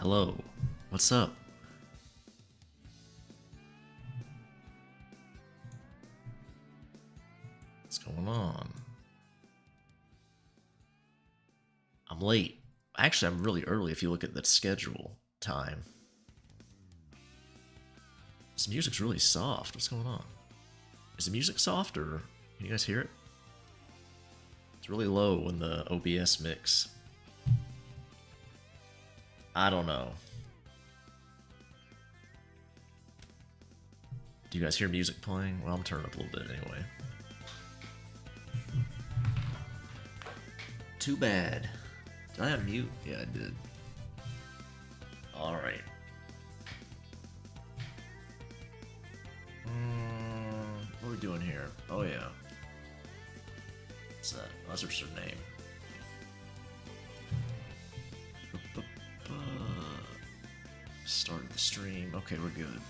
Hello. What's up? What's going on? I'm late. Actually, I'm really early if you look at the schedule time. This music's really soft. What's going on? Is the music soft or can you guys hear it? It's really low in the OBS mix. I don't know. Do you guys hear music playing? Well, I'm turning up a little bit anyway. Too bad. Did I unmute? Yeah, I did. Alright. What are we doing here? Oh, yeah. What's that? Oh, that's her name. Started the stream. Okay, we're good.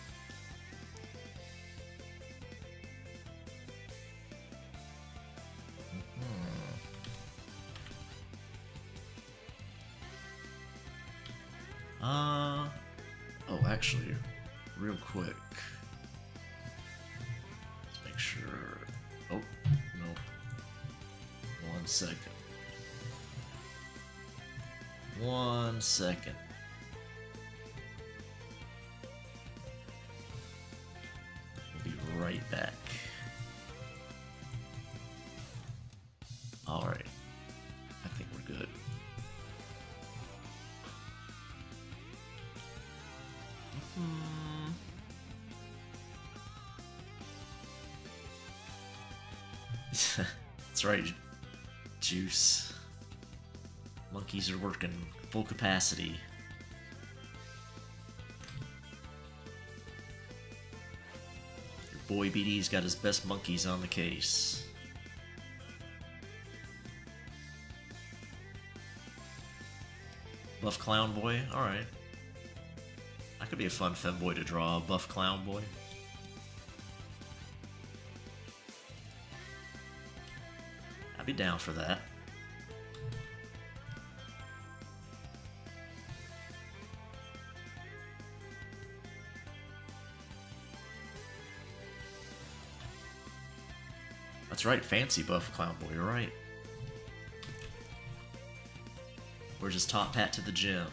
Oh, actually, real quick. Let's make sure. Oh, no. 1 second. 1 second. We'll be right back. Alright. I think we're good. That's right, Juice. Monkeys are working full capacity. Your boy BD's got his best monkeys on the case. Buff Clown Boy? Alright. That could be a fun femboy to draw, Buff Clown Boy. I'd be down for that. That's right, fancy Buff Clown Boy, you're right. Wears his top hat to the gym.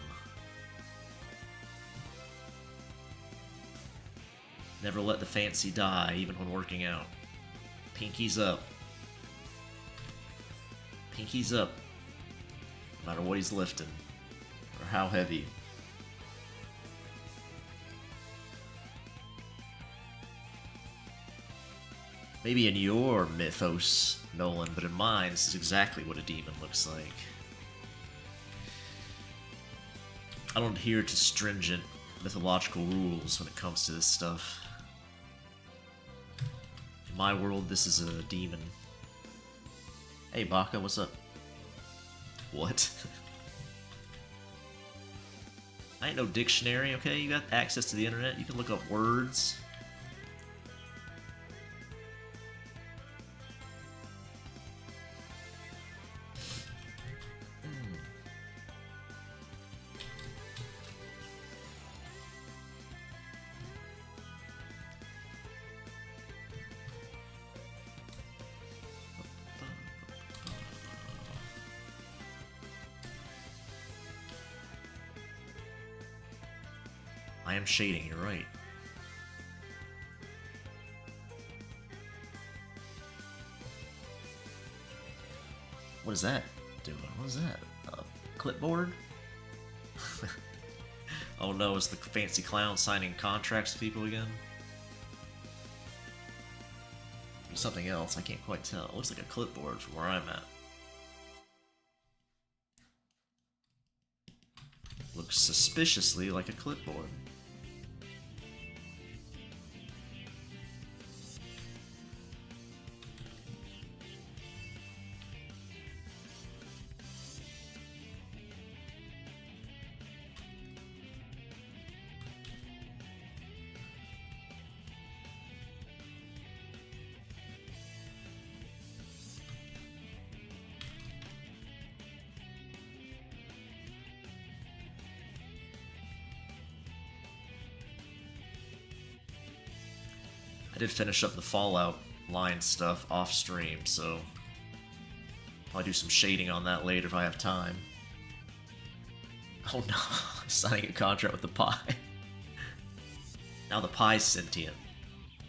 Never let the fancy die, even when working out. Pinkies up. Pinkies up. No matter what he's lifting. Or how heavy. Maybe in your mythos, Nolan, but in mine, this is exactly what a demon looks like. I don't adhere to stringent mythological rules when it comes to this stuff. In my world, this is a demon. Hey, Baka, what's up? What? I ain't no dictionary, okay? You got access to the internet. You can look up words. I am shading, you're right. What is that doing? What is that? A clipboard? Oh no, is the fancy clown signing contracts with people again? Or something else, I can't quite tell. It looks like a clipboard from where I'm at. Looks suspiciously like a clipboard. I did finish up the Fallout line stuff off stream, so probably do some shading on that later if I have time. Oh no, signing a contract with the pie. Now the pie's sentient.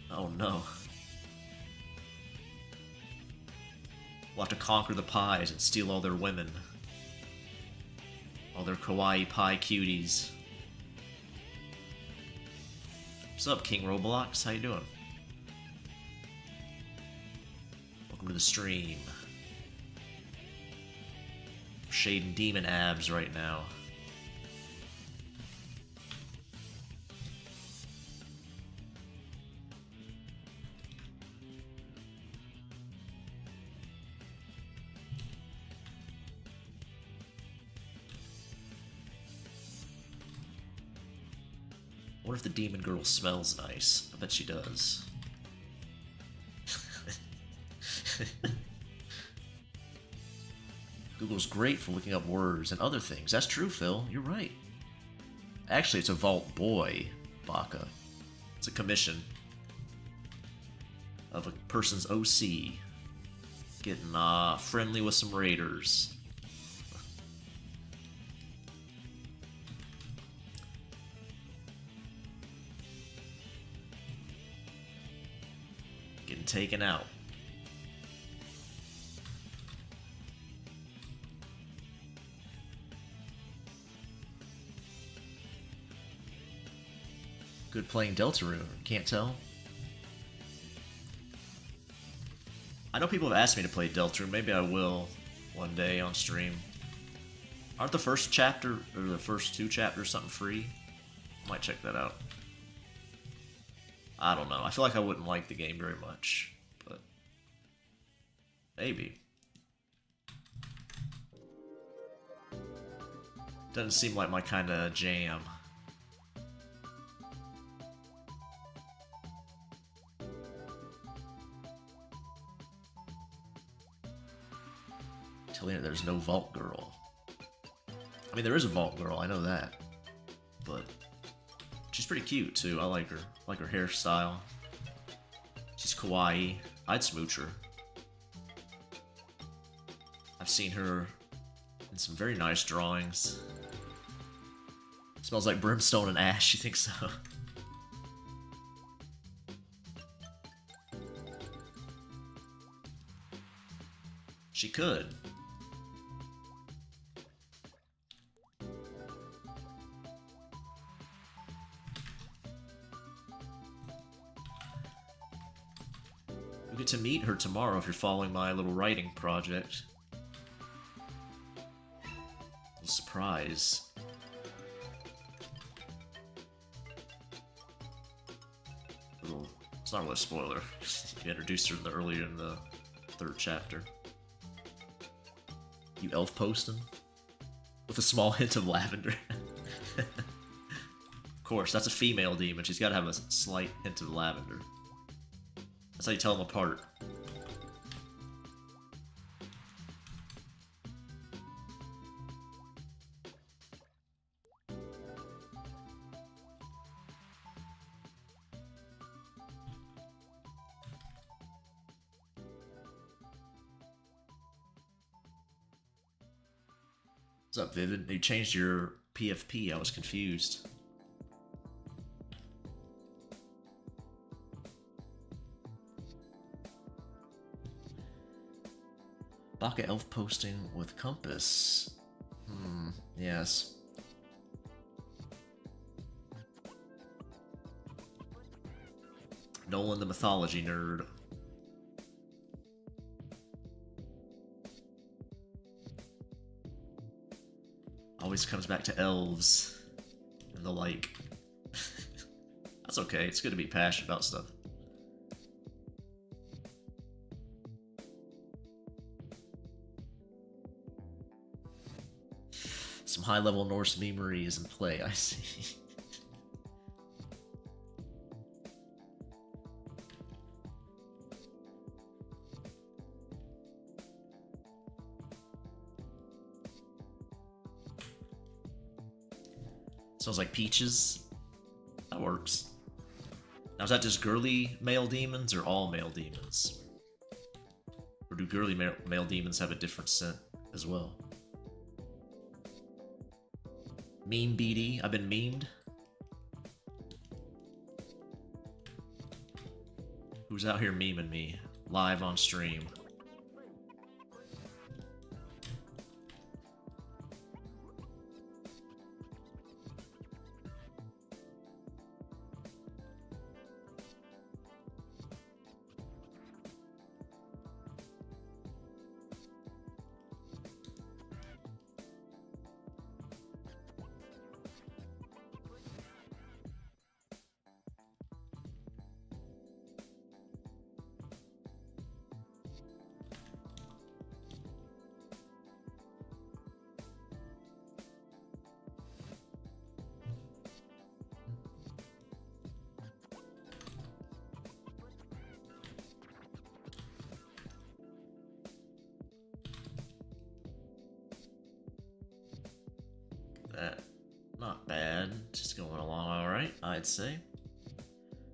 Oh no. We'll have to conquer the pies and steal all their women. All their kawaii pie cuties. What's up, King Roblox? How you doing? Welcome to the stream. Shading demon abs right now. I wonder if the demon girl smells nice. I bet she does. Google's great for looking up words and other things. That's true, Phil. You're right. Actually, it's a Vault Boy, Baka. It's a commission of a person's OC getting friendly with some raiders. Getting taken out. Good playing Deltarune, can't tell. I know people have asked me to play Deltarune, maybe I will one day on stream. Aren't the first chapter, or the first 2 chapters something free? Might check that out. I don't know, I feel like I wouldn't like the game very much, but maybe. Doesn't seem like my kind of jam. There's no Vault Girl. I mean, there is a Vault Girl, I know that. But she's pretty cute, too. I like her. I like her hairstyle. She's kawaii. I'd smooch her. I've seen her in some very nice drawings. Smells like brimstone and ash, you think so? She could. You get to meet her tomorrow if you're following my little writing project. A surprise. It's not really a spoiler. You introduced her earlier in the 3rd chapter. You elf posting? With a small hint of lavender. Of course, that's a female demon. She's got to have a slight hint of lavender. That's how you tell them apart. What's up, Vivid? You changed your PFP. I was confused. Baka elf posting with compass. Yes. Nolan the mythology nerd. Always comes back to elves and the like. That's okay, it's good to be passionate about stuff. Some high-level Norse memery is in play, I see. Smells like peaches. That works. Now, is that just girly male demons or all male demons? Or do girly male demons have a different scent as well? Meme BD, I've been memed. Who's out here memeing me live on stream? Not bad. Just going along alright, I'd say.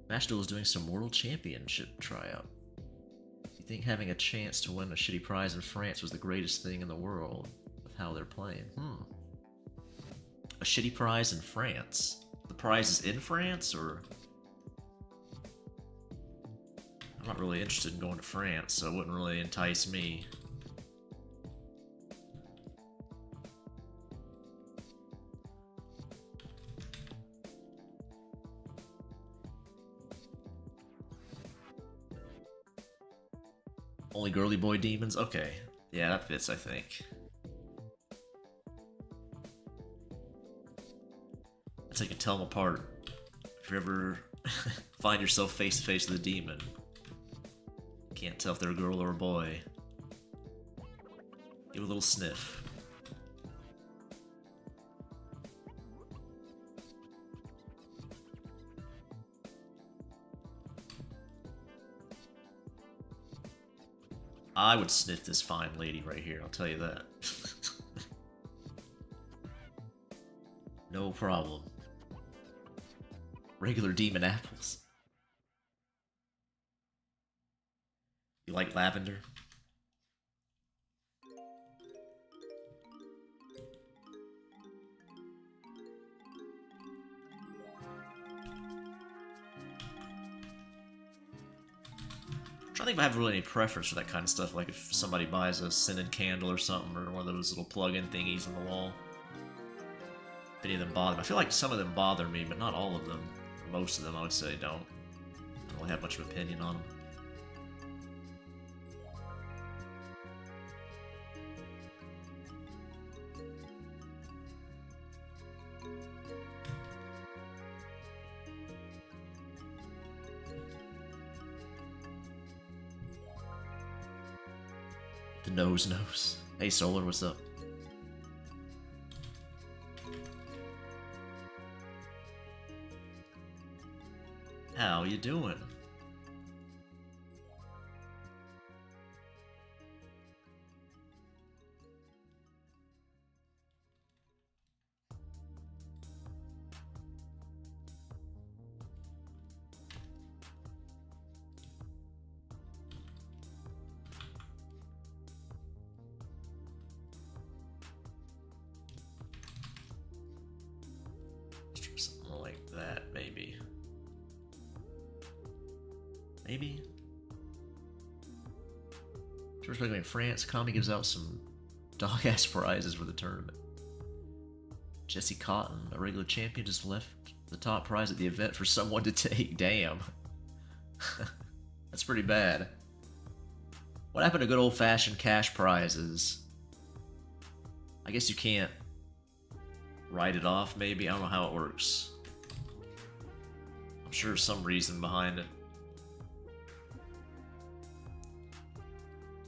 Mashduel is doing some World Championship tryout. You think having a chance to win a shitty prize in France was the greatest thing in the world with how they're playing? A shitty prize in France? The prize is in France, or...? I'm not really interested in going to France, so it wouldn't really entice me. Only girly boy demons? Okay. Yeah, that fits, I think. That's how you can tell them apart. If you ever find yourself face to face with a demon, can't tell if they're a girl or a boy. Give a little sniff. I would sniff this fine lady right here, I'll tell you that. No problem. Regular demon apples. You like lavender? I don't think I have really any preference for that kind of stuff, like if somebody buys a scented candle or something, or one of those little plug-in thingies on the wall. If any of them bother me. I feel like some of them bother me, but not all of them. Or most of them, I would say, don't. I don't really have much of an opinion on them. The nose. Hey Solar, what's up? How you doing? Something like that, maybe. Maybe? First in France, Kami gives out some dog-ass prizes for the tournament. Jesse Cotton, a regular champion, just left the top prize at the event for someone to take. Damn. That's pretty bad. What happened to good old-fashioned cash prizes? I guess you can't write it off, maybe? I don't know how it works. I'm sure there's some reason behind it.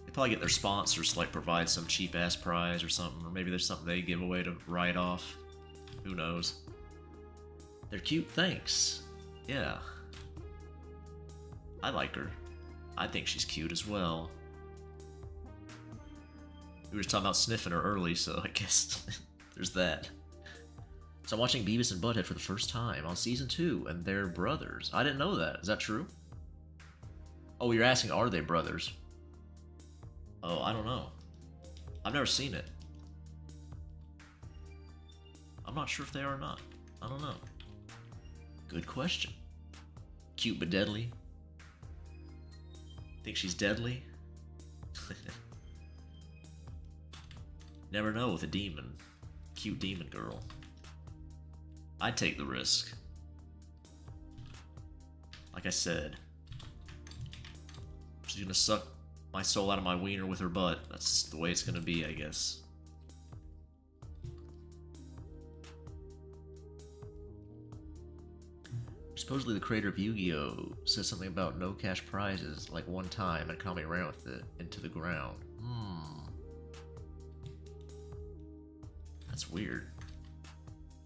They probably get their sponsors to like provide some cheap-ass prize or something, or maybe there's something they give away to write off. Who knows? They're cute, thanks. Yeah. I like her. I think she's cute as well. We were just talking about sniffing her early, so I guess there's that. So I'm watching Beavis and Butthead for the first time on season 2, and they're brothers. I didn't know that. Is that true? Oh, you're asking, are they brothers? Oh, I don't know. I've never seen it. I'm not sure if they are or not. I don't know. Good question. Cute but deadly. Think she's deadly? Never know with a demon. Cute demon girl. I'd take the risk. Like I said, she's gonna suck my soul out of my wiener with her butt. That's the way it's gonna be, I guess. Supposedly the creator of Yu-Gi-Oh! Said something about no cash prizes, like one time, and Kami ran with it into the ground. That's weird.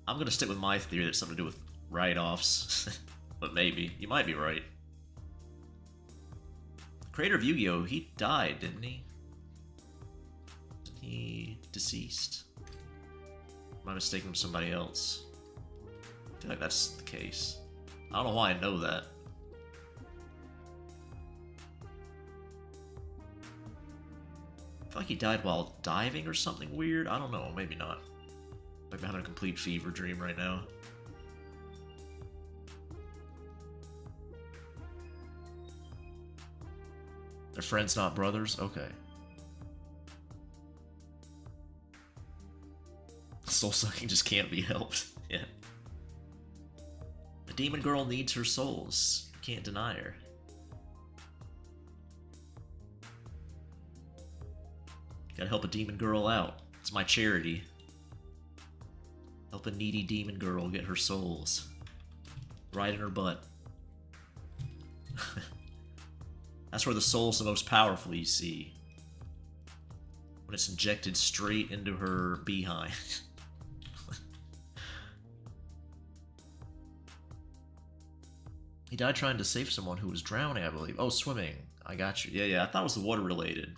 I'm gonna stick with my theory that it's something to do with write-offs. But maybe. You might be right. The creator of Yu-Gi-Oh! He died, didn't he? Isn't he deceased? Am I mistaken with somebody else? I feel like that's the case. I don't know why I know that. I feel like he died while diving or something weird. I don't know. Maybe not. Maybe I'm having a complete fever dream right now. They're friends, not brothers? Okay. Soul sucking just can't be helped. Yeah. The demon girl needs her souls. You can't deny her. Gotta help a demon girl out. It's my charity. Help a needy demon girl get her souls. Right in her butt. That's where the soul's the most powerful, you see. When it's injected straight into her behind. He died trying to save someone who was drowning, I believe. Oh, swimming. I got you. Yeah, I thought it was the water related.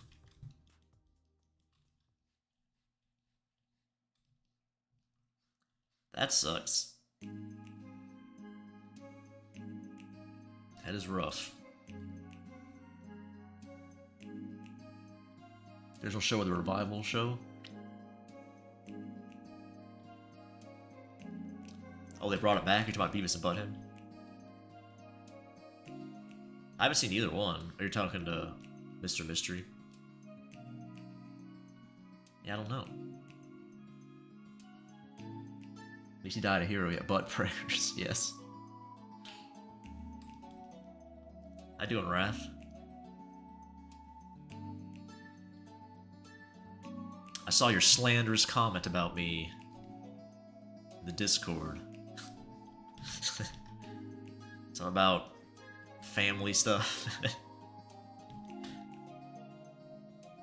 That sucks. That is rough. There's no show with a revival show. Oh, they brought it back? You're talking about Beavis and Butthead? I haven't seen either one. Are you talking to Mr. Mystery? Yeah, I don't know. At least he died a hero, yeah. Butt prayers, yes. I do in Wrath. I saw your slanderous comment about me in the Discord. Something about family stuff.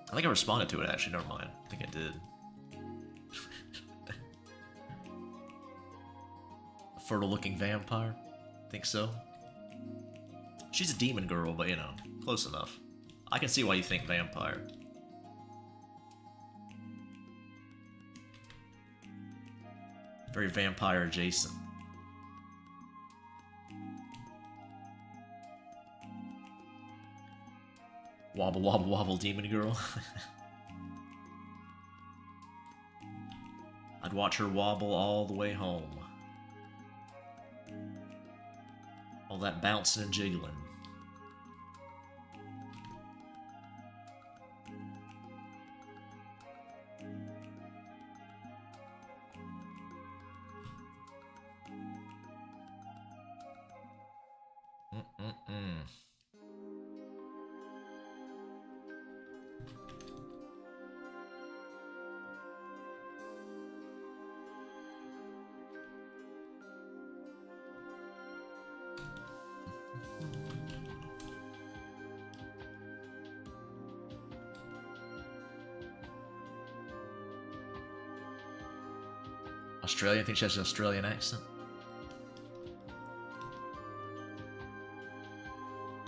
I think I responded to it, actually. Never mind. I think I did. A fertile-looking vampire? Think so? She's a demon girl, but you know, close enough. I can see why you think vampire. Very vampire adjacent. Wobble, wobble, wobble, demon girl. I'd watch her wobble all the way home. All that bouncing and jiggling. Australian? I think she has an Australian accent.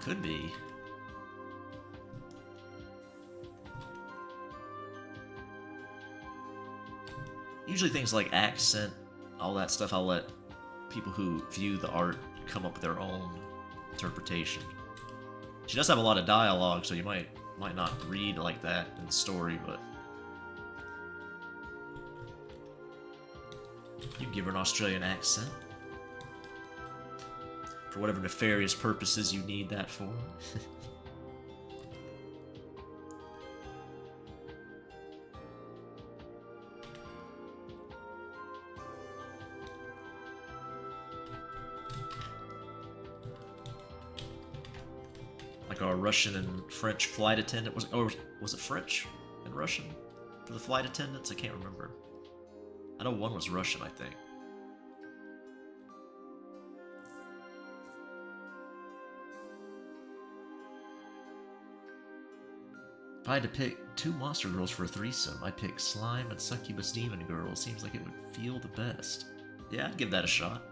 Could be. Usually things like accent all that stuff, I'll let people who view the art come up with their own interpretation. She does have a lot of dialogue, so you might not read like that in the story, but you can give her an Australian accent for whatever nefarious purposes you need that for. Like our Russian and French flight attendant was it French and Russian for the flight attendants? I can't remember. I know one was Russian, I think. If I had to pick 2 monster girls for a threesome, I'd pick Slime and Succubus Demon Girl. Seems like it would feel the best. Yeah, I'd give that a shot.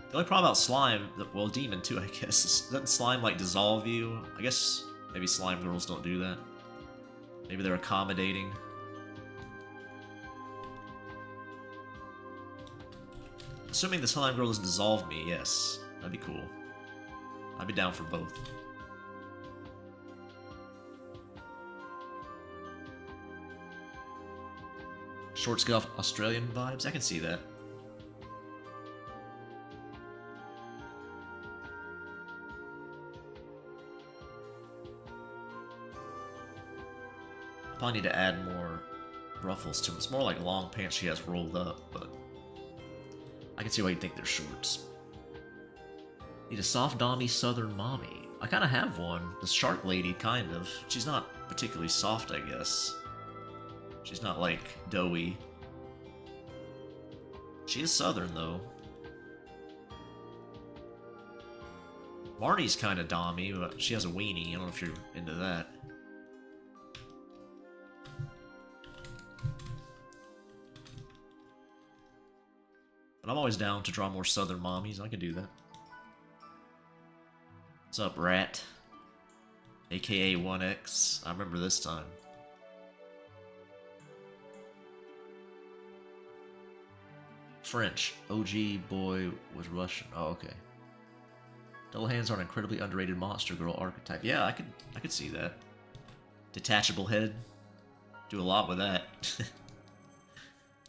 The only problem about Slime, well, Demon too, I guess, is doesn't Slime, like, dissolve you? I guess maybe Slime girls don't do that. Maybe they're accommodating. Assuming the Slime girl doesn't dissolve me, yes. That'd be cool. I'd be down for both. Short scale Australian vibes? I can see that. Probably need to add more ruffles to them. It's more like long pants she has rolled up, but I can see why you'd think they're shorts. Need a soft dommy southern mommy. I kind of have one. The shark lady, kind of. She's not particularly soft, I guess. She's not, like, doughy. She is southern, though. Marnie's kind of dommy, but she has a weenie. I don't know if you're into that. But I'm always down to draw more southern mommies. I can do that. What's up, Rat? AKA 1X. I remember this time. French. OG boy was Russian. Oh, okay. Double hands are an incredibly underrated monster girl archetype. Yeah, I could see that. Detachable head. Do a lot with that.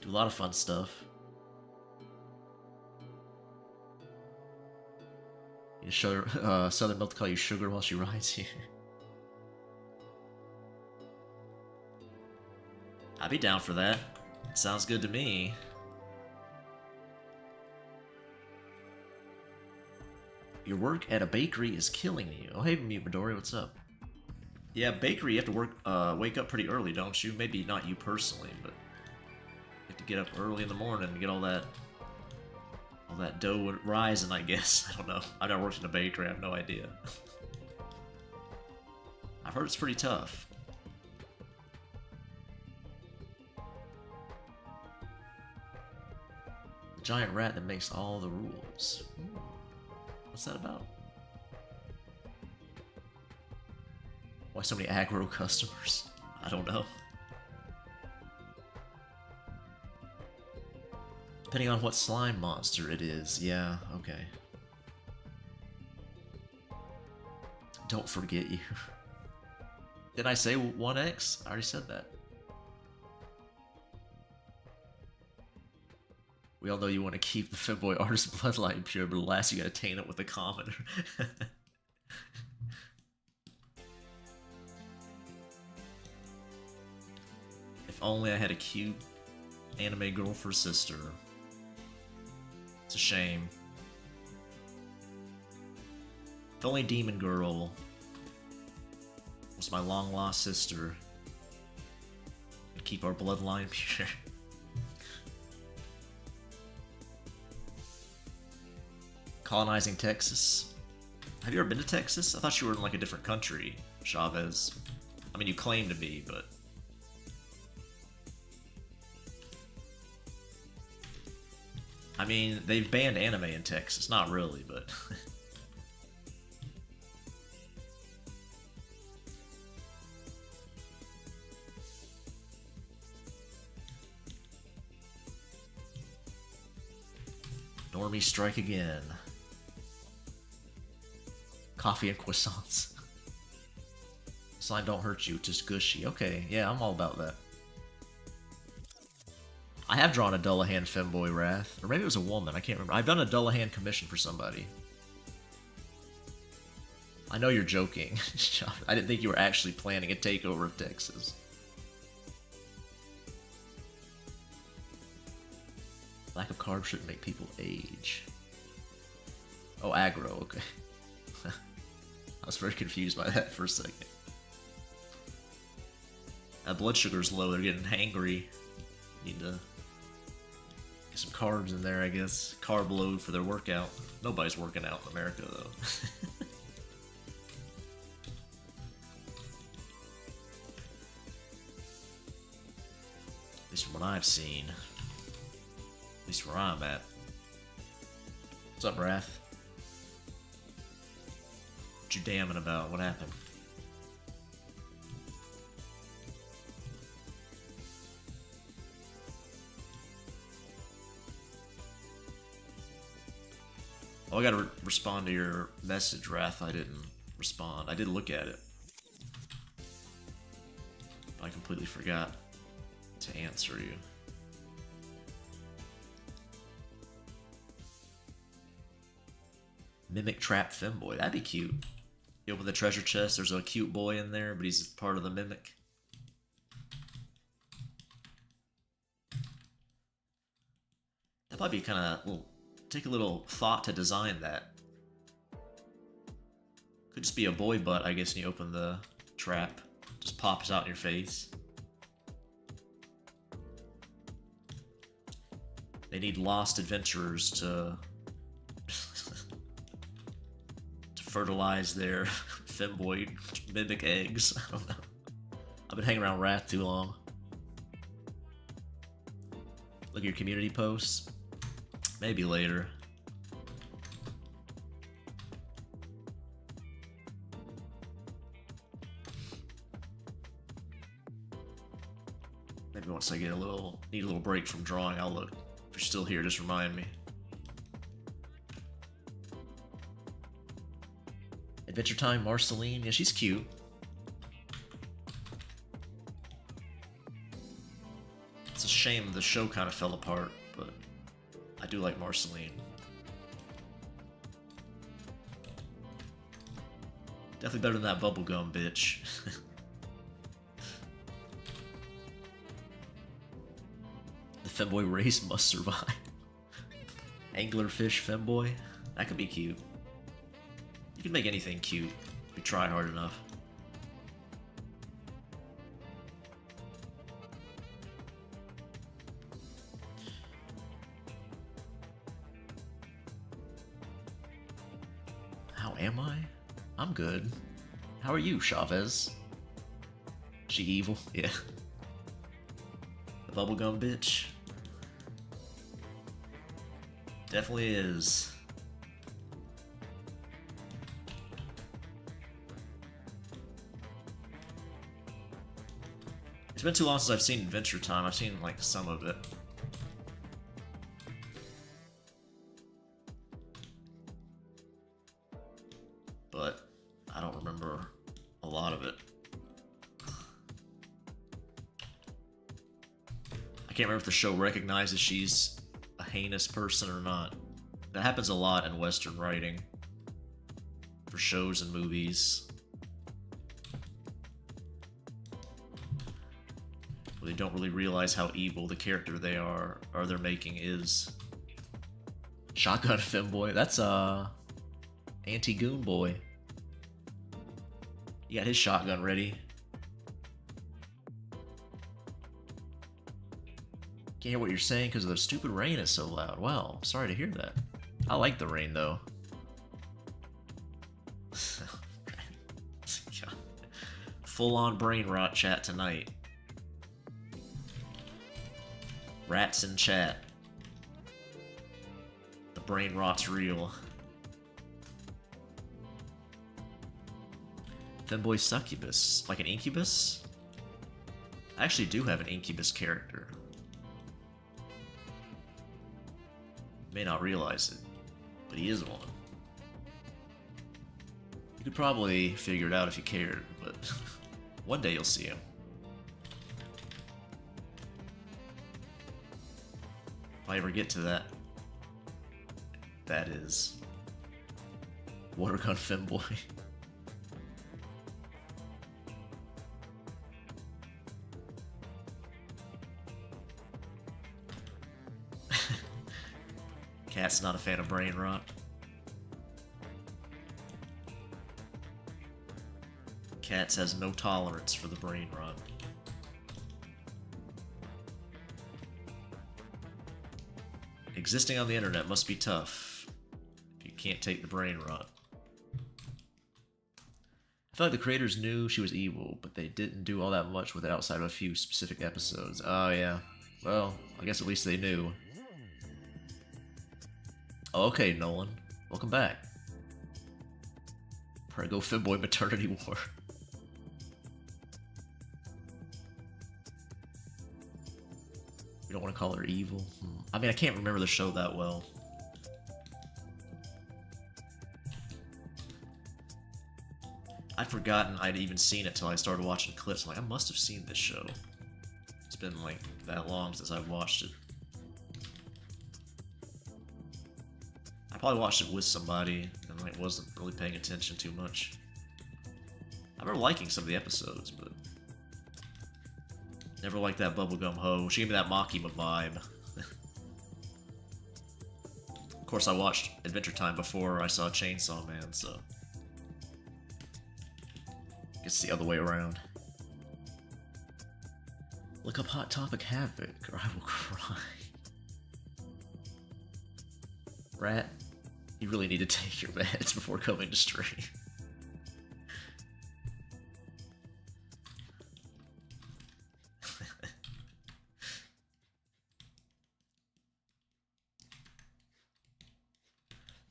Do a lot of fun stuff. You show Southern Milk to call you sugar while she rides you. I'd be down for that. Sounds good to me. Your work at a bakery is killing you. Oh, hey, Mute Midori, what's up? Yeah, bakery, you have to wake up pretty early, don't you? Maybe not you personally, but you have to get up early in the morning and get all that dough rising, I guess. I don't know. I've never worked in a bakery. I have no idea. I've heard it's pretty tough. The giant rat that makes all the rules. What's that about? Why so many aggro customers? I don't know. Depending on what slime monster it is, yeah, okay. Don't forget you. Did I say 1X? I already said that. We all know you want to keep the femboy artist bloodline pure, but alas, you gotta taint it with a commoner. If only I had a cute anime girl for a sister. It's a shame. If only Demon Girl was my long-lost sister and keep our bloodline pure. Colonizing Texas. Have you ever been to Texas? I thought you were in like a different country, Chavez. I mean, you claim to be, but... I mean, they've banned anime in Texas. Not really, but... Normie strike again. Coffee and croissants. Slime don't hurt you, just gushy. Okay, yeah, I'm all about that. I have drawn a Dullahan Femboy Wrath. Or maybe it was a woman, I can't remember. I've done a Dullahan commission for somebody. I know you're joking. I didn't think you were actually planning a takeover of Texas. Lack of carbs shouldn't make people age. Oh, aggro, okay. I was very confused by that for a second. Blood sugar's low, they're getting hangry. Need to get some carbs in there, I guess. Carb load for their workout. Nobody's working out in America, though. At least from what I've seen. At least where I'm at. What's up, Wrath? What you damning about? What happened? Oh, I gotta respond to your message, Wrath. I didn't respond. I did look at it. I completely forgot to answer you. Mimic Trap Femboy. That'd be cute. You open the treasure chest, there's a cute boy in there, but he's part of the Mimic. That might be kind of... Take a little thought to design that. Could just be a boy butt, I guess, and you open the trap. Just pops out in your face. They need lost adventurers to fertilize their femboy mimic eggs. I don't know. I've been hanging around Wrath too long. Look at your community posts. Maybe later. Maybe once I get need a little break from drawing, I'll look. If you're still here, just remind me. Adventure Time, Marceline. Yeah, she's cute. It's a shame the show kind of fell apart, but I do like Marceline. Definitely better than that bubblegum bitch. The femboy race must survive. Anglerfish femboy? That could be cute. You can make anything cute if you try hard enough. How am I? I'm good. How are you, Chavez? She evil? Yeah. The bubblegum bitch? Definitely is. It's been too long since I've seen Adventure Time. I've seen, like, some of it. But I don't remember a lot of it. I can't remember if the show recognizes she's a heinous person or not. That happens a lot in Western writing. For shows and movies. Where they don't really realize how evil the character they're making is. Shotgun Femboy, that's Anti-Goon Boy. He got his shotgun ready. Can't hear what you're saying because the stupid rain is so loud. Wow, I'm sorry to hear that. I like the rain though. Full-on brain rot chat tonight. Rats in chat. The brain rot's real. Femboy succubus. Like an incubus? I actually do have an incubus character. You may not realize it, but he is one. You could probably figure it out if you cared, but one day you'll see him. If I ever get to that, that is Watergun Femboy. Cat's not a fan of brain rot. Cats has no tolerance for the brain rot. Existing on the internet must be tough if you can't take the brain rot. I feel like the creators knew she was evil, but they didn't do all that much with it outside of a few specific episodes. Oh yeah. Well, I guess at least they knew. Okay, Nolan. Welcome back. Prego Femboy Maternity War. We don't want to call her evil. I mean, I can't remember the show that well. I'd forgotten I'd even seen it till I started watching clips. I'm like, I must have seen this show. It's been like that long since I've watched it. I probably watched it with somebody and like wasn't really paying attention too much. I remember liking some of the episodes, but never liked that bubblegum hoe. She gave me that Makima vibe. Of course, I watched Adventure Time before I saw Chainsaw Man, so it's the other way around. Look up Hot Topic Havoc, or I will cry. Rat, you really need to take your meds before coming to stream.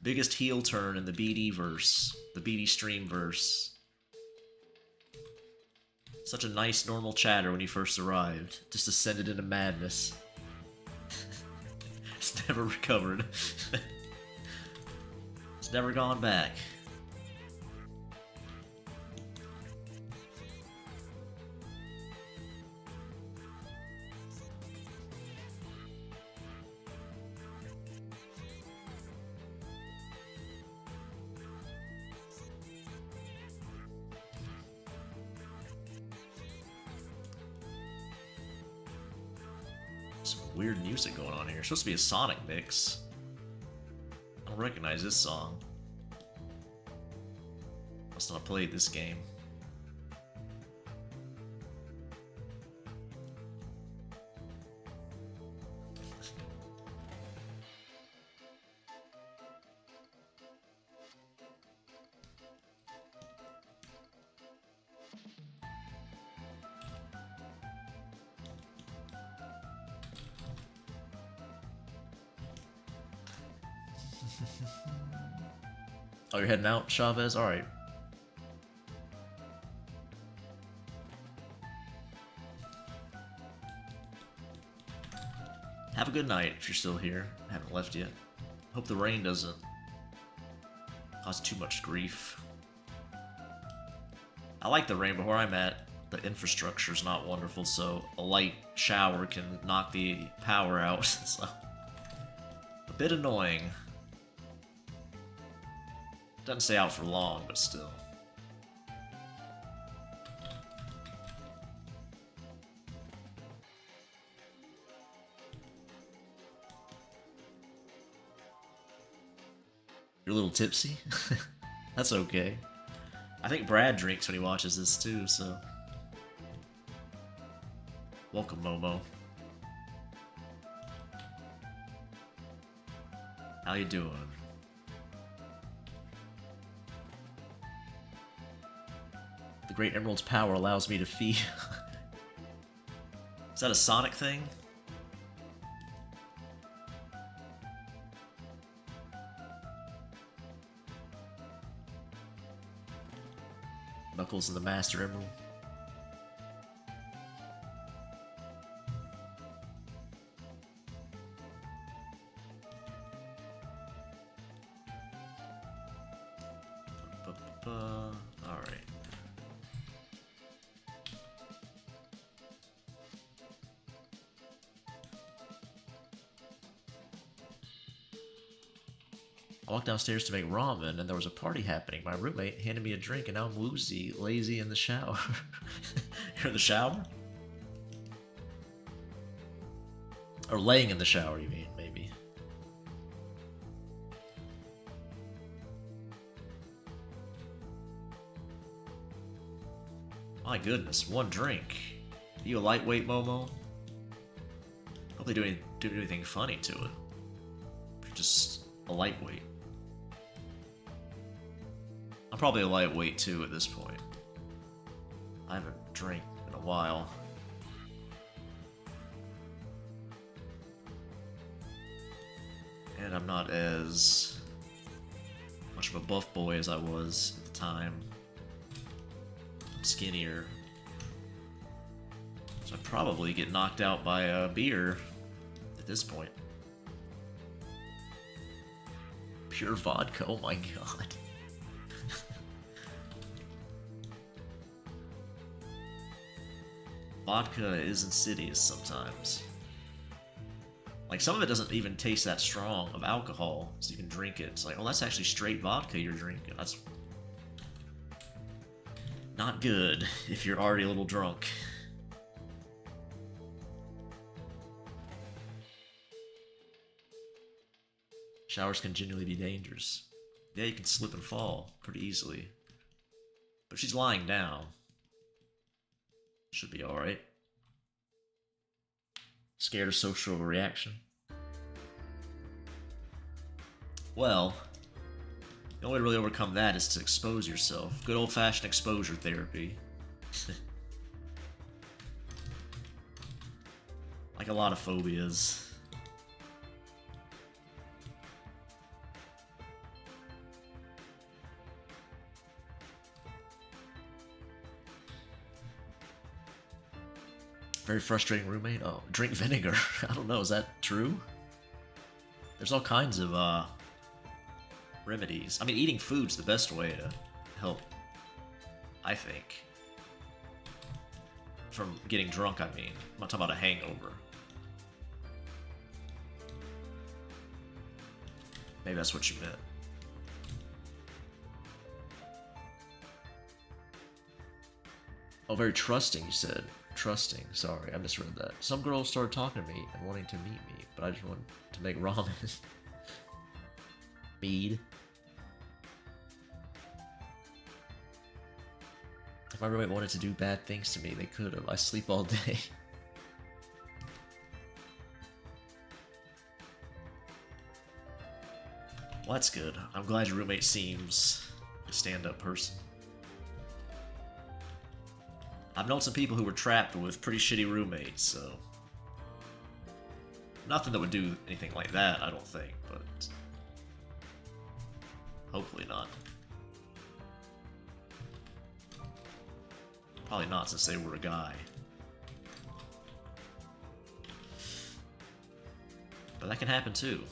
Biggest heel turn in the BD verse, the BD stream verse. Such a nice, normal chatter when you first arrived, just descended into madness. It's never recovered. It's never gone back. Some weird music going on here. It's supposed to be a Sonic mix. I don't recognize this song. Must not have played this game. Oh, you're heading out, Chavez? Alright. Have a good night if you're still here. Haven't left yet. Hope the rain doesn't cause too much grief. I like the rain, but where I'm at, the infrastructure's not wonderful, so a light shower can knock the power out, so a bit annoying. Doesn't stay out for long, but still. You're a little tipsy? That's okay. I think Brad drinks when he watches this too, so... Welcome, Momo. How you doing? The Great Emerald's power allows me to feel... Is that a Sonic thing? Knuckles and the Master Emerald. Alright. I walked downstairs to make ramen, and there was a party happening. My roommate handed me a drink, and now I'm woozy, lazy in the shower. You're in the shower? Or laying in the shower, you mean, maybe. My goodness, one drink. Are you a lightweight, Momo? Hope they do anything funny to it. You're just a lightweight. I'm probably a lightweight too at this point. I haven't drank in a while. And I'm not as much of a buff boy as I was at the time. I'm skinnier. So I'd probably get knocked out by a beer at this point. Pure vodka, oh my god. Vodka is insidious sometimes. Like, some of it doesn't even taste that strong of alcohol, so you can drink it. It's like, oh, that's actually straight vodka you're drinking. That's not good if you're already a little drunk. Showers can genuinely be dangerous. Yeah, you can slip and fall pretty easily. But she's lying down. Should be alright. Scared of social reaction? Well, the only way to really overcome that is to expose yourself. Good old-fashioned exposure therapy. Like a lot of phobias. Very frustrating roommate. Oh, drink vinegar. I don't know, is that true? There's all kinds of remedies. I mean, eating food's the best way to help, I think. From getting drunk, I mean. I'm not talking about a hangover. Maybe that's what you meant. Oh, very trusting, you said. Trusting. Sorry, I misread that. Some girls started talking to me and wanting to meet me, but I just wanted to make ramen. Mead. If my roommate wanted to do bad things to me, they could have. I sleep all day. Well, that's good. I'm glad your roommate seems a stand-up person. I've known some people who were trapped with pretty shitty roommates, so... Nothing that would do anything like that, I don't think, but... Hopefully not. Probably not, since they were a guy. But that can happen too.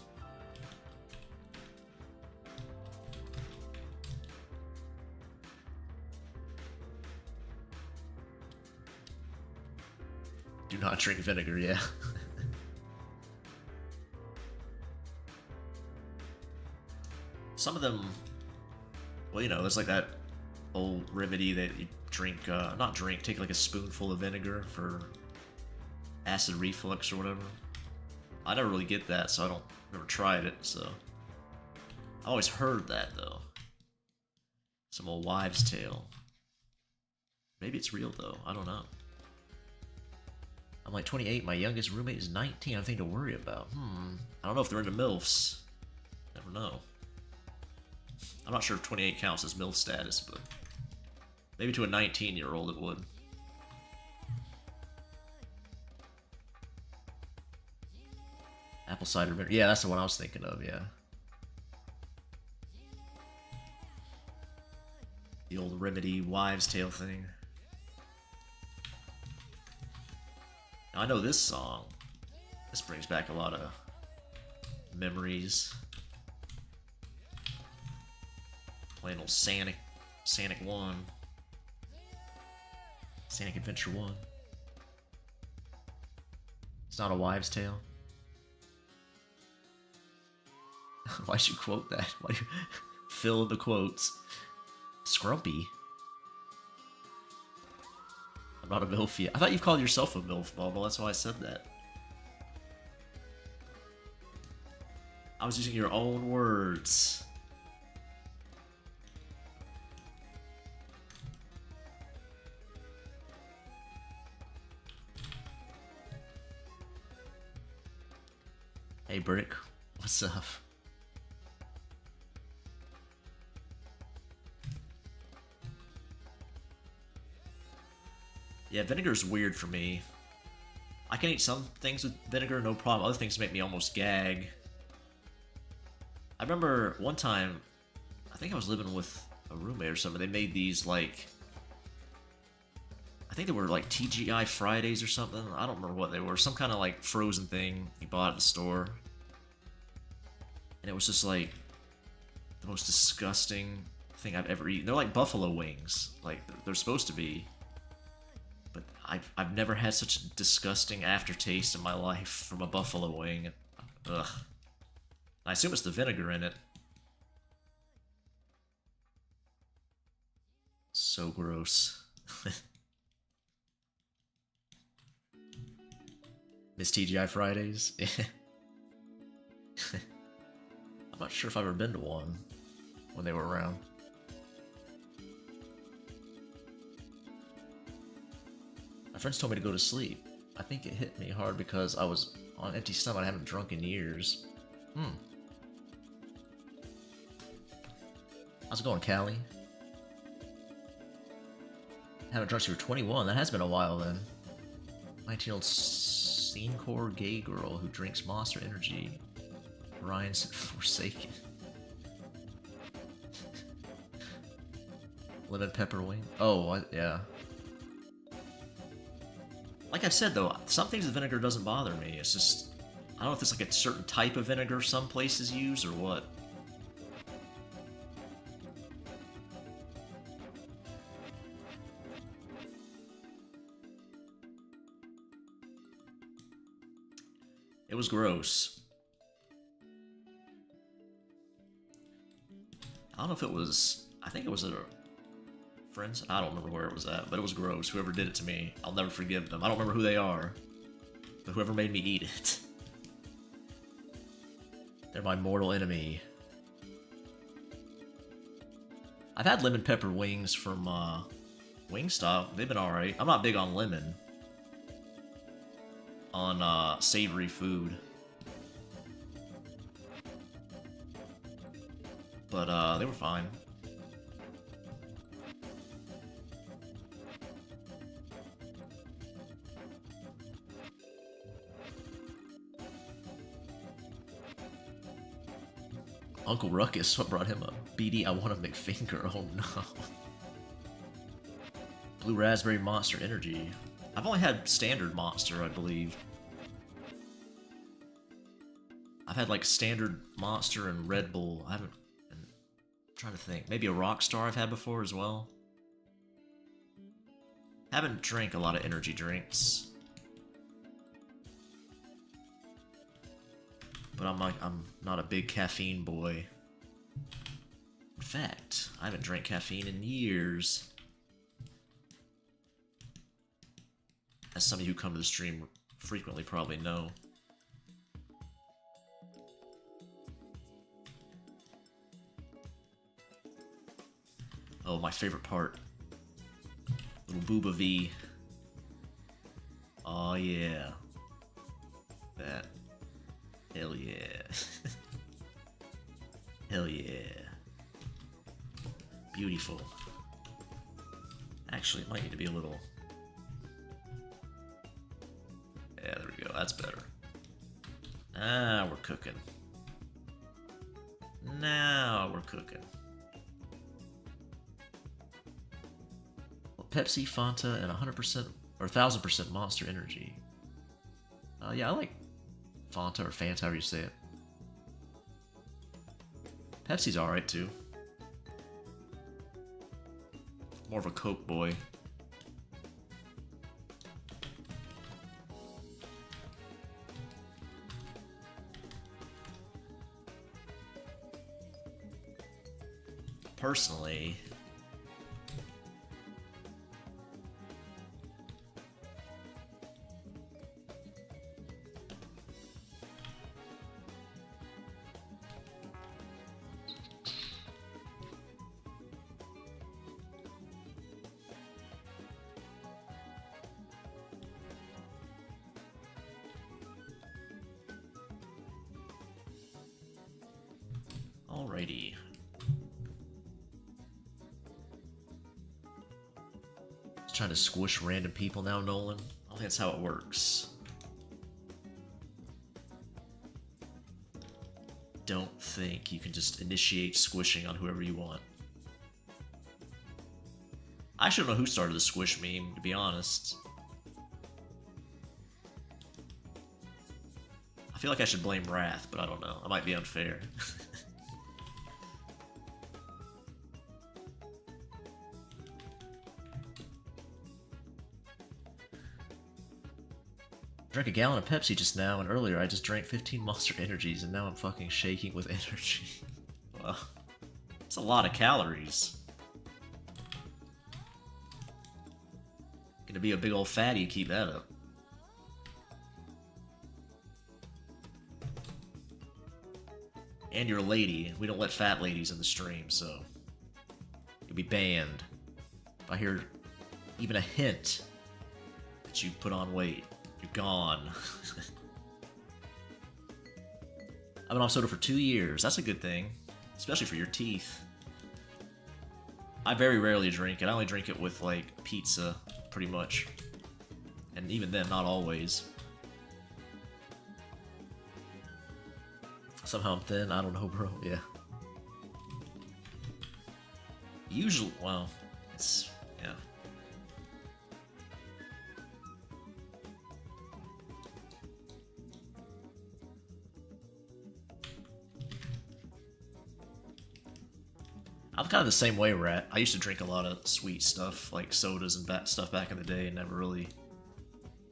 Do not drink vinegar, yeah. Some of them, well, you know, there's like that old remedy that you drink, not drink, take like a spoonful of vinegar for acid reflux or whatever. I never really get that, so I never tried it, so. I always heard that, though. Some old wives' tale. Maybe it's real, though. I don't know. I'm like 28, my youngest roommate is 19, nothing to worry about. I don't know if they're into MILFs. Never know. I'm not sure if 28 counts as MILF status, but maybe to a 19-year-old it would. Apple cider vinegar. Yeah, that's the one I was thinking of, yeah. The old remedy wives' tale thing. Now, I know this song. This brings back a lot of memories. Playing old Sonic 1. Sonic Adventure 1. It's not a wives' tale. Why'd you quote that? Why'd you fill in the quotes? Scrumpy? I'm not a MILF yet. I thought you called yourself a MILF, Bubble. That's why I said that. I was using your own words. Hey, Brick. What's up? Yeah, vinegar's weird for me. I can eat some things with vinegar, no problem. Other things make me almost gag. I remember one time, I think I was living with a roommate or something, they made these, like... I think they were, like, TGI Fridays or something. I don't remember what they were. Some kind of, like, frozen thing you bought at the store. And it was just, like, the most disgusting thing I've ever eaten. They're like buffalo wings. Like, they're supposed to be. But I've never had such a disgusting aftertaste in my life from a buffalo wing. Ugh. I assume it's the vinegar in it. So gross. Miss TGI Fridays? I'm not sure if I've ever been to one when they were around. My friends told me to go to sleep. I think it hit me hard because I was on empty stomach. I haven't drunk in years. How's it going, Callie? Haven't drunk since you were 21. That has been a while then. 19-year-old scene-core gay girl who drinks Monster Energy. Ryan's Forsaken. Lemon pepper wing. Oh, yeah. Like I've said though, some things with vinegar doesn't bother me. It's just, I don't know if it's like a certain type of vinegar some places use or what. It was gross. I don't know if it was, I think it was at a friend's, I don't remember where it was at, but it was gross. Whoever did it to me, I'll never forgive them. I don't remember who they are, but whoever made me eat it. They're my mortal enemy. I've had lemon pepper wings from Wingstop. They've been alright. I'm not big on lemon. On savory food. But they were fine. Uncle Ruckus, what brought him up? BD, I want a McFinger. Oh no. Blue Raspberry Monster Energy. I've only had standard Monster, I believe. I've had like standard Monster and Red Bull. I haven't. I'm trying to think. Maybe a Rockstar I've had before as well. Haven't drank a lot of energy drinks. But I'm not a big caffeine boy. In fact, I haven't drank caffeine in years. As some of you who come to the stream frequently probably know. Oh, my favorite part. Little Booba V. Oh yeah. That. Hell yeah. Hell yeah. Beautiful. Actually, it might need to be a little... Yeah, there we go. That's better. Ah, we're cooking. Now we're cooking. Well, Pepsi, Fanta, and 100% or 1000% Monster Energy. Yeah, I like Fanta or Fanta, however you say it. Pepsi's alright too. More of a Coke boy. Personally, alrighty. Just trying to squish random people now, Nolan. I don't think that's how it works. Don't think you can just initiate squishing on whoever you want. I should know who started the squish meme, to be honest. I feel like I should blame Wrath, but I don't know. I might be unfair. I drank a gallon of Pepsi just now, and earlier I just drank 15 Monster Energies, and now I'm fucking shaking with energy. Well, it's a lot of calories. Gonna be a big old fatty, keep that up. And you're a lady. We don't let fat ladies in the stream, so you'll be banned. If I hear even a hint that you put on weight, you're gone. I've been off soda for 2 years. That's a good thing, especially for your teeth. I very rarely drink it. I only drink it with, like, pizza, pretty much. And even then, not always. Somehow I'm thin. I don't know, bro. Yeah. Usually, well, it's, yeah. I'm kind of the same way, Rat. I used to drink a lot of sweet stuff, like sodas and stuff back in the day, and never really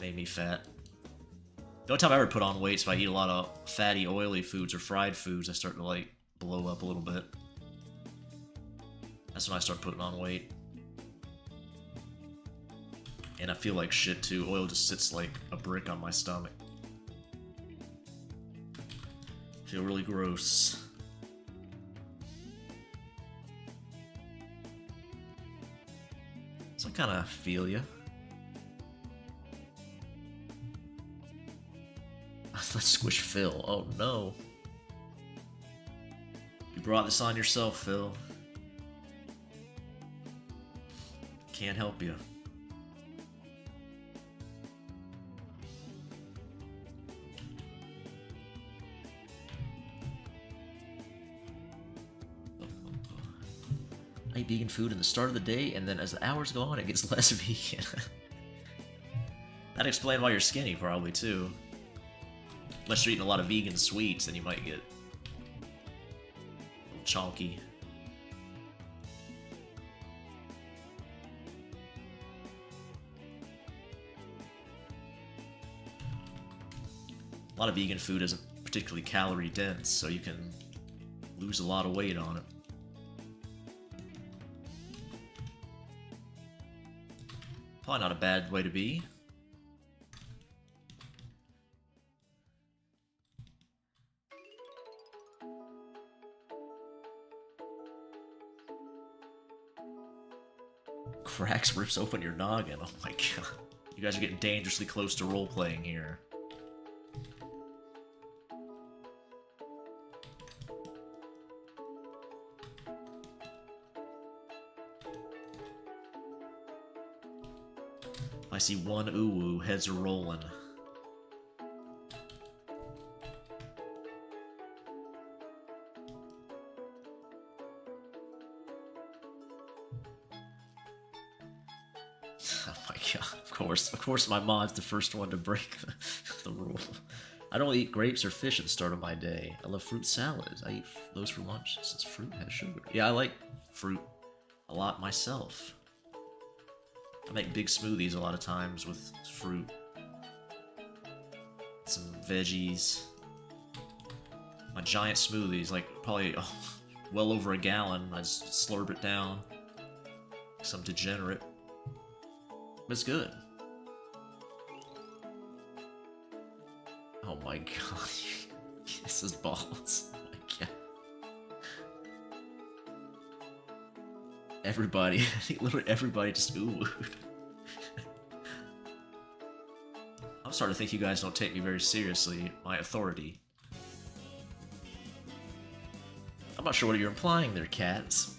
made me fat. The only time I ever put on weight is if I eat a lot of fatty, oily foods or fried foods. I start to, like, blow up a little bit. That's when I start putting on weight. And I feel like shit, too. Oil just sits like a brick on my stomach. I feel really gross. So I kind of feel ya. Let's squish Phil. Oh no. You brought this on yourself, Phil. Can't help you. I eat vegan food in the start of the day, and then as the hours go on, it gets less vegan. That'd explain why you're skinny, probably, too. Unless you're eating a lot of vegan sweets, then you might get a little chonky. A lot of vegan food isn't particularly calorie dense, so you can lose a lot of weight on it. Probably not a bad way to be. Cracks rips open your noggin. Oh my god. You guys are getting dangerously close to role-playing here. I see one uwu, heads are rolling. Oh my god, of course my mod's the first one to break the rule. I don't eat grapes or fish at the start of my day. I love fruit salads. I eat those for lunch since fruit has sugar. Yeah, I like fruit a lot myself. I make big smoothies a lot of times with fruit. Some veggies. My giant smoothies, like probably well over a gallon. I just slurp it down. Some degenerate. But it's good. Oh my god. This is balls. Oh my god. Everybody, I think literally everybody just ooh-wooed. I'm starting to think you guys don't take me very seriously, my authority. I'm not sure what you're implying there, cats.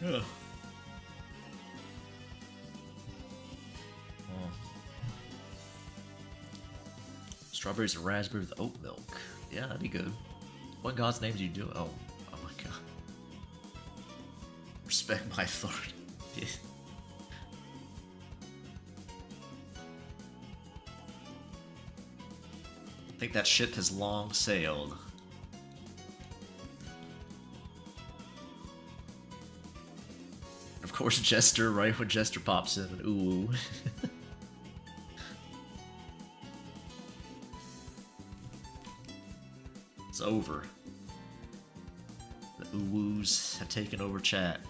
Yeah. Strawberries and raspberry with oat milk. Yeah, that'd be good. What in God's name do you do? Oh my god. Respect my authority. Yeah. I think that ship has long sailed. Of course, Jester, right when Jester pops in, ooh. It's over. The ooh-woos have taken over chat.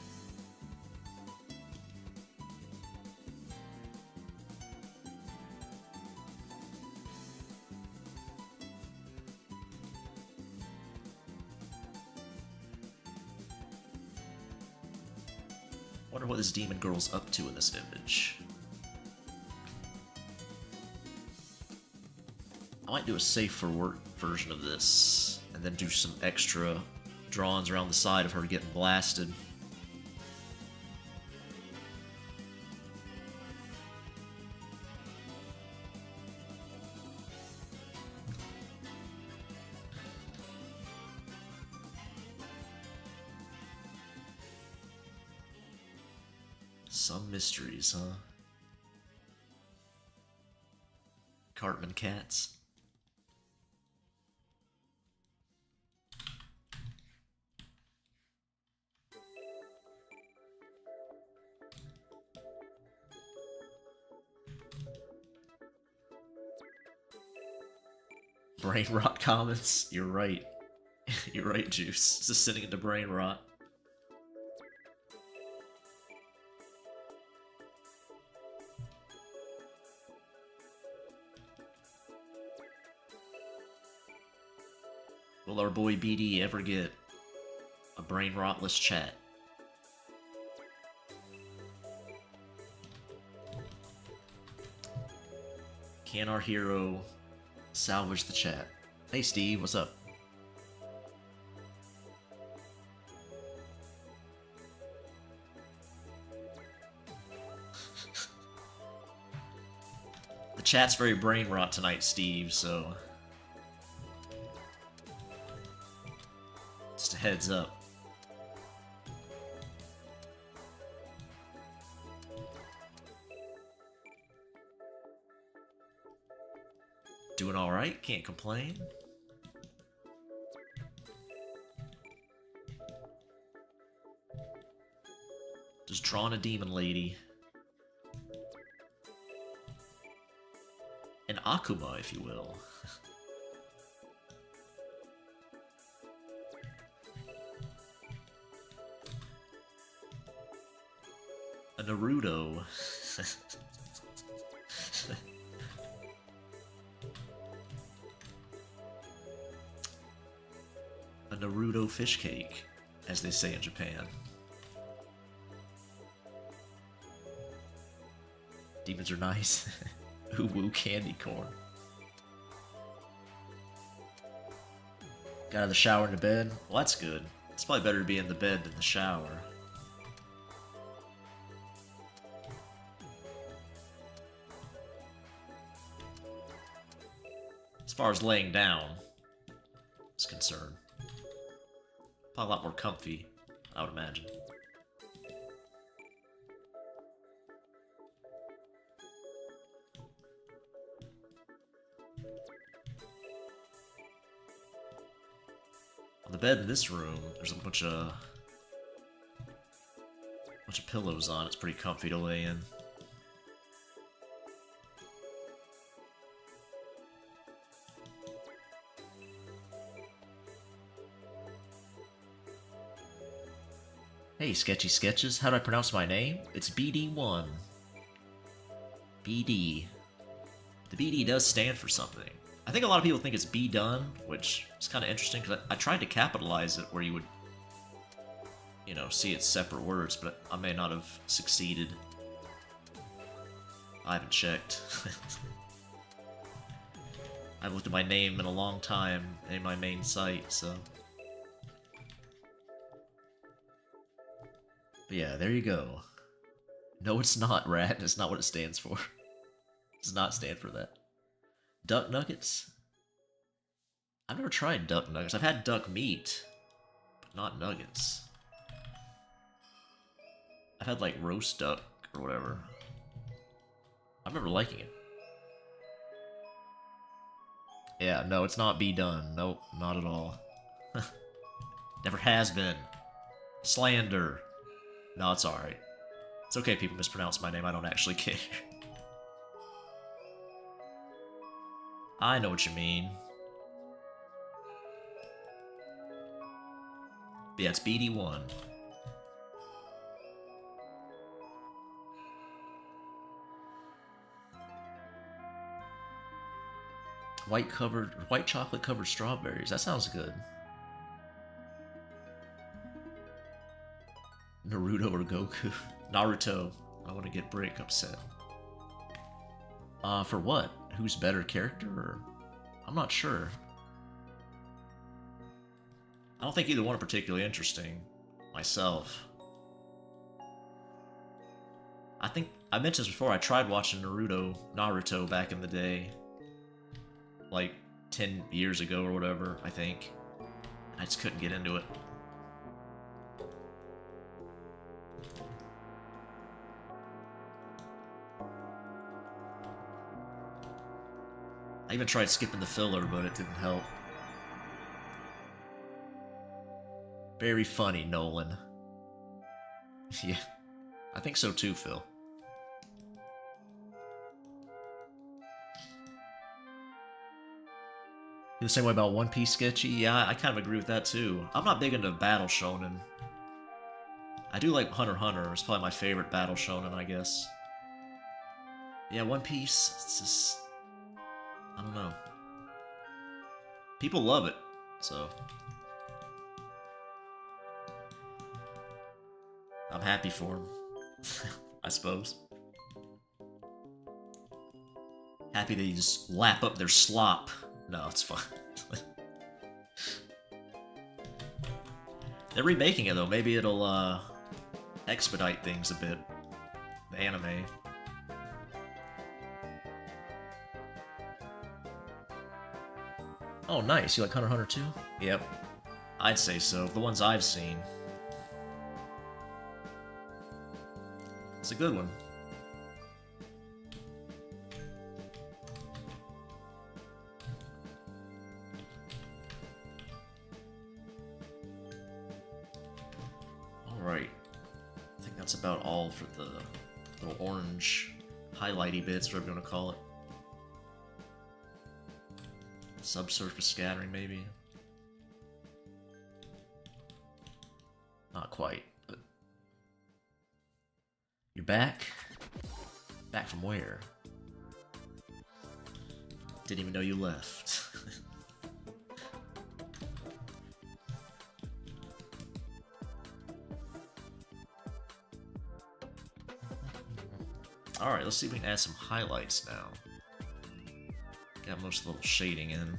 Wonder what this demon girl's up to in this image. I might do a safe for work version of this, and then do some extra drawings around the side of her getting blasted. Some mysteries, huh? Cartman cats. Brain rot comments? You're right. You're right, Juice. This is sitting into brain rot. Will our boy BD ever get a brain rotless chat? Can our hero salvage the chat? Hey Steve, what's up? The chat's very brain rot tonight, Steve, so just a heads up. Doing alright, can't complain. Just drawing a demon lady. An Akuma, if you will. A Naruto. A Naruto fish cake, as they say in Japan. Demons are nice. Ooh woo candy corn. Got out of the shower into bed? Well, that's good. It's probably better to be in the bed than the shower. As far as laying down is concerned. Probably a lot more comfy, I would imagine. On the bed in this room, there's a bunch of pillows on. It's pretty comfy to lay in. Hey, Sketchy Sketches. How do I pronounce my name? It's BD1. BD. The BD does stand for something. I think a lot of people think it's B done, which is kind of interesting because I tried to capitalize it where you would, you know, see it's separate words, but I may not have succeeded. I haven't checked. I haven't looked at my name in a long time in my main site, so. But yeah, there you go. No, it's not, Rat. It's not what it stands for. It does not stand for that. Duck nuggets? I've never tried duck nuggets. I've had duck meat, but not nuggets. I've had like roast duck or whatever. I remember liking it. Yeah, no, it's not be done. Nope, not at all. Never has been. Slander. No, it's alright. It's okay if people mispronounce my name, I don't actually care. I know what you mean. But yeah, it's BD1. White chocolate covered strawberries. That sounds good. Naruto or Goku? Naruto. I want to get Brick upset. For what? Who's better character? Or... I'm not sure. I don't think either one are particularly interesting. Myself. I think I mentioned this before. I tried watching Naruto back in the day. Like 10 years ago or whatever, I think. I just couldn't get into it. I even tried skipping the filler, but it didn't help. Very funny, Nolan. Yeah, I think so too, Phil. The same way about One Piece Sketchy? Yeah, I kind of agree with that too. I'm not big into battle shonen. I do like Hunter x Hunter. It's probably my favorite battle shonen, I guess. Yeah, One Piece, it's just... I don't know. People love it, so... I'm happy for them. I suppose. Happy they just lap up their slop. No, it's fine. They're remaking it though. Maybe it'll expedite things a bit. The anime. Oh, nice. You like Hunter x Hunter too? Yep. I'd say so. The ones I've seen. It's a good one. Alright. I think that's about all for the little orange highlighty bits, whatever you want to call it. Subsurface scattering, maybe? Not quite, but... You're back? Back from where? Didn't even know you left. Alright, let's see if we can add some highlights now. Got most of the little shading in.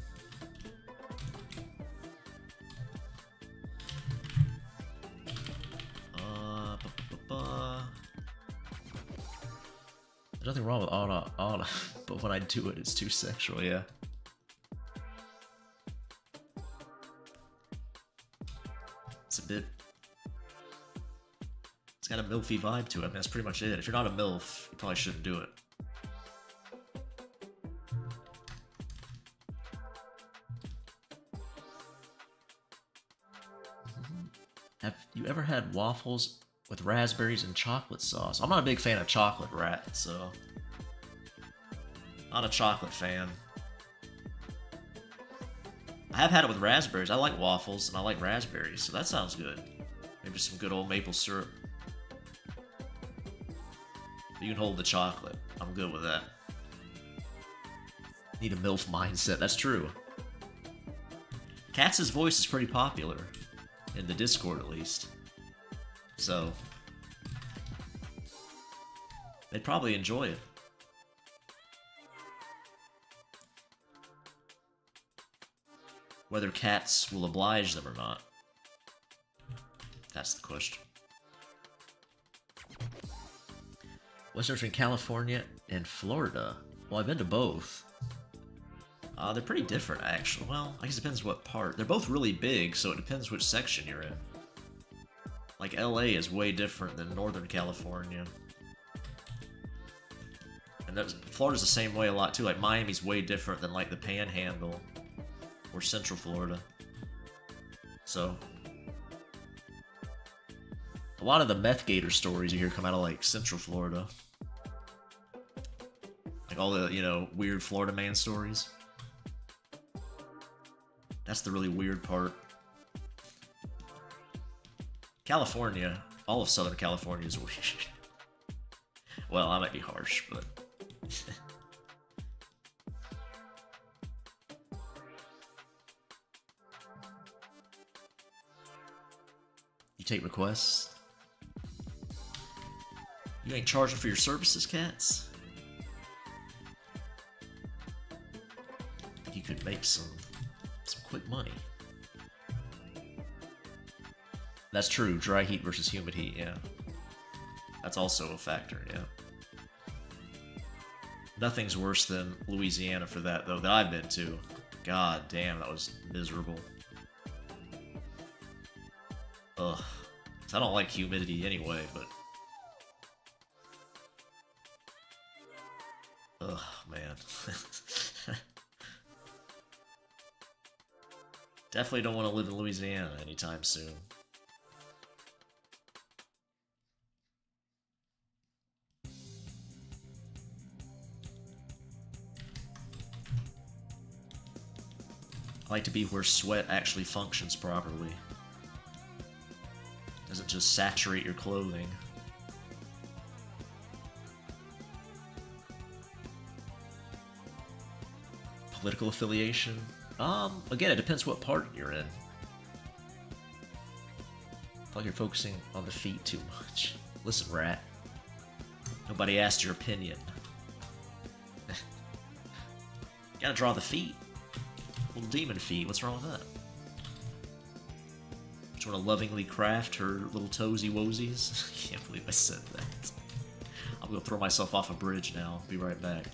There's nothing wrong with auto, but when I do it, it's too sexual, yeah. It's a bit... It's got a MILF-y vibe to it. I mean, that's pretty much it. If you're not a MILF, you probably shouldn't do it. Have you ever had waffles with raspberries and chocolate sauce? I'm not a big fan of chocolate, rat, so... Not a chocolate fan. I have had it with raspberries. I like waffles, and I like raspberries, so that sounds good. Maybe some good old maple syrup. You can hold the chocolate. I'm good with that. Need a MILF mindset. That's true. Katz's voice is pretty popular. In the Discord, at least. So... they'd probably enjoy it. Whether cats will oblige them or not. That's the question. What's the difference between California and Florida? Well, I've been to both. They're pretty different, actually. Well, I guess it depends what part. They're both really big, so it depends which section you're in. Like, LA is way different than Northern California. And Florida's the same way a lot, too. Like, Miami's way different than, like, the Panhandle. Or Central Florida. So... a lot of the meth gator stories you hear come out of, like, Central Florida. Like all the, you know, weird Florida man stories. That's the really weird part. California, all of Southern California is weird. Well, I might be harsh, but... You take requests? You ain't charging for your services, cats? You could make some quick money. That's true, dry heat versus humid heat, yeah. That's also a factor, yeah. Nothing's worse than Louisiana for that, though, that I've been to. God damn, that was miserable. Ugh. I don't like humidity anyway, but... ugh, man. Definitely don't want to live in Louisiana anytime soon. I like to be where sweat actually functions properly. Doesn't just saturate your clothing. Political affiliation? Again, it depends what part you're in. I feel like you're focusing on the feet too much. Listen, rat. Nobody asked your opinion. Gotta draw the feet. Little demon feet, what's wrong with that? Just wanna lovingly craft her little toesy woesies? I can't believe I said that. I'm gonna throw myself off a bridge now. Be right back.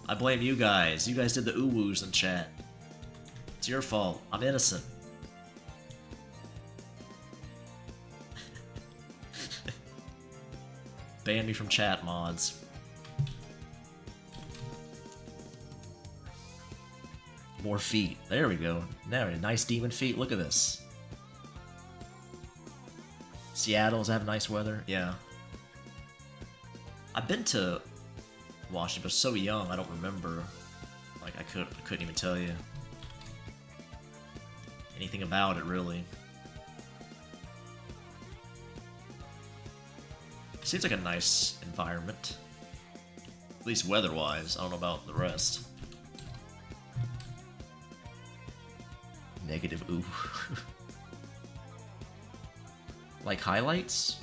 I blame you guys. You guys did the ooh-woos in chat. It's your fault. I'm innocent. Ban me from chat, mods. More feet. There we go. Now, nice demon feet. Look at this. Seattle, does that have nice weather? Yeah. I've been to Washington, but so young, I don't remember. Like, I couldn't even tell you anything about it, really. Seems like a nice environment. At least weather-wise. I don't know about the rest. Negative ooh. Like highlights?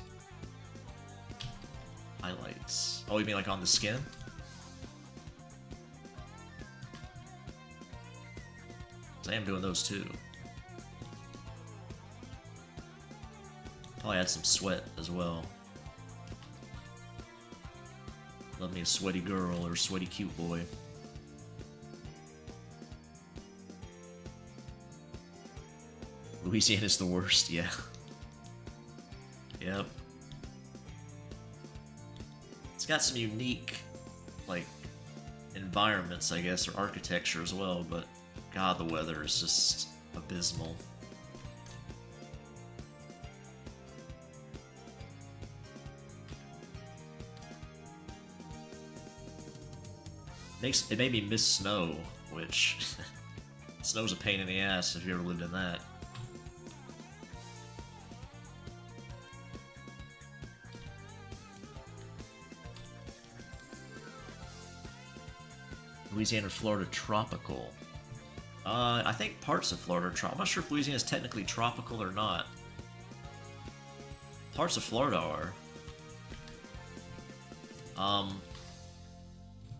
Highlights. Oh, you mean like on the skin? I am doing those too. Probably add some sweat as well. Love me a sweaty girl or a sweaty cute boy. Louisiana's the worst, yeah. Yep. It's got some unique, like, environments, I guess, or architecture as well, but God, the weather is just abysmal. It made me miss snow, which snow's a pain in the ass if you ever lived in that. Louisiana, Florida, tropical. I think parts of Florida are tropical. I'm not sure if Louisiana is technically tropical or not. Parts of Florida are.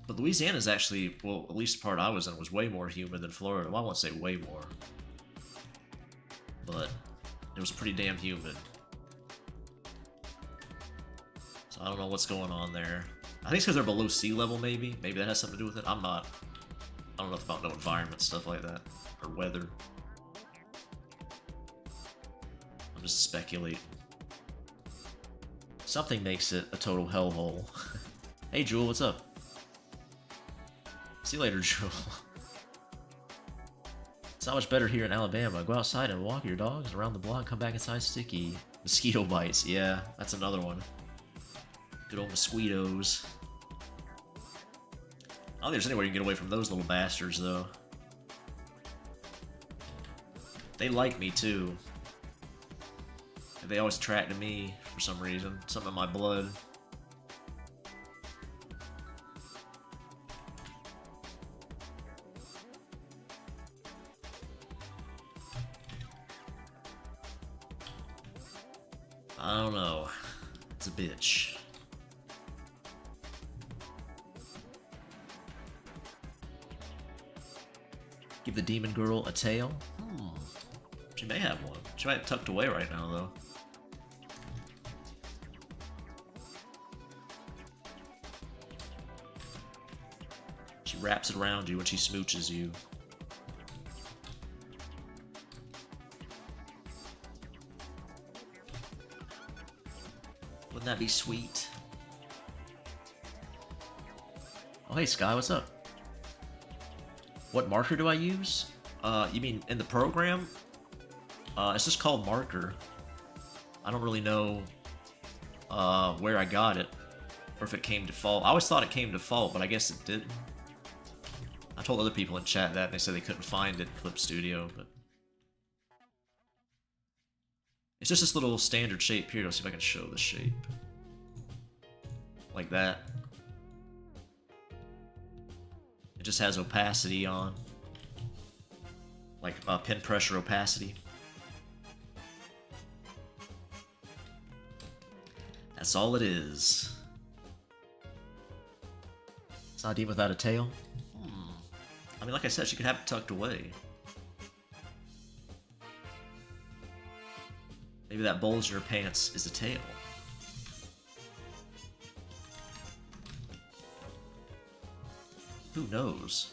But Louisiana is actually, well, at least the part I was in was way more humid than Florida. Well, I won't say way more. But it was pretty damn humid. So I don't know what's going on there. I think it's because they're below sea level, maybe. Maybe that has something to do with it. I don't know about no environment, stuff like that. Or weather. I'm just speculating. Something makes it a total hellhole. Hey, Jewel, what's up? See you later, Jewel. It's not much better here in Alabama. Go outside and walk your dogs around the block, come back inside sticky. Mosquito bites, yeah, that's another one. Good old mosquitoes. I don't think there's anywhere you can get away from those little bastards, though. They like me, too. They always attracted me for some reason. Something in my blood. I don't know. It's a bitch. Give the demon girl a tail? She may have one. She might have tucked away right now, though. She wraps it around you when she smooches you. Wouldn't that be sweet? Oh, hey, Sky, what's up? What marker do I use? You mean in the program? It's just called marker. I don't really know where I got it, or if it came default. I always thought it came default, but I guess it didn't. I told other people in chat that, and they said they couldn't find it in Clip Studio, but... It's just this little standard shape here. Let's see if I can show the shape. Like that. It just has opacity on. Like pin pressure opacity. That's all it is. It's not a demon without a tail? I mean, like I said, she could have it tucked away. Maybe that bulge in her pants is a tail. Who knows?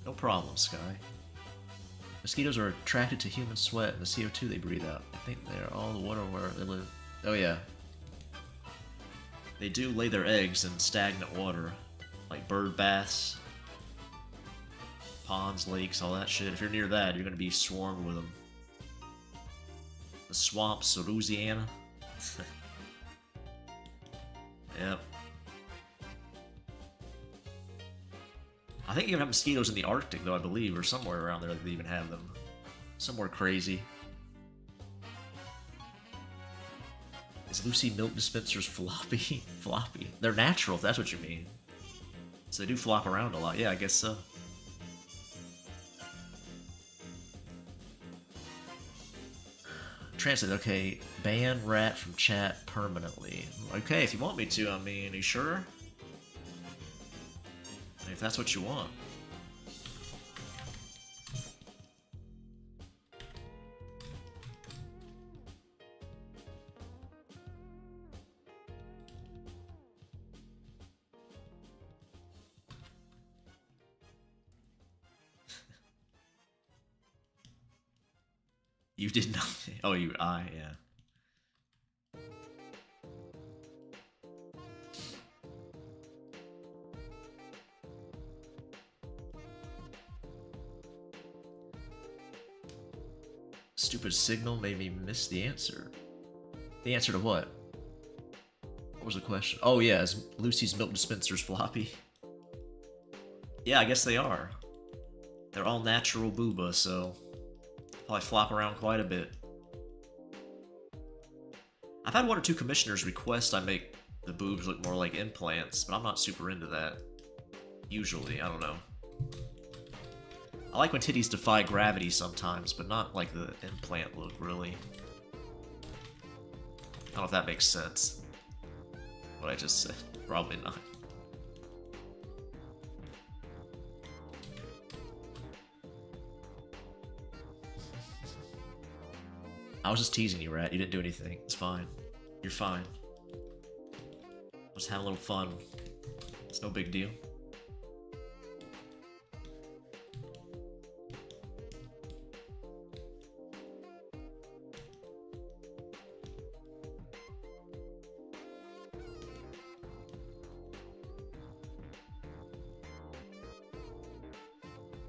No problem, Sky. Mosquitoes are attracted to human sweat and the CO2 they breathe out. I think they are all the water where they live. Oh yeah. They do lay their eggs in stagnant water, like bird baths, ponds, lakes, all that shit. If you're near that, you're gonna be swarmed with them. The swamps of Louisiana. Yep. I think you even have mosquitoes in the Arctic, though, I believe, or somewhere around there they even have them. Somewhere crazy. Is Lucy milk dispensers floppy? Floppy. They're natural, if that's what you mean. So they do flop around a lot. Yeah, I guess so. Translate, okay. Ban rat from chat permanently. Okay, if you want me to, I mean, are you sure? I mean, if that's what you want. You did nothing. Oh, yeah. Stupid signal made me miss the answer. The answer to what? What was the question? Oh yeah, is Lucy's milk dispensers floppy? Yeah, I guess they are. They're all natural booba, so probably flop around quite a bit. I've had one or two commissioners request I make the boobs look more like implants, but I'm not super into that. Usually, I don't know. I like when titties defy gravity sometimes, but not like the implant look, really. I don't know if that makes sense. What I just said. Probably not. I was just teasing you, Rat. You didn't do anything. It's fine. You're fine. Just have a little fun. It's no big deal.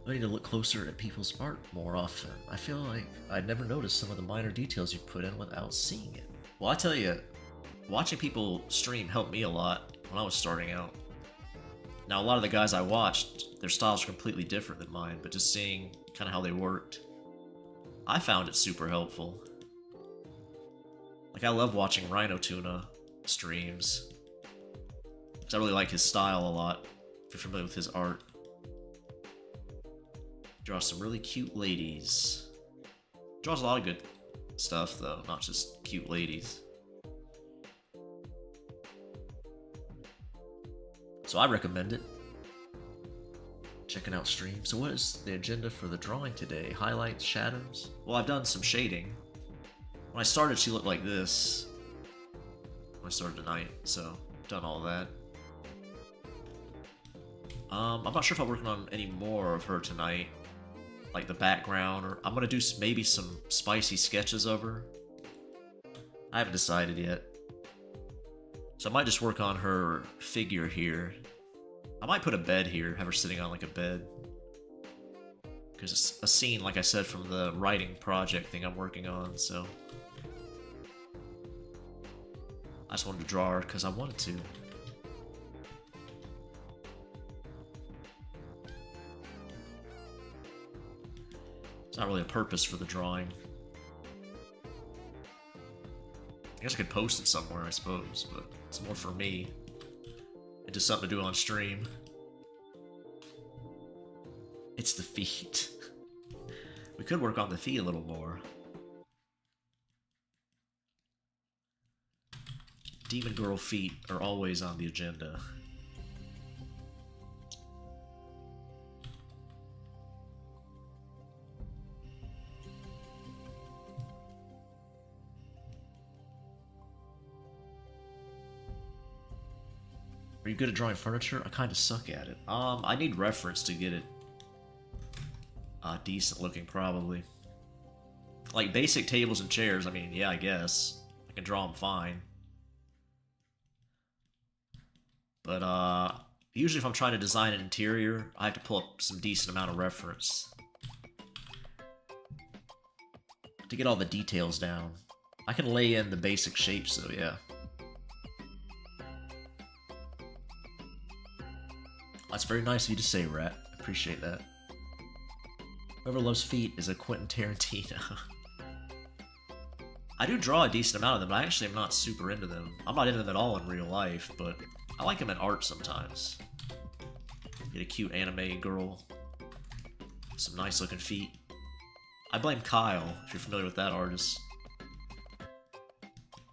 I need to look closer at people's art more often. I feel like I'd never noticed some of the minor details you put in without seeing it. Well, I tell you, watching people stream helped me a lot when I was starting out. Now, a lot of the guys I watched, their styles are completely different than mine, but just seeing kind of how they worked, I found it super helpful. Like, I love watching Rhino Tuna streams, because I really like his style a lot, if you're familiar with his art. Draws some really cute ladies. Draws a lot of good stuff, though, not just cute ladies. So I recommend it. Checking out streams. So what is the agenda for the drawing today? Highlights, shadows? Well, I've done some shading. When I started, she looked like this. When I started tonight, so I've done all that. I'm not sure if I'm working on any more of her tonight. Like the background, or I'm gonna do maybe some spicy sketches of her. I haven't decided yet. So I might just work on her figure here. I might put a bed here, have her sitting on like a bed. Because it's a scene, like I said, from the writing project thing I'm working on, so. I just wanted to draw her because I wanted to. It's not really a purpose for the drawing. I guess I could post it somewhere, I suppose, but it's more for me. It's just something to do on stream. It's the feet. We could work on the feet a little more. Demon girl feet are always on the agenda. Are you good at drawing furniture? I kind of suck at it. I need reference to get it decent looking, probably. Like basic tables and chairs, I mean, yeah, I guess. I can draw them fine. But, usually if I'm trying to design an interior, I have to pull up some decent amount of reference to get all the details down. I can lay in the basic shapes, though, yeah. That's very nice of you to say, Rat. Appreciate that. Whoever loves feet is a Quentin Tarantino. I do draw a decent amount of them, but I actually am not super into them. I'm not into them at all in real life, but I like them in art sometimes. Get a cute anime girl. Some nice looking feet. I blame Kyle, if you're familiar with that artist.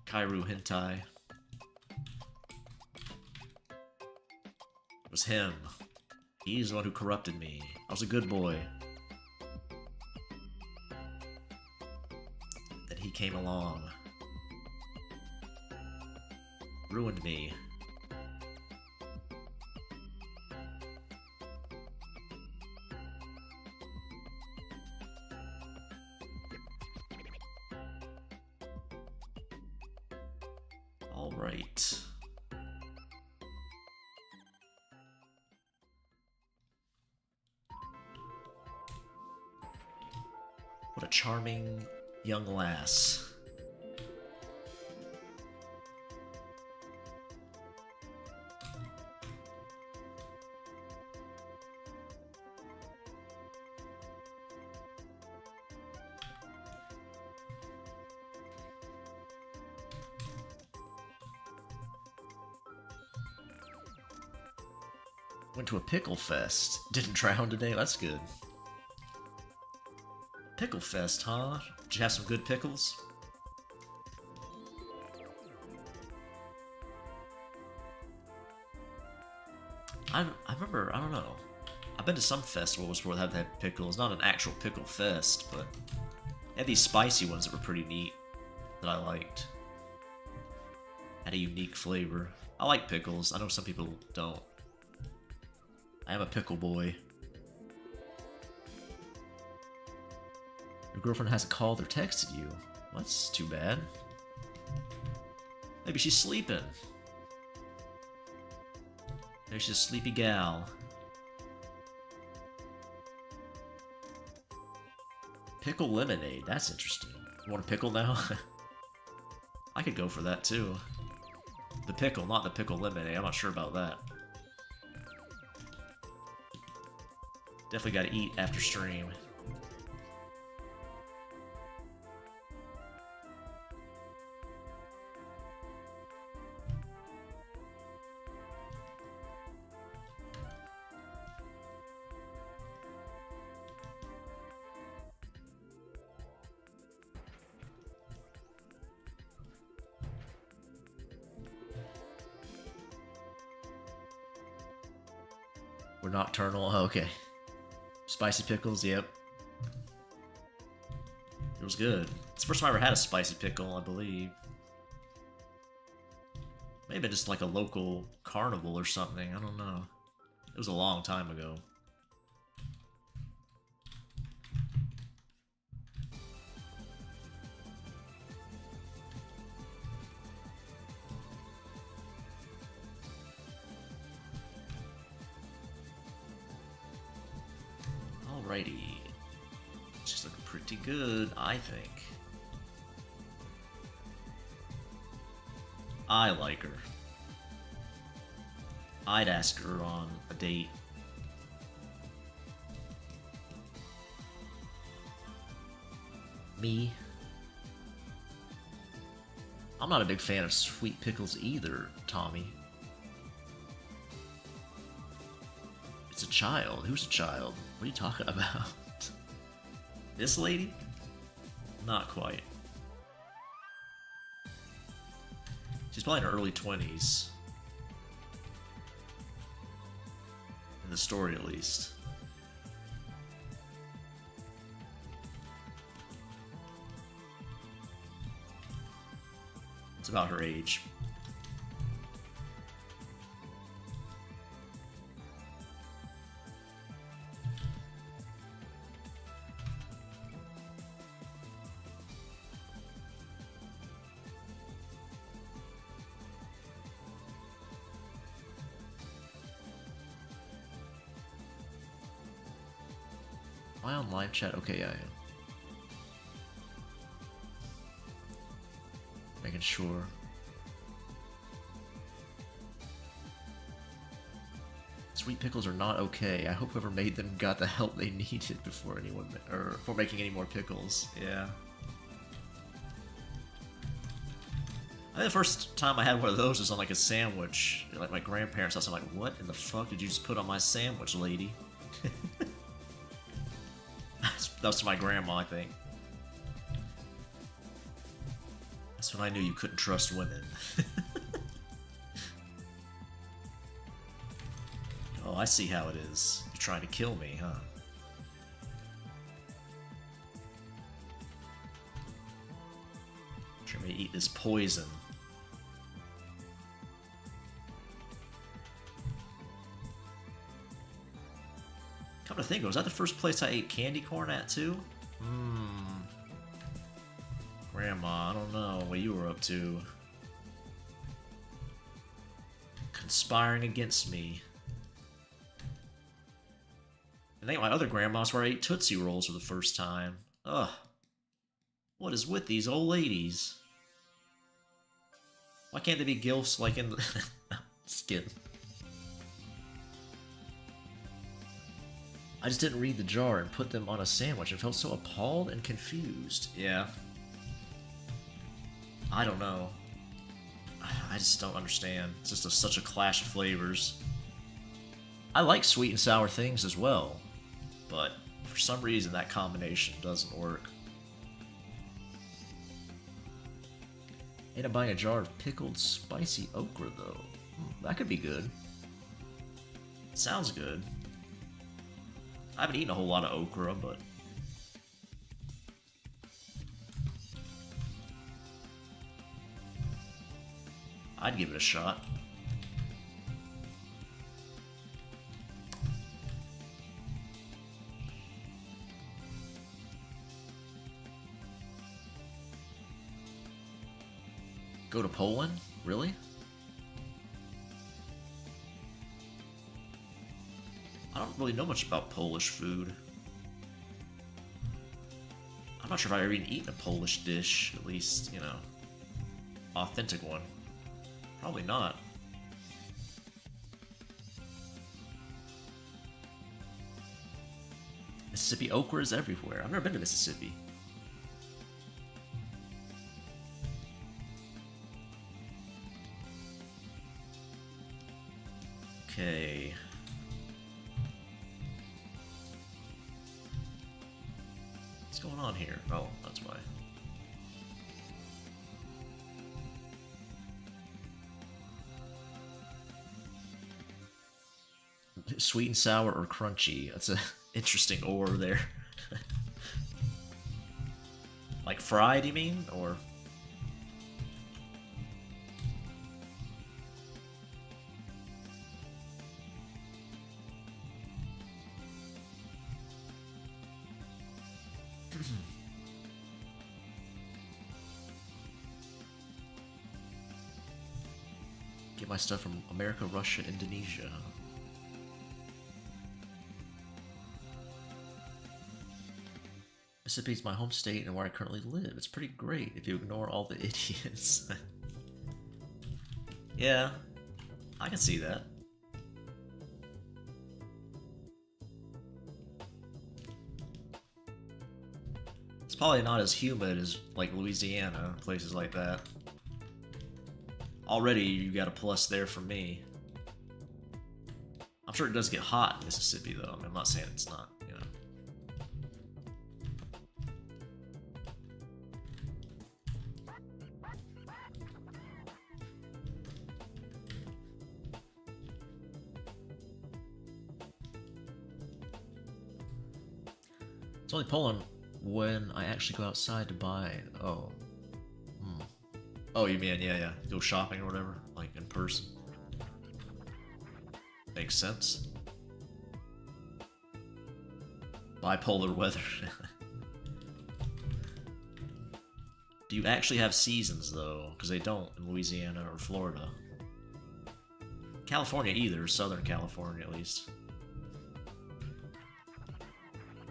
Kairu Hentai. It was him. He's the one who corrupted me. I was a good boy. Then he came along. Ruined me. All right. What a charming young lass. Went to a pickle fest. Didn't drown today. That's good. Pickle fest, huh? Did you have some good pickles? I remember, I don't know. I've been to some festivals where they have had pickles. Not an actual pickle fest, but they had these spicy ones that were pretty neat that I liked. Had a unique flavor. I like pickles. I know some people don't. I am a pickle boy. Your girlfriend hasn't called or texted you. Well, that's too bad. Maybe she's sleeping. Maybe she's a sleepy gal. Pickle lemonade. That's interesting. You want a pickle now? I could go for that too. The pickle, not the pickle lemonade. I'm not sure about that. Definitely gotta eat after stream. We're nocturnal. Oh, okay. Spicy pickles, yep. It was good. It's the first time I ever had a spicy pickle, I believe. Maybe just like a local carnival or something, I don't know. It was a long time ago. Alrighty. She's looking pretty good, I think. I like her. I'd ask her on a date. Me? I'm not a big fan of sweet pickles either, Tommy. It's a child. Who's a child? What are you talking about? This lady? Not quite. She's probably in her early 20s. In the story, at least. It's about her age. Am I on live chat? Okay, I am. Making sure. Sweet pickles are not okay. I hope whoever made them got the help they needed before anyone, or before making any more pickles. Yeah. I think the first time I had one of those was on like a sandwich, like my grandparents' house. I'm like, what in the fuck did you just put on my sandwich, lady? That was to my grandma, I think. That's when I knew you couldn't trust women. Oh, I see how it is. You're trying to kill me, huh? Trying to eat this poison. Come to think of it, was that the first place I ate candy corn at, too? Grandma, I don't know what you were up to. Conspiring against me. I think my other grandma's where I ate Tootsie Rolls for the first time. Ugh. What is with these old ladies? Why can't they be gilfs like in the... Just kidding. I just didn't read the jar and put them on a sandwich and felt so appalled and confused. Yeah. I don't know. I just don't understand. It's just such a clash of flavors. I like sweet and sour things as well, but for some reason that combination doesn't work. And I'm buying a jar of pickled spicy okra though. That could be good. Sounds good. I haven't eaten a whole lot of okra, but... I'd give it a shot. Go to Poland? Really? I don't really know much about Polish food. I'm not sure if I've ever even eaten a Polish dish, at least, you know, authentic one. Probably not. Mississippi okra is everywhere. I've never been to Mississippi. Okay. What's going on here? Oh, that's why. Sweet and sour or crunchy? That's a interesting or there. Like fried, you mean? Or... Get my stuff from America, Russia, Indonesia. Mississippi's my home state and where I currently live. It's pretty great if you ignore all the idiots. Yeah, I can see that. It's probably not as humid as like Louisiana, places like that. Already you got a plus there for me. I'm sure it does get hot in Mississippi though. I mean, I'm not saying it's not, you know. It's only Poland when I actually go outside to buy. Oh. Oh, you mean, yeah. Go shopping or whatever? Like in person? Makes sense. Bipolar weather. Do you actually have seasons, though? Because they don't in Louisiana or Florida. California either, Southern California at least.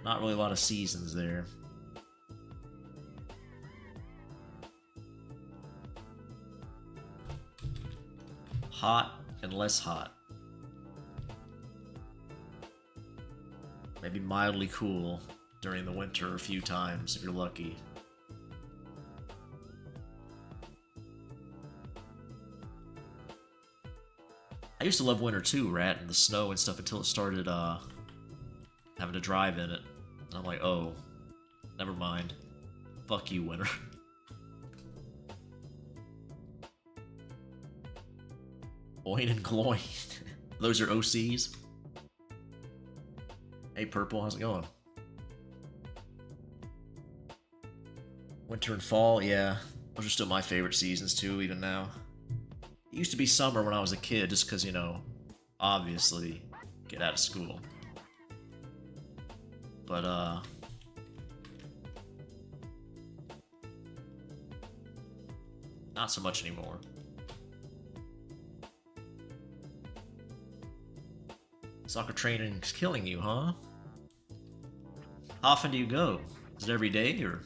Not really a lot of seasons there. Hot and less hot. Maybe mildly cool during the winter a few times if you're lucky. I used to love winter too, Rat, and the snow and stuff until it started having to drive in it. And I'm like, oh, never mind. Fuck you, winter. Oin and Gloin. Those are OCs. Hey, Purple, how's it going? Winter and fall, yeah. Those are still my favorite seasons, too, even now. It used to be summer when I was a kid, just because, you know, obviously, get out of school. But, not so much anymore. Soccer training's killing you, huh? How often do you go? Is it every day, or...?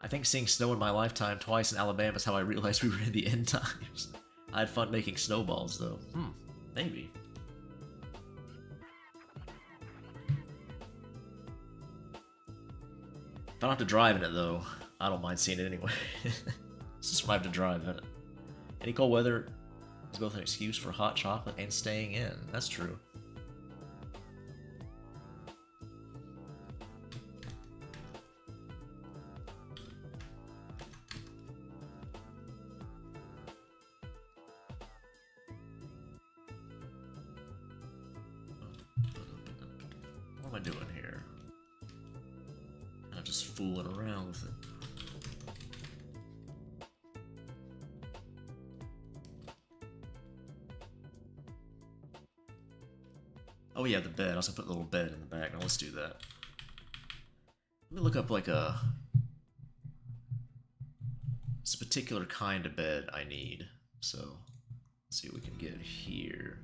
I think seeing snow in my lifetime twice in Alabama is how I realized we were in the end times. I had fun making snowballs, though. Maybe. If I don't have to drive in it, though, I don't mind seeing it anyway. It's just when I have to drive in it. Any cold weather is both an excuse for hot chocolate and staying in. That's true. What am I doing here? I'm just fooling around with it. Oh yeah, the bed. I was gonna put a little bed in the back. Now let's do that. Let me look up like it's a particular kind of bed I need. So let's see what we can get here.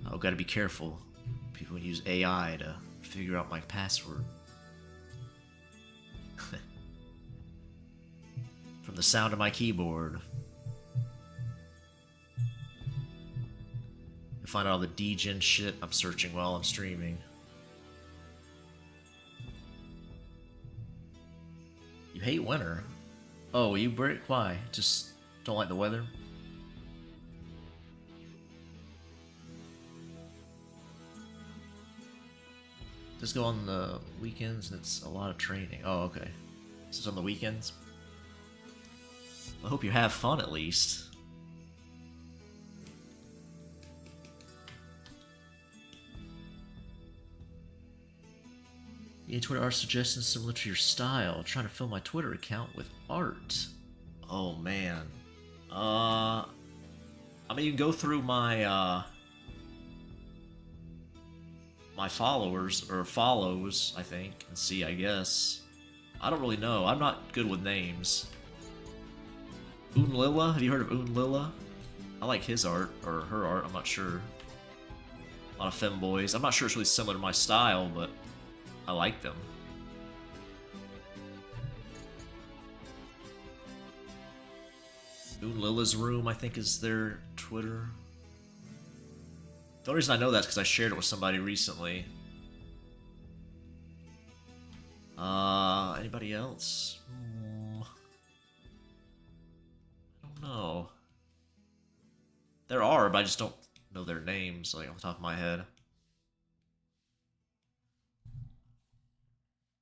Oh, gotta be careful. People use AI to figure out my password. From the sound of my keyboard. You find out all the degen shit I'm searching while I'm streaming. You hate winter? Oh, you break? Why? Just don't like the weather? Just go on the weekends and it's a lot of training. Oh, okay. This is on the weekends? I hope you have fun at least. Any Twitter art suggestions similar to your style? I'm trying to fill my Twitter account with art. Oh man. I mean, you can go through my my followers, or follows, I think, and see, I guess. I don't really know. I'm not good with names. Oonlilla? Have you heard of Oonlilla? I like his art, or her art, I'm not sure. A lot of femboys. I'm not sure it's really similar to my style, but I like them. Oonlilla's Room, I think, is their Twitter. The only reason I know that is because I shared it with somebody recently. Anybody else? I don't know. There are, but I just don't know their names, like, off the top of my head.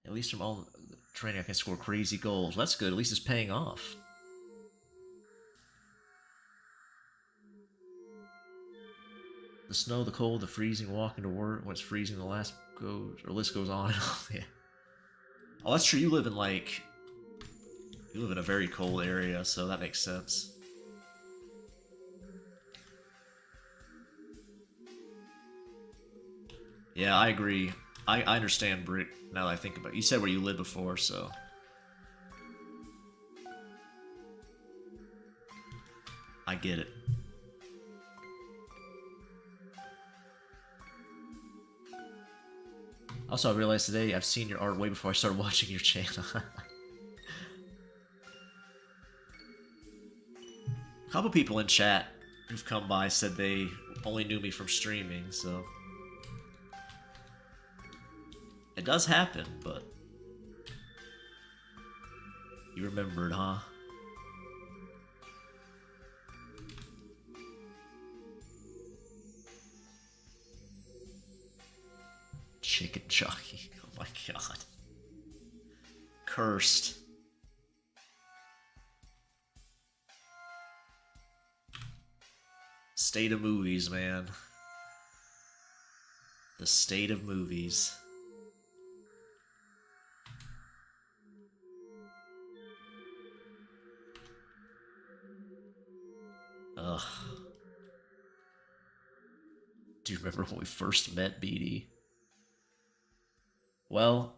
At least from all the training, I can score crazy goals. That's good. At least it's paying off. The snow, the cold, the freezing, walking to work when it's freezing, the list goes on. Yeah. Oh, that's true. You live in a very cold area, so that makes sense. Yeah, I agree. I understand Brick now that I think about it. You said where you lived before, so. I get it. Also, I realized today I've seen your art way before I started watching your channel. A couple people in chat who've come by said they only knew me from streaming, so... It does happen, but... You remembered, huh? Chicken jockey. Oh my god. Cursed. State of movies, man. The state of movies. Ugh. Do you remember when we first met, BD? Well,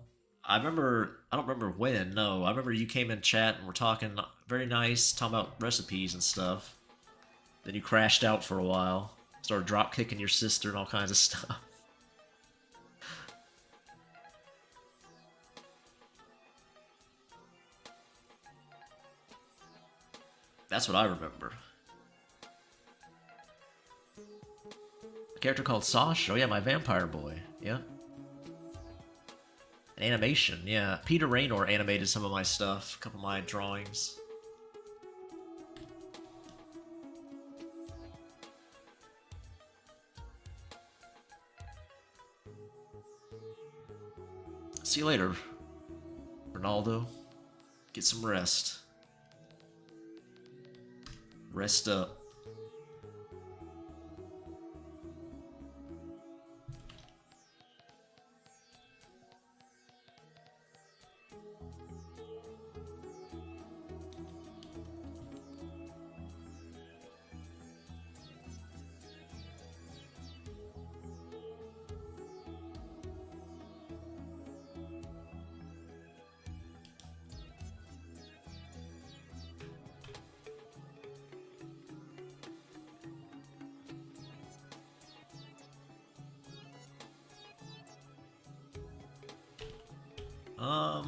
I remember. I don't remember when. No, I remember you came in chat and we're talking very nice, talking about recipes and stuff. Then you crashed out for a while, started drop kicking your sister and all kinds of stuff. That's what I remember. A character called Sash? Oh yeah, my vampire boy. Yeah. Animation, yeah. Peter Raynor animated some of my stuff, a couple of my drawings. See you later, Ronaldo. Get some rest. Rest up.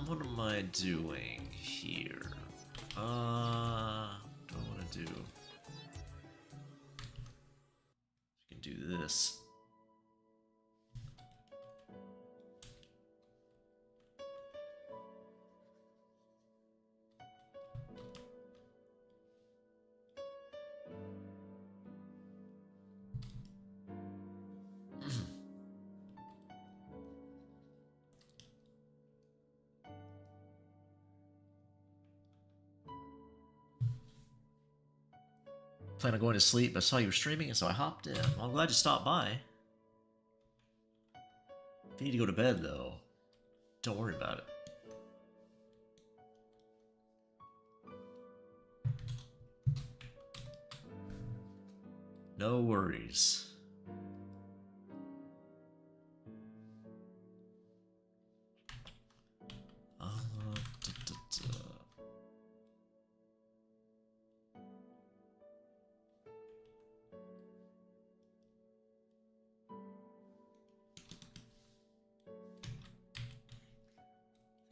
What am I doing here? What do I want to do? I can do this. Plan on going to sleep. I saw you were streaming, and so I hopped in. Well, I'm glad you stopped by. If you need to go to bed, though, don't worry about it. No worries.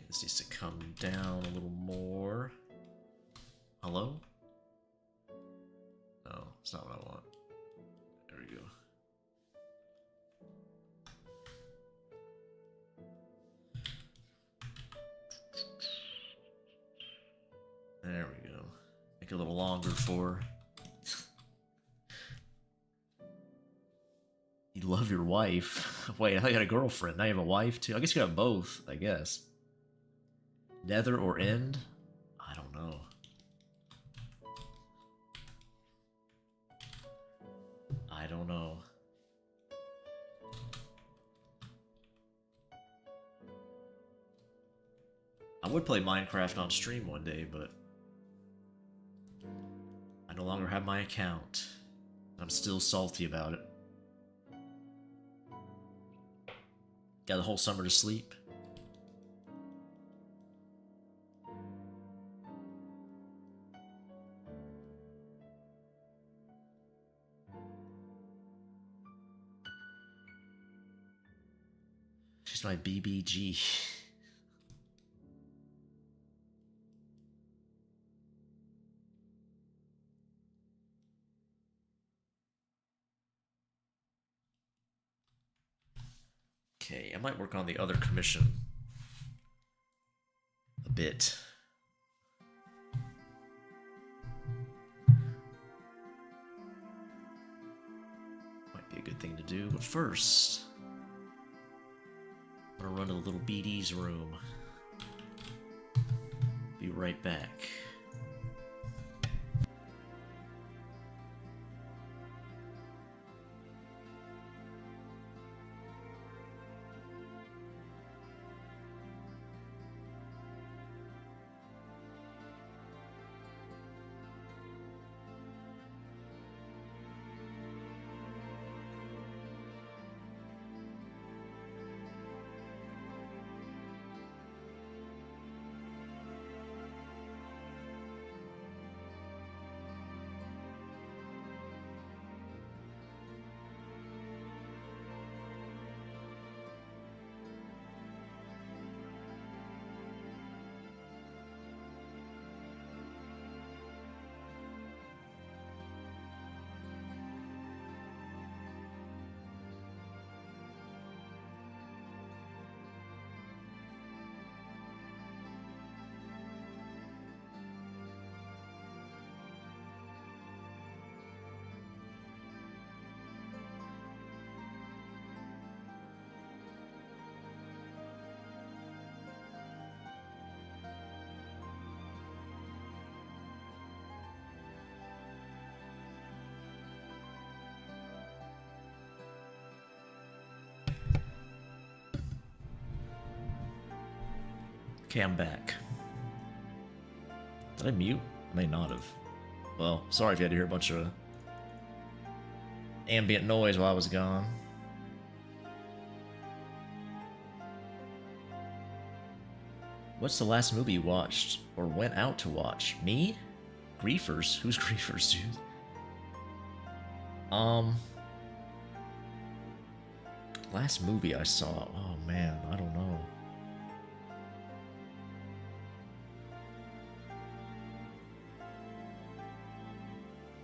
This needs to come down a little more. Hello? No, it's not what I want. There we go. There we go. Make it a little longer for... You love your wife? Wait, I thought you had a girlfriend. Now you have a wife, too? I guess you have both, I guess. Nether or end? I don't know. I don't know. I would play Minecraft on stream one day, but I no longer have my account. I'm still salty about it. Got the whole summer to sleep. She's my BBG. Okay, I might work on the other commission a bit. Might be a good thing to do, but first, I'm gonna run to the little BD's room. Be right back. Okay, I'm back. Did I mute? I may not have. Well, sorry if you had to hear a bunch of ambient noise while I was gone. What's the last movie you watched or went out to watch? Me? Griefers? Who's Griefers, dude? Last movie I saw. Oh man, I don't know.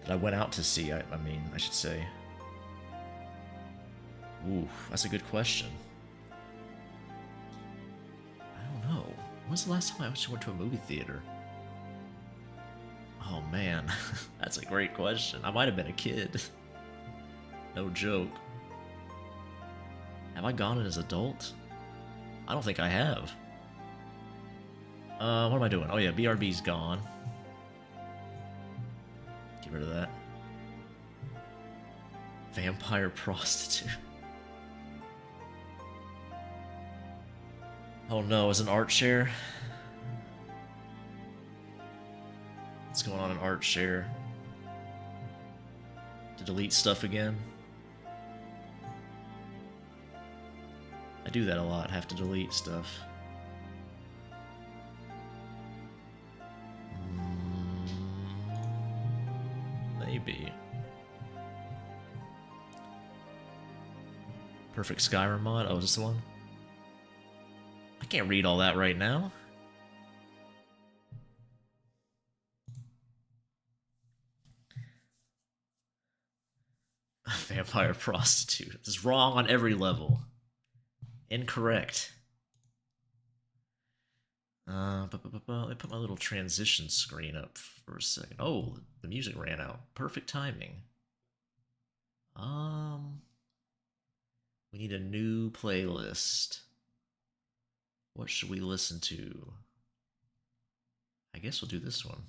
That I went out to see, I mean, I should say. Ooh, that's a good question. I don't know. When's the last time I actually went to a movie theater? Oh man, that's a great question. I might have been a kid. No joke. Have I gone as an adult? I don't think I have. What am I doing? Oh yeah, BRB's gone. Get rid of that. Vampire prostitute. Oh no, is an art share? What's going on in art share? To delete stuff again? I do that a lot, have to delete stuff. Maybe. Perfect Skyrim mod? Oh, is this the one? I can't read all that right now. Vampire prostitute. This is wrong on every level. Incorrect. Let me put my little transition screen up for a second. Oh, the music ran out. Perfect timing. We need a new playlist. What should we listen to? I guess we'll do this one.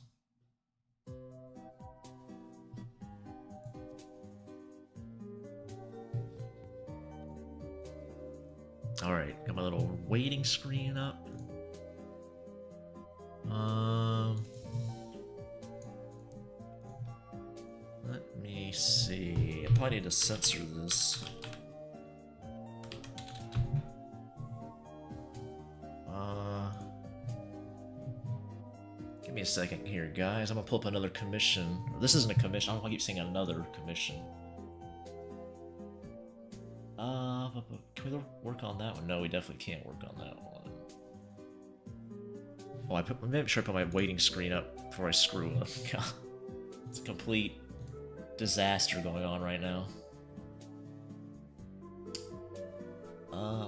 Alright, got my little waiting screen up. Let me see. I probably need to censor this. Give me a second here, guys. I'm gonna pull up another commission. This isn't a commission. I don't know why I keep saying another commission. Can we work on that one? No, we definitely can't work on that one. Oh, I made sure I put my waiting screen up before I screw up. It's a complete disaster going on right now.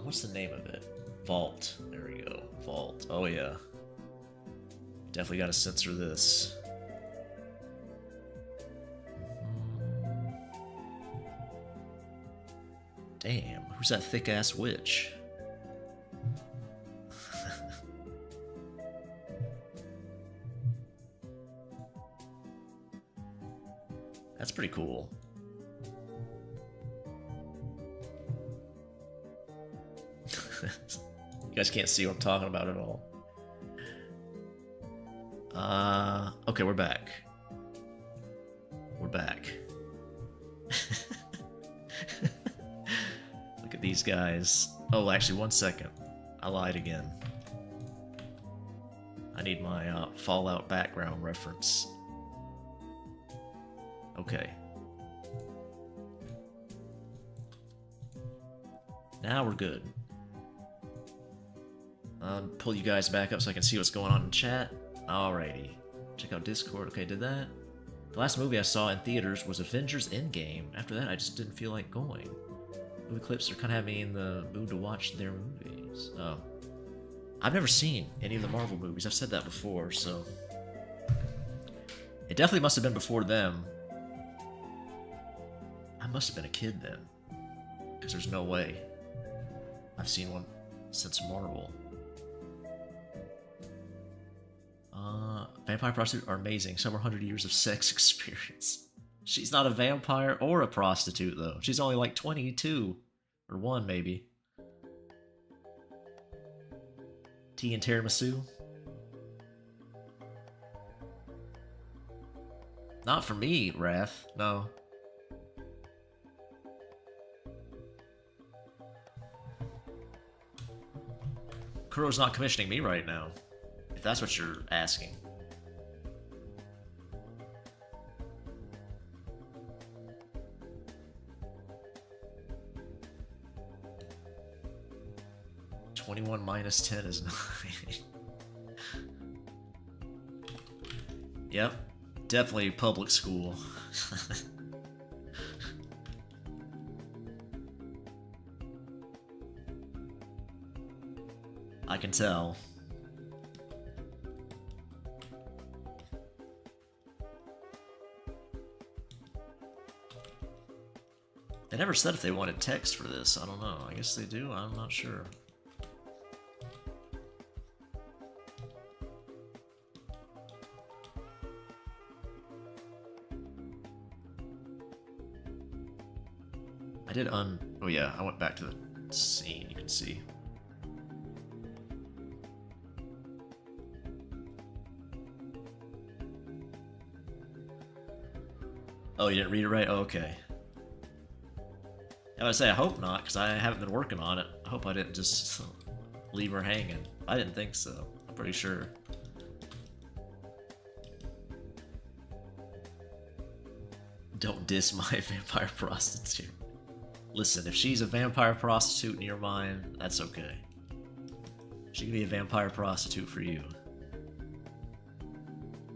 What's the name of it? Vault. There we go. Vault. Oh yeah. Definitely gotta censor this. Damn, who's that thick-ass witch? That's pretty cool. You guys can't see what I'm talking about at all. Okay, we're back. We're back. Look at these guys. Oh, actually, 1 second. I lied again. I need my Fallout background reference. Okay. Now we're good. Pull you guys back up so I can see what's going on in chat. Alrighty. Check out Discord. Okay, did that. The last movie I saw in theaters was Avengers Endgame. After that, I just didn't feel like going. Movie clips are kind of having me in the mood to watch their movies. Oh. I've never seen any of the Marvel movies. I've said that before, so... It definitely must have been before them. I must have been a kid then. Because there's no way I've seen one since Marvel. Vampire prostitutes are amazing. Several hundred years of sex experience. She's not a vampire or a prostitute, though. She's only like 22. Or 1, maybe. Tea and tiramisu? Not for me, Wrath. No. Kuro's not commissioning me right now, if that's what you're asking. (21 minus 10 is 9. Yep, definitely public school. I can tell. They never said if they wanted text for this. I don't know. I guess they do. I'm not sure. I did oh yeah, I went back to the scene, you can see. Oh, you didn't read it right? Oh, okay. I would say I hope not, because I haven't been working on it. I hope I didn't just leave her hanging. I didn't think so. I'm pretty sure. Don't diss my vampire prostitute. Listen, if she's a vampire prostitute in your mind, that's okay. She can be a vampire prostitute for you.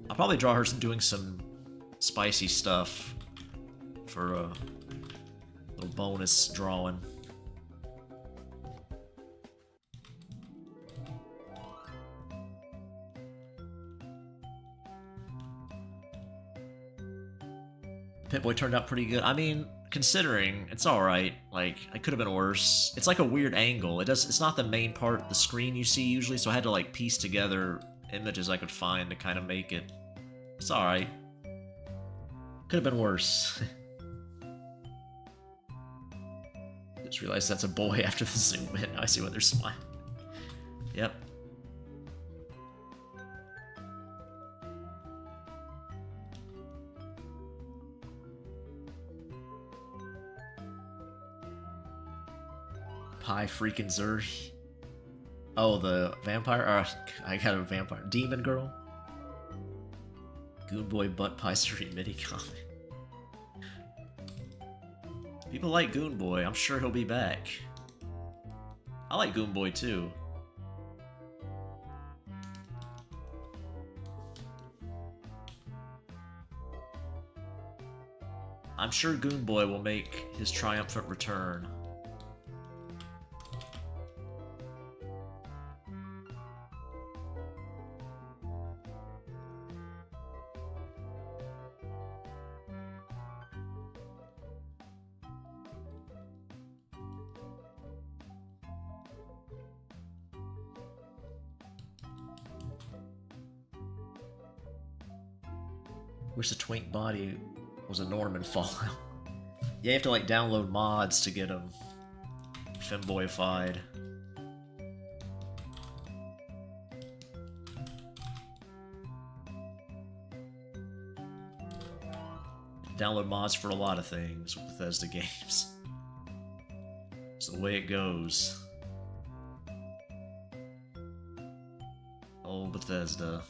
I'll probably draw her doing some spicy stuff for a little bonus drawing. Pip-Boy turned out pretty good. I mean, considering, it's alright. Like, it could have been worse. It's like a weird angle. It's not the main part of the screen you see usually, so I had to like piece together images I could find to kind of make it. It's alright. Could have been worse. Just realized that's a boy after the zoom in. I see when they're smiling. Yep. Pie freaking Zuri. Oh, the vampire? I got a vampire. Demon girl? Goon Boy Butt Pie Zuri mini comic. People like Goon Boy. I'm sure he'll be back. I like Goon Boy too. I'm sure Goon Boy will make his triumphant return. Wish the twink body was a Norman Fallout. Yeah, you have to like download mods to get them femboyified. Download mods for a lot of things with Bethesda games. It's the way it goes. Old Bethesda.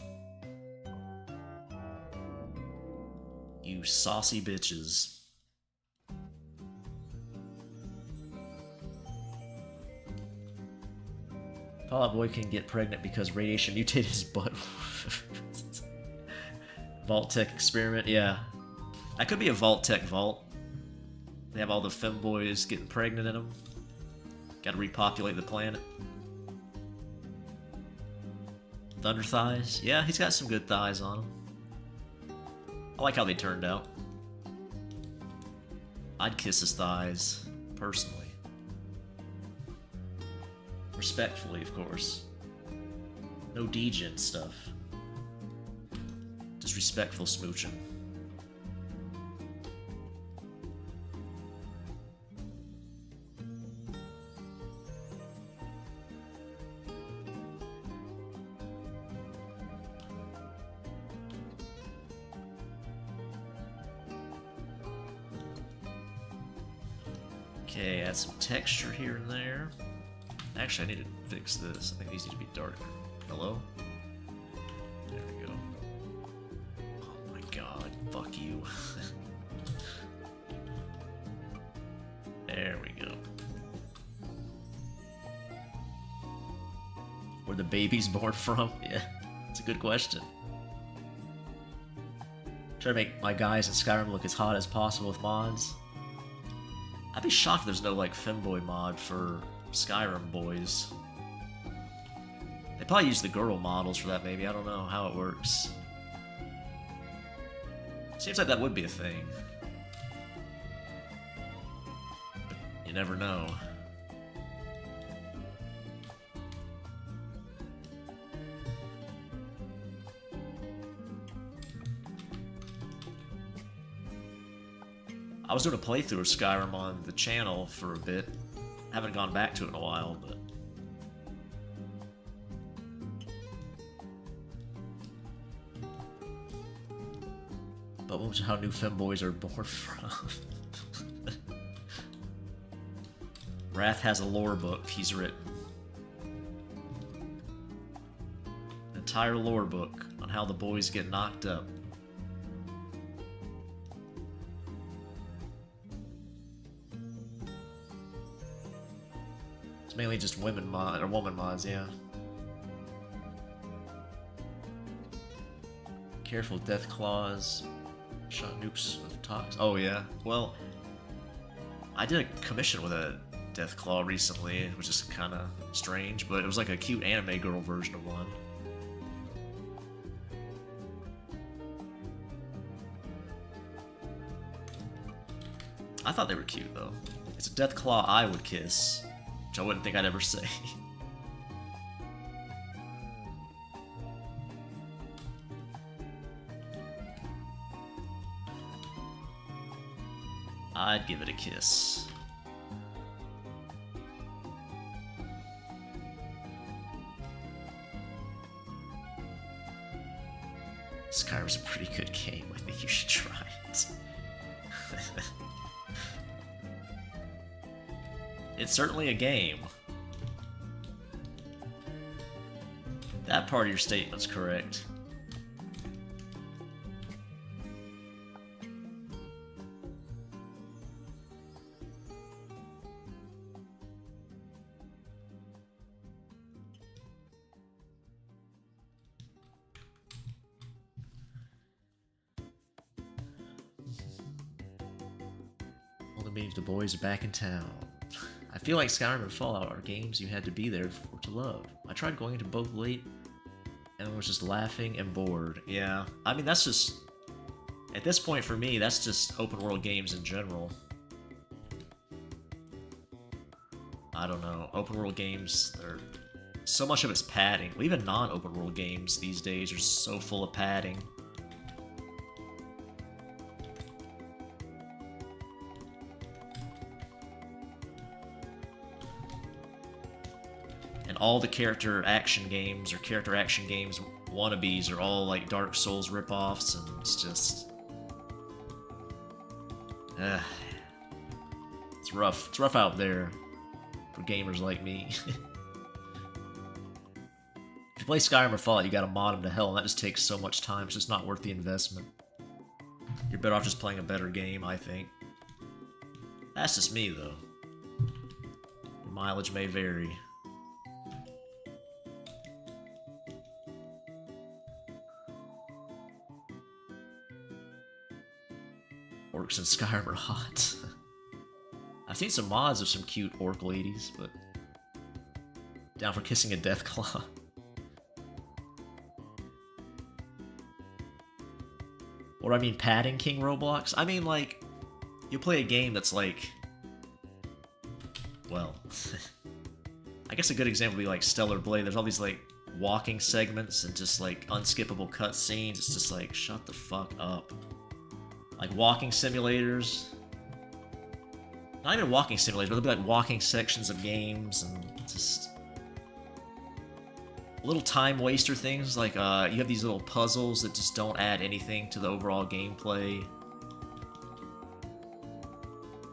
You saucy bitches. Fallout Boy can get pregnant because radiation mutated his butt. Vault Tech experiment, yeah. That could be a Vault Tech vault. They have all the femboys getting pregnant in them. Gotta repopulate the planet. Thunder thighs? Yeah, he's got some good thighs on him. I like how they turned out. I'd kiss his thighs, personally. Respectfully, of course. No degen stuff. Just respectful smooching. Okay, add some texture here and there. Actually, I need to fix this. I think these need to be darker. Hello? There we go. Oh my god, fuck you. There we go. Where the baby's born from? Yeah, it's a good question. Try to make my guys in Skyrim look as hot as possible with mods. I'd be shocked if there's no, like, femboy mod for Skyrim boys. They probably use the girl models for that, maybe. I don't know how it works. Seems like that would be a thing. But you never know. I was doing a playthrough of Skyrim on the channel for a bit. Haven't gone back to it in a while, but... But what was how new femboys are born from? Wrath has a lore book he's written. An entire lore book on how the boys get knocked up. Mainly just women mod or woman mods, yeah. Careful, death claws. Shot nukes of tox. Oh yeah. Well, I did a commission with a death claw recently, which is kind of strange, but it was like a cute anime girl version of one. I thought they were cute though. It's a death claw I would kiss. I wouldn't think I'd ever say. I'd give it a kiss. Skyrim's a pretty good game. I think you should try it. It's certainly a game. That part of your statement's correct. Only means the boys are back in town. I feel like Skyrim and Fallout are games you had to be there for to love. I tried going into both late and was just laughing and bored. Yeah, I mean, that's just... At this point for me, that's just open world games in general. I don't know. Open world games, are so much of it's padding. Well, even non-open world games these days are so full of padding. All the character action games or character action games wannabes are all like Dark Souls ripoffs, and it's just... it's rough. It's rough out there for gamers like me. If you play Skyrim or Fallout, you gotta mod them to hell, and that just takes so much time. It's just not worth the investment. You're better off just playing a better game, I think. That's just me, though. Your mileage may vary. Orcs in Skyrim are hot. I've seen some mods of some cute orc ladies, but... Down for kissing a deathclaw. Or I mean padding King Roblox? I mean, like, you play a game that's like... Well... I guess a good example would be like Stellar Blade. There's all these, like, walking segments and just, like, unskippable cutscenes. It's just like, shut the fuck up. Like walking simulators. Not even walking simulators, but they'll be like walking sections of games and just little time waster things. Like you have these little puzzles that just don't add anything to the overall gameplay.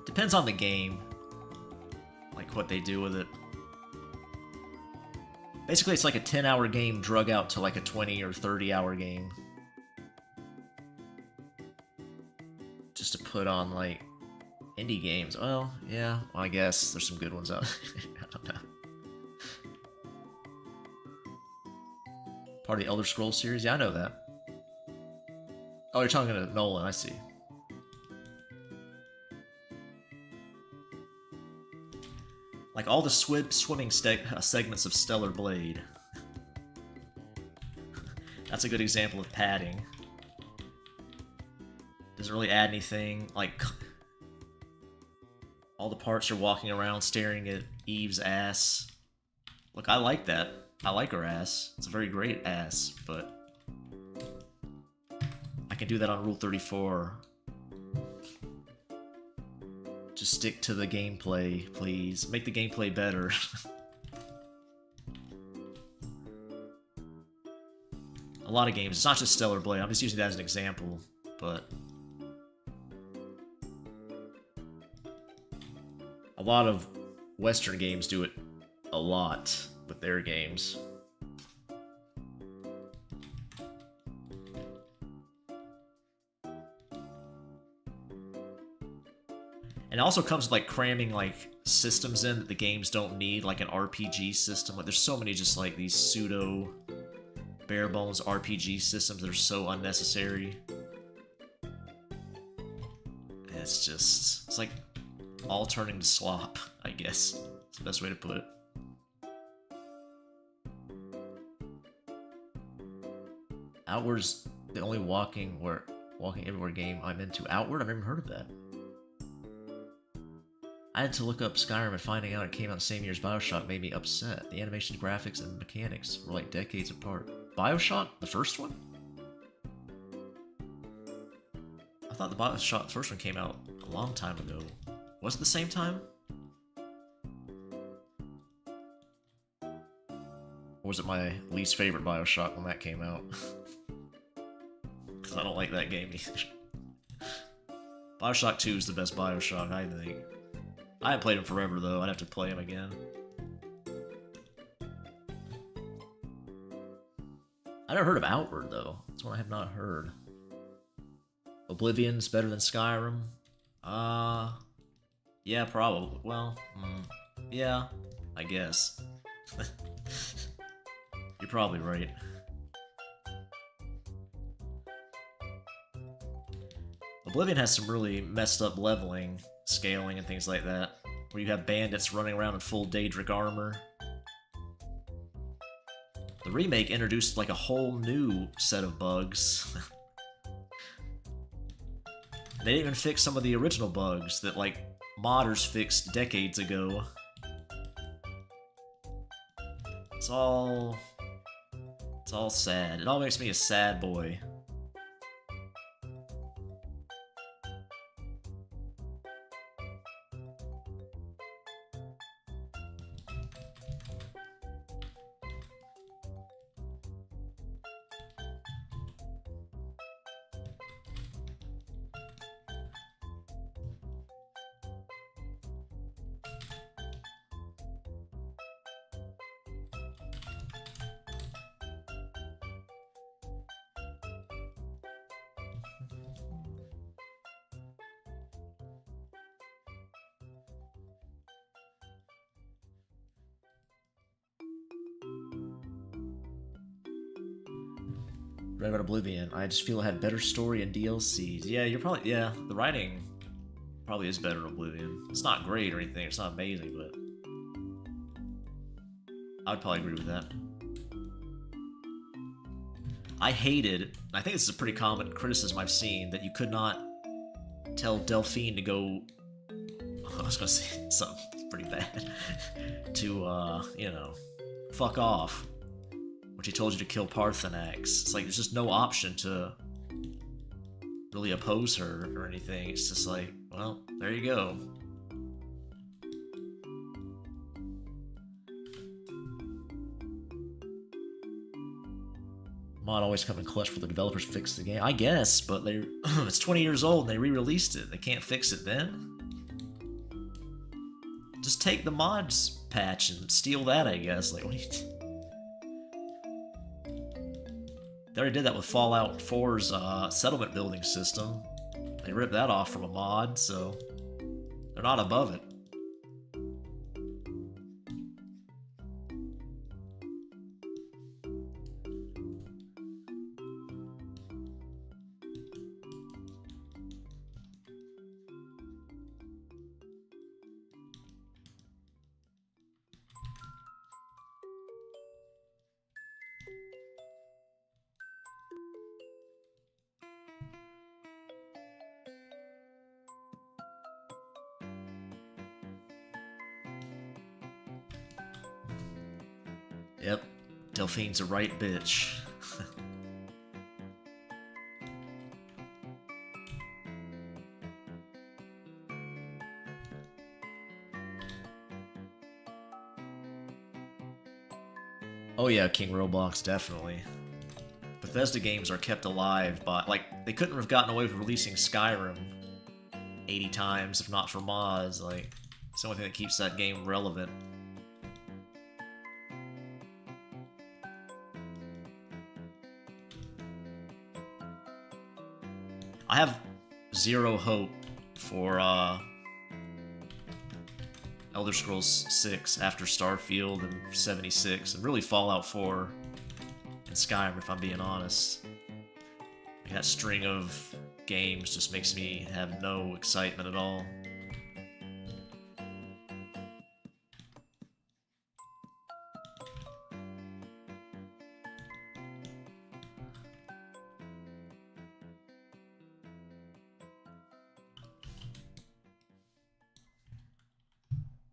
Depends on the game. what they do with it. Basically, it's like a 10-hour game drug out to like a 20 or 30-hour game. Just to put on, like, indie games. Well, yeah, well, I guess there's some good ones out. I don't know. Part of the Elder Scrolls series? Yeah, I know that. Oh, you're talking to Nolan, I see. Like all the swimming segments of Stellar Blade. That's a good example of padding. Doesn't really add anything. Like, all the parts are walking around staring at Eve's ass. Look, I like that. I like her ass. It's a very great ass, but I can do that on Rule 34. Just stick to the gameplay, please. Make the gameplay better. A lot of games, it's not just Stellar Blade, I'm just using that as an example, but a lot of Western games do it a lot with their games. And it also comes with, like, cramming, like, systems in that the games don't need, like an RPG system. Like, there's so many just, like, these pseudo bare-bones RPG systems that are so unnecessary. And it's just... it's like all turning to slop, I guess. That's the best way to put it. Outward's the only walking everywhere game I'm into. Outward? I've never heard of that. I had to look up Skyrim, and finding out it came out the same year as BioShock made me upset. The animation, graphics, and mechanics were like decades apart. BioShock? The first one? I thought the BioShock first one came out a long time ago. Was it the same time? Or was it my least favorite BioShock when that came out? Because I don't like that game either. BioShock 2 is the best BioShock, I think. I haven't played him forever, though. I'd have to play him again. I never heard of Outward, though. That's one I have not heard. Oblivion's better than Skyrim? Yeah, probably. Well, yeah, I guess. You're probably right. Oblivion has some really messed up leveling, scaling, and things like that, where you have bandits running around in full Daedric armor. The remake introduced like a whole new set of bugs. They didn't even fix some of the original bugs that like modders fixed decades ago. It's all sad. It all makes me a sad boy. Read about Oblivion. I just feel it had better story and DLCs. Yeah, the writing probably is better in Oblivion. It's not great or anything, it's not amazing, but I would probably agree with that. I hated, I think this is a pretty common criticism I've seen, that you could not tell Delphine to go, I was gonna say something pretty bad, to, you know, fuck off. She told you to kill Parthenax. It's like there's just no option to really oppose her or anything. It's just like, well, there you go. Mod always come in clutch for the developers to fix the game. I guess, but it's 20 years old and they re-released it. They can't fix it then? Just take the mods patch and steal that, I guess. Like, what do you... They already did that with Fallout 4's settlement building system. They ripped that off from a mod, so they're not above it. Yep, Delphine's a right bitch. Oh yeah, King Roblox, definitely. Bethesda games are kept alive by... Like, they couldn't have gotten away with releasing Skyrim 80 times if not for mods. Like, it's the only thing that keeps that game relevant. I have zero hope for Elder Scrolls 6 after Starfield and 76, and really Fallout 4 and Skyrim, if I'm being honest. Like, that string of games just makes me have no excitement at all.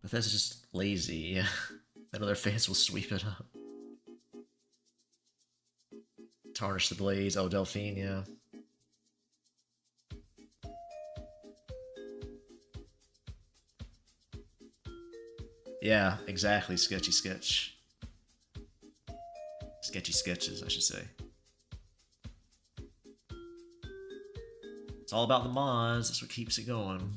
Bethesda's just lazy. I know their fans will sweep it up. Tarnish the Blaze. Oh, Delphine, yeah. Yeah, exactly. Sketchy sketch. Sketchy sketches, I should say. It's all about the mods. That's what keeps it going.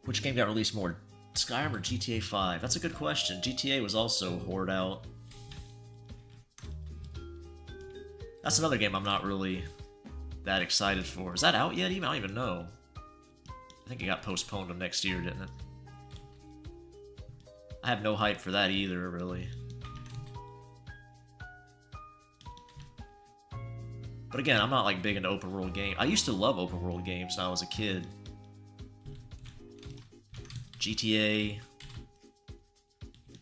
Which game got released more, Skyrim or GTA 5? That's a good question. GTA was also hoard out. That's another game I'm not really that excited for. Is that out yet even? I don't even know. I think it got postponed to next year, didn't it? I have no hype for that either, really. But again, I'm not like big into open world games. I used to love open world games when I was a kid. GTA,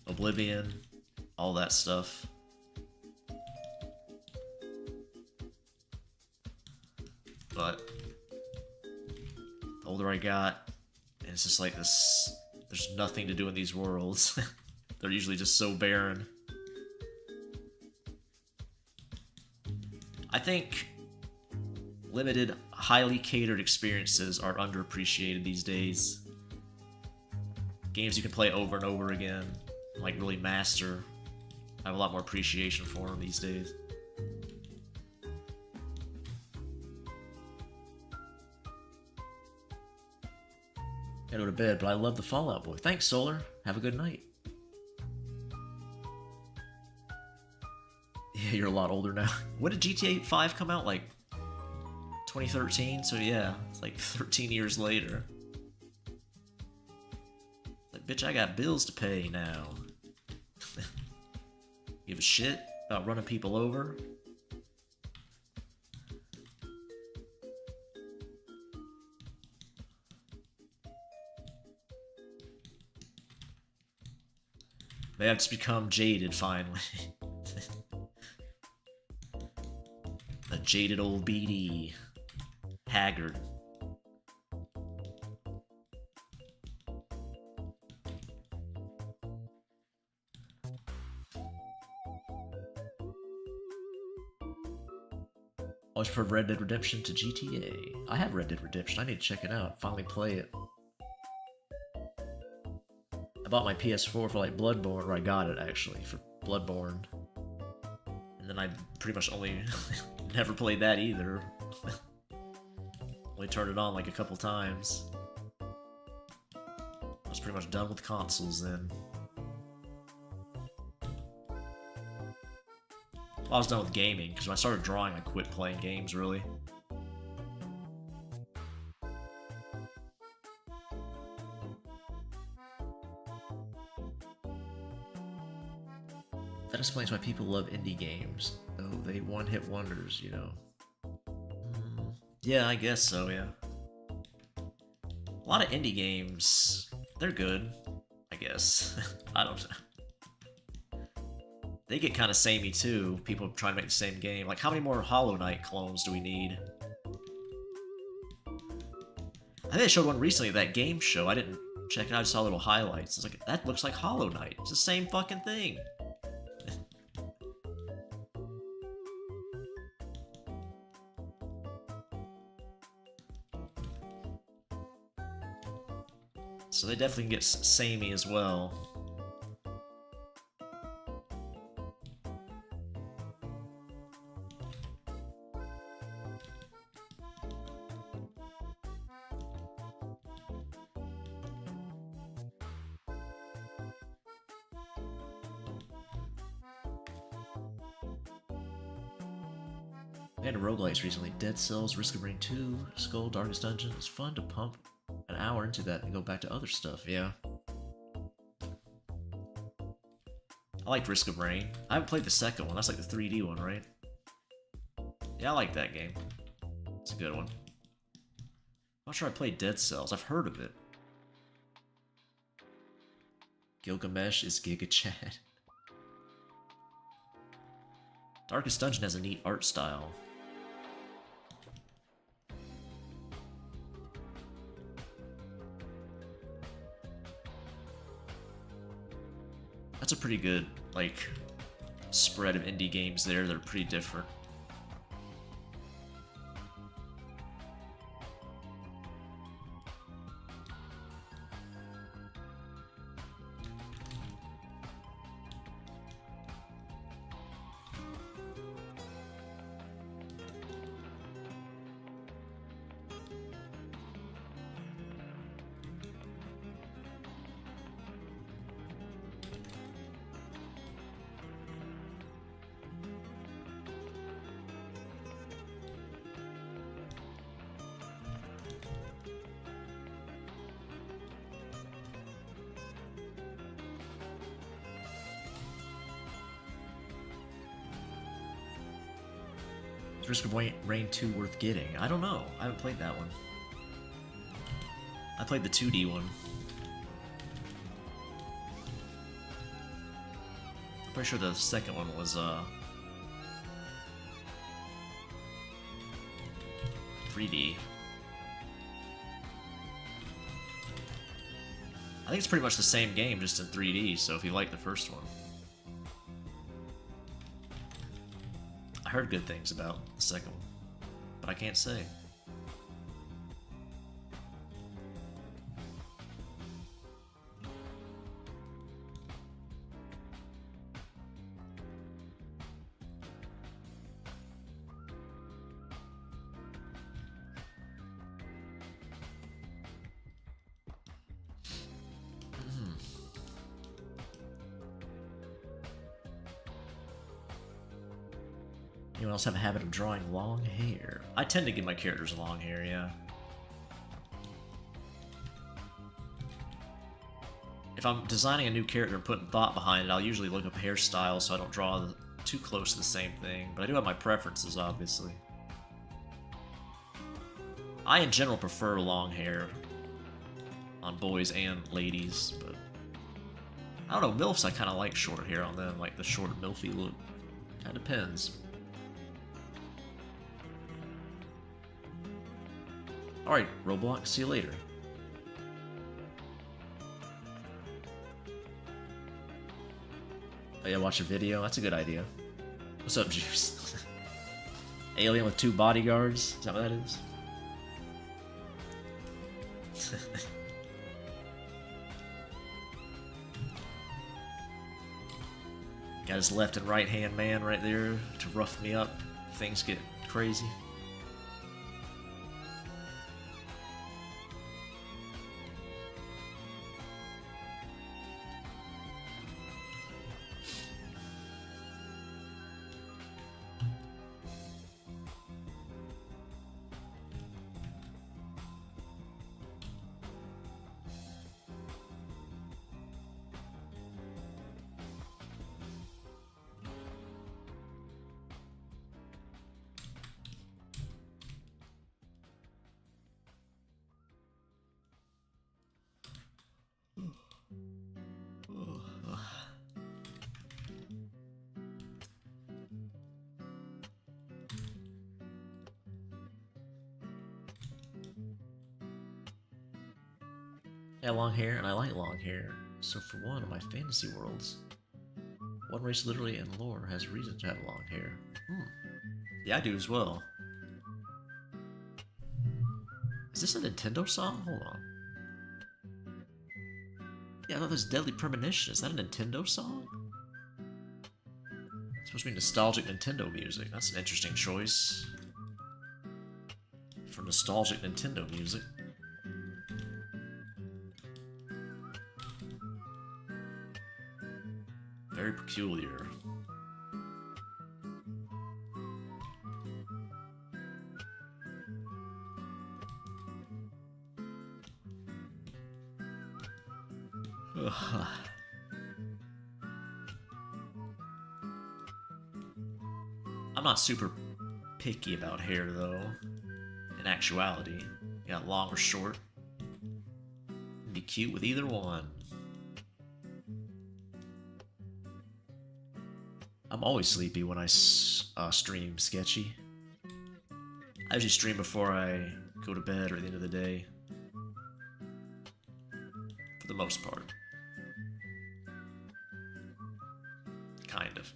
Oblivion, all that stuff. But the older I got, and it's just like this, there's nothing to do in these worlds. They're usually just so barren. I think limited, highly catered experiences are underappreciated these days. Games you can play over and over again, like really master. I have a lot more appreciation for them these days. Gotta go to bed, but I love the Fallout Boy. Thanks, Solar. Have a good night. Yeah, you're a lot older now. When did GTA 5 come out? Like 2013? So yeah, it's like 13 years later. Bitch, I got bills to pay now. Give a shit about running people over? Maybe I've just become jaded finally. A jaded old BD. Haggard. Always preferred Red Dead Redemption to GTA. I have Red Dead Redemption. I need to check it out. Finally play it. I bought my PS4 for like Bloodborne, or I got it actually for Bloodborne. And then I pretty much only never played that either. Only turned it on like a couple times. I was pretty much done with consoles then. Well, I was done with gaming, because when I started drawing, I quit playing games, really. That explains why people love indie games. Oh, they one-hit wonders, you know. Yeah, I guess so, yeah. A lot of indie games, they're good, I guess. I don't know. They get kind of samey too, people trying to make the same game. Like, how many more Hollow Knight clones do we need? I think they showed one recently at that game show. I didn't check it out, I just saw little highlights. It's like, that looks like Hollow Knight. It's the same fucking thing. So they definitely can get samey as well. I had roguelites recently. Dead Cells, Risk of Rain 2, Skull, Darkest Dungeon. It's fun to pump an hour into that and go back to other stuff, yeah. I liked Risk of Rain. I haven't played the second one. That's like the 3D one, right? Yeah, I like that game. It's a good one. I'm not sure I played Dead Cells. I've heard of it. Gilgamesh is Giga Chad. Darkest Dungeon has a neat art style. That's a pretty good, like, spread of indie games there. They're pretty different. Is Risk of Rain 2 worth getting? I don't know. I haven't played that one. I played the 2D one. I'm pretty sure the second one was 3D. I think it's pretty much the same game, just in 3D, so if you like the first one. I heard good things about the second one, but I can't say. Anyone else have a habit of drawing long hair? I tend to give my characters long hair, yeah. If I'm designing a new character and putting thought behind it, I'll usually look up hairstyles so I don't draw too close to the same thing. But I do have my preferences, obviously. I, in general, prefer long hair on boys and ladies, but I don't know, MILFs I kind of like short hair on them, like the short MILFy look. Kind of depends. Alright, Roblox, see you later. Oh yeah, watch a video? That's a good idea. What's up, Juice? Alien with 2 bodyguards? Is that what that is? Got his left and right hand man right there to rough me up if things get crazy. Yeah, long hair, and I like long hair. So for one of my fantasy worlds, one race literally in lore has reason to have long hair. Yeah, I do as well. Is this a Nintendo song? Hold on. Yeah, I thought this Deadly Premonition. Is that a Nintendo song? It's supposed to be nostalgic Nintendo music. That's an interesting choice. For nostalgic Nintendo music. Very peculiar. I'm not super picky about hair, though. In actuality, you got long or short. Be cute with either one. I'm always sleepy when I stream sketchy. I usually stream before I go to bed or at the end of the day. For the most part. Kind of.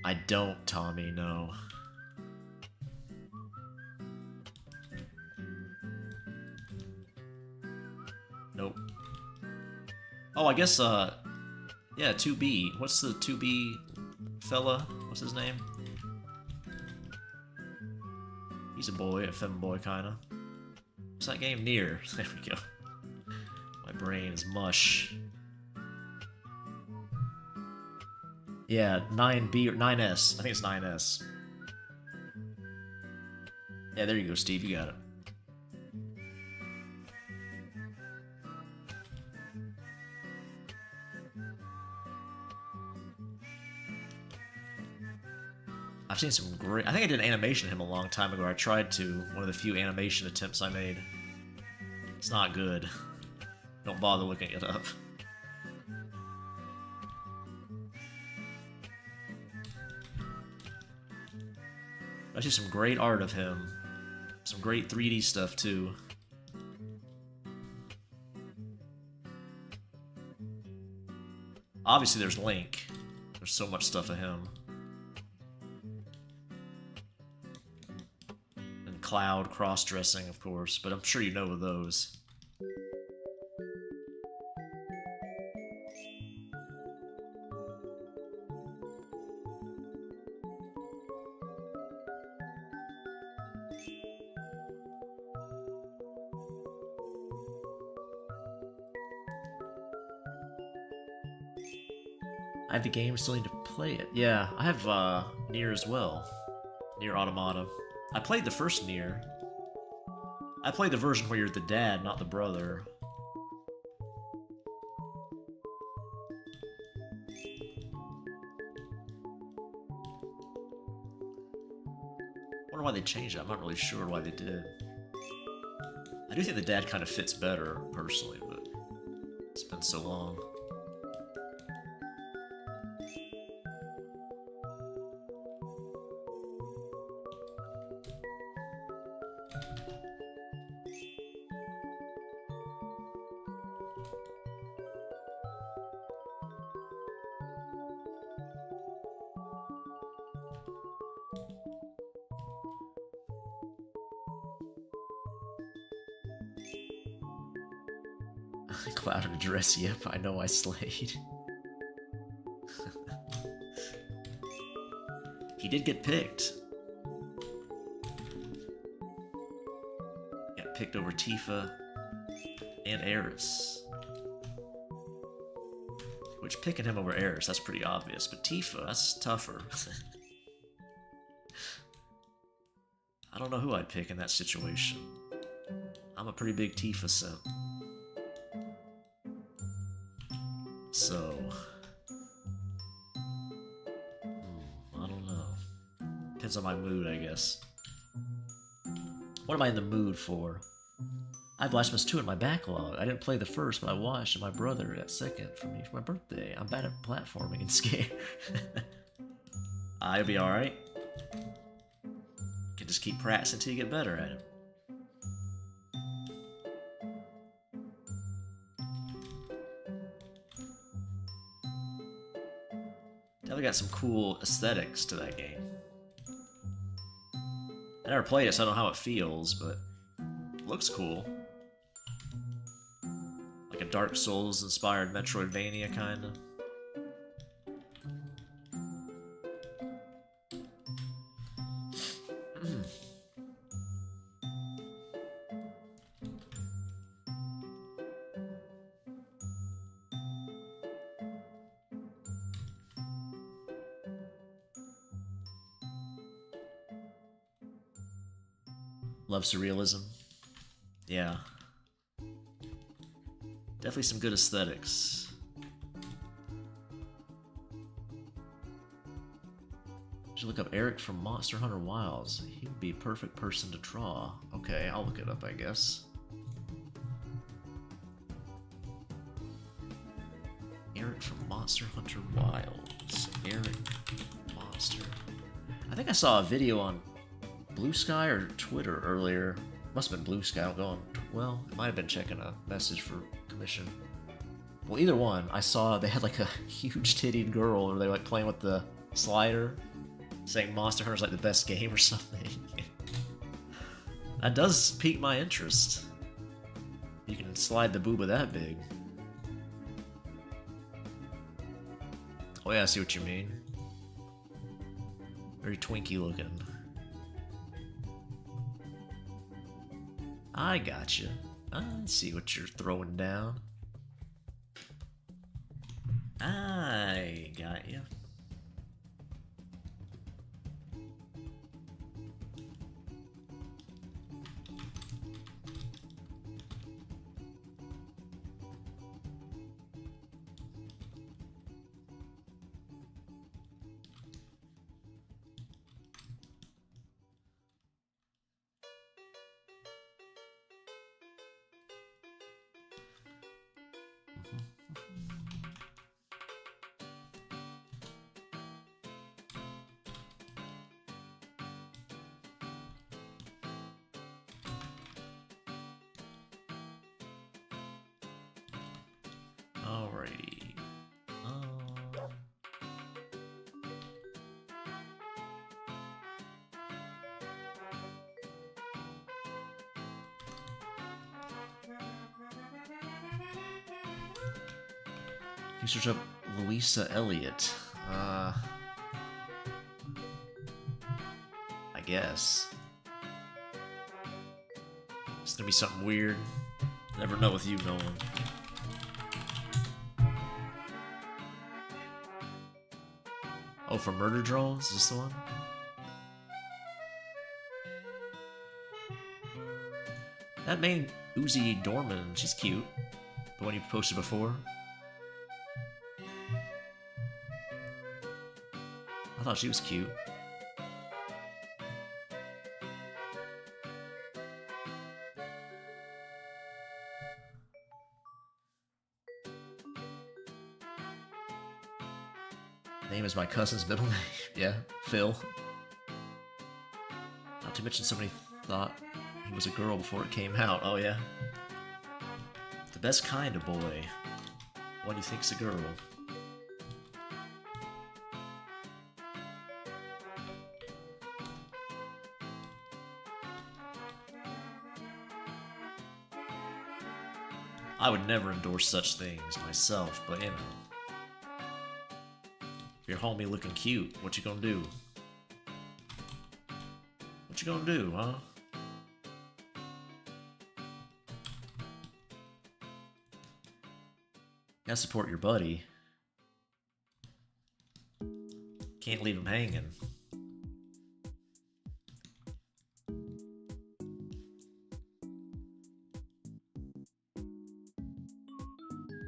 I don't, Tommy, no. Nope. Oh, I guess, yeah, 2B. What's the 2B fella? What's his name? He's a boy, a femboy, kinda. What's that game? Near. There we go. My brain is mush. Yeah, 9B or 9S. I think it's 9S. Yeah, there you go, Steve. You got it. I've seen some great... I think I did an animation of him a long time ago. I tried to. One of the few animation attempts I made. It's not good. Don't bother looking it up. I see some great art of him. Some great 3D stuff, too. Obviously, there's Link. There's so much stuff of him. And Cloud cross-dressing, of course, but I'm sure you know of those. I have the game, still need to play it. Yeah, I have Nier as well. Nier Automata. I played the first Nier. I played the version where you're the dad, not the brother. I wonder why they changed it. I'm not really sure why they did. I do think the dad kind of fits better, personally, but it's been so long. Cloud in a dress, yep, I know I slayed. He did get picked. Got picked over Tifa and Eris. Which, picking him over Eris, that's pretty obvious, but Tifa, that's tougher. I don't know who I'd pick in that situation. I'm a pretty big Tifa simp. So... I don't know. Depends on my mood, I guess. What am I in the mood for? I have Blasphemous 2 in my backlog. I didn't play the first, but I watched, and my brother got second for me for my birthday. I'm bad at platforming and scared. I'll be alright. You can just keep practicing until you get better at it. Definitely got some cool aesthetics to that game. I never played it, so I don't know how it feels, but it looks cool. Like a Dark Souls inspired Metroidvania kinda. Love surrealism. Yeah. Definitely some good aesthetics. Should look up Eric from Monster Hunter Wilds. He would be a perfect person to draw. Okay, I'll look it up, I guess. Eric from Monster Hunter Wilds. Eric Monster. I think I saw a video on Blue Sky or Twitter earlier. Must have been Blue Sky. I'll go on. Well, it might have been checking a message for commission. Well, either one. I saw they had like a huge tittied girl, or they were like playing with the slider, saying Monster Hunter's like the best game or something. That does pique my interest. You can slide the booba that big. Oh yeah, I see what you mean. Very Twinkie looking. I gotcha. I see what you're throwing down. I got you. Alrighty. You search up Louisa Elliott. I guess. It's gonna be something weird. Never know with you, Nolan. Oh, for Murder Drones? Is this the one? That main Uzi Dorman, she's cute. The one you posted before. I thought she was cute. Name is my cousin's middle name. Yeah, Phil. Not to mention somebody thought he was a girl before it came out. Oh yeah. The best kind of boy. One you think's a girl. I would never endorse such things myself, but you know. If your homie looking cute, what you gonna do? What you gonna do, huh? Gotta support your buddy. Can't leave him hanging.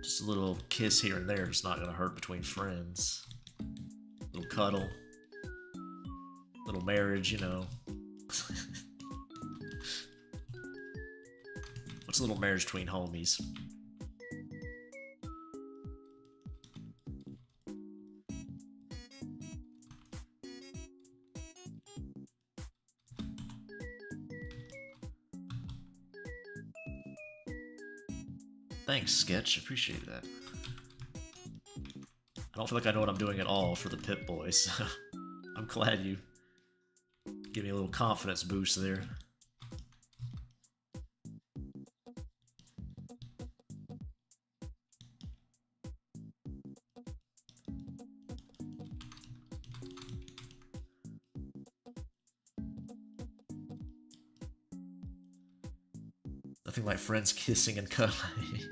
Just a little kiss here and there, it's not gonna hurt between friends. Little cuddle. Little marriage, you know. It's a little marriage between homies. Thanks, Sketch. Appreciate that. I don't feel like I know what I'm doing at all for the Pip Boys. So I'm glad you give me a little confidence boost there. Nothing like friends kissing and cuddling.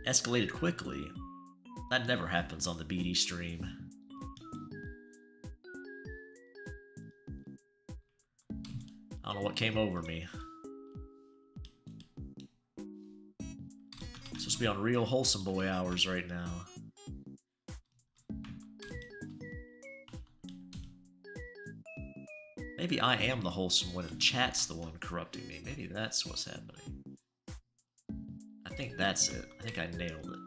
Escalated quickly. That never happens on the BD stream. I don't know what came over me. Supposed to be on real wholesome boy hours right now. Maybe I am the wholesome one and chat's the one corrupting me. Maybe that's what's happening. I think that's it. I think I nailed it.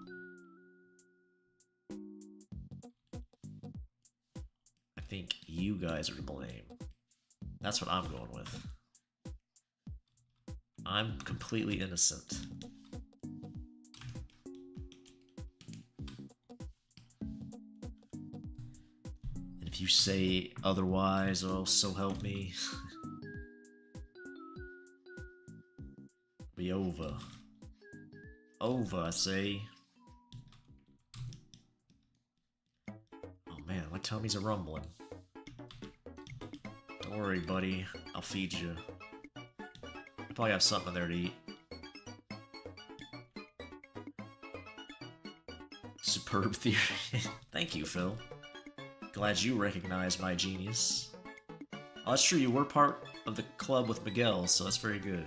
I think you guys are to blame. That's what I'm going with. I'm completely innocent. And if you say otherwise, oh, so help me. Be over. Over, I say. Oh man, my tummy's a rumbling. Don't worry, buddy. I'll feed you. I probably have something in there to eat. Superb theory. Thank you, Phil. Glad you recognize my genius. Oh, that's true, you were part of the club with Miguel, so that's very good.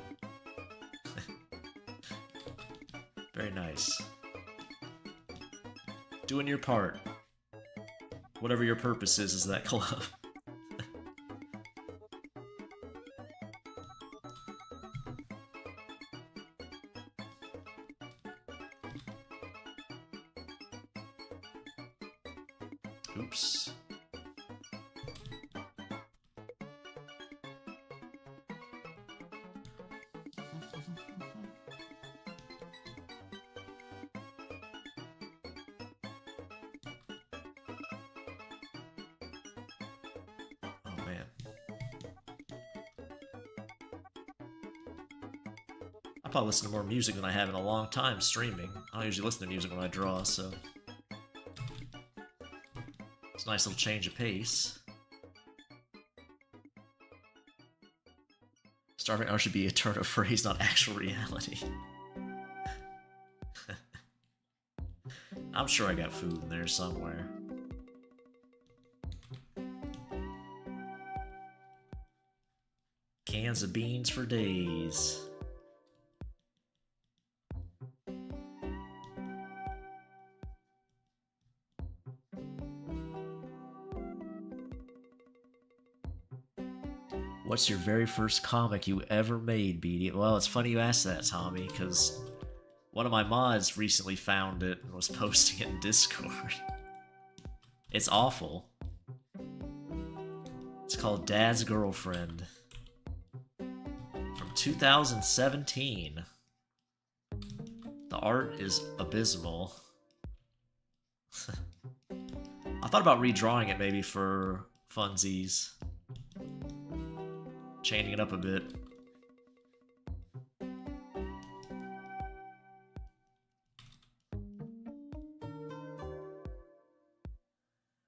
Very nice. Doing your part. Whatever your purpose is that club. Oops. Oh man. I probably listen to more music than I have in a long time streaming. I don't usually listen to music when I draw, so it's a nice little change of pace. Starving art should be a turn of phrase, not actual reality. I'm sure I got food in there somewhere. Cans of beans for days. What's your very first comic you ever made, BD? Well, it's funny you asked that, Tommy, because one of my mods recently found it and was posting it in Discord. It's awful. It's called Dad's Girlfriend. From 2017. The art is abysmal. I thought about redrawing it maybe for funsies. Changing it up a bit.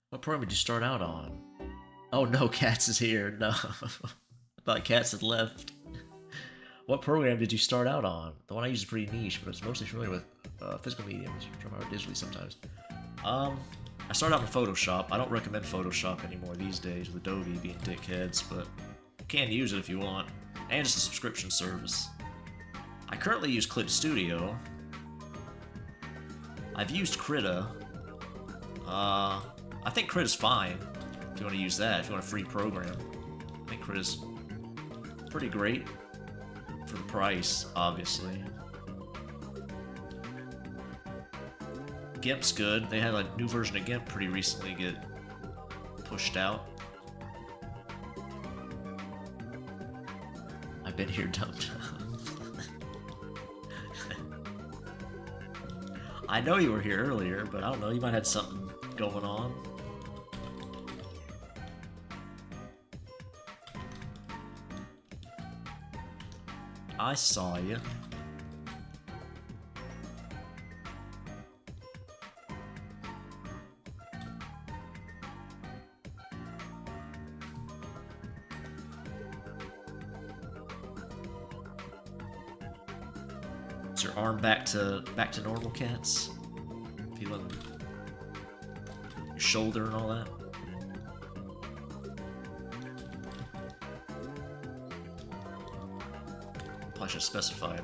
What program did you start out on? Oh no, Cats is here. No. I thought Cats had left. What program did you start out on? The one I use is pretty niche, but I was mostly familiar with physical mediums. Draw out digitally sometimes. I started out in Photoshop. I don't recommend Photoshop anymore these days with Adobe being dickheads, but you can use it if you want. And it's a subscription service. I currently use Clip Studio. I've used Krita. I think Krita's fine if you want to use that, if you want a free program. I think Krita's Pretty great for the price, obviously. Gimp's good. They had a new version of Gimp pretty recently get pushed out. I've been here, Dum Dum. I know you were here earlier, but I don't know, you might have had something going on. I saw you. Is your arm back to normal, Cats? Feeling your shoulder and all that? Probably should specify it.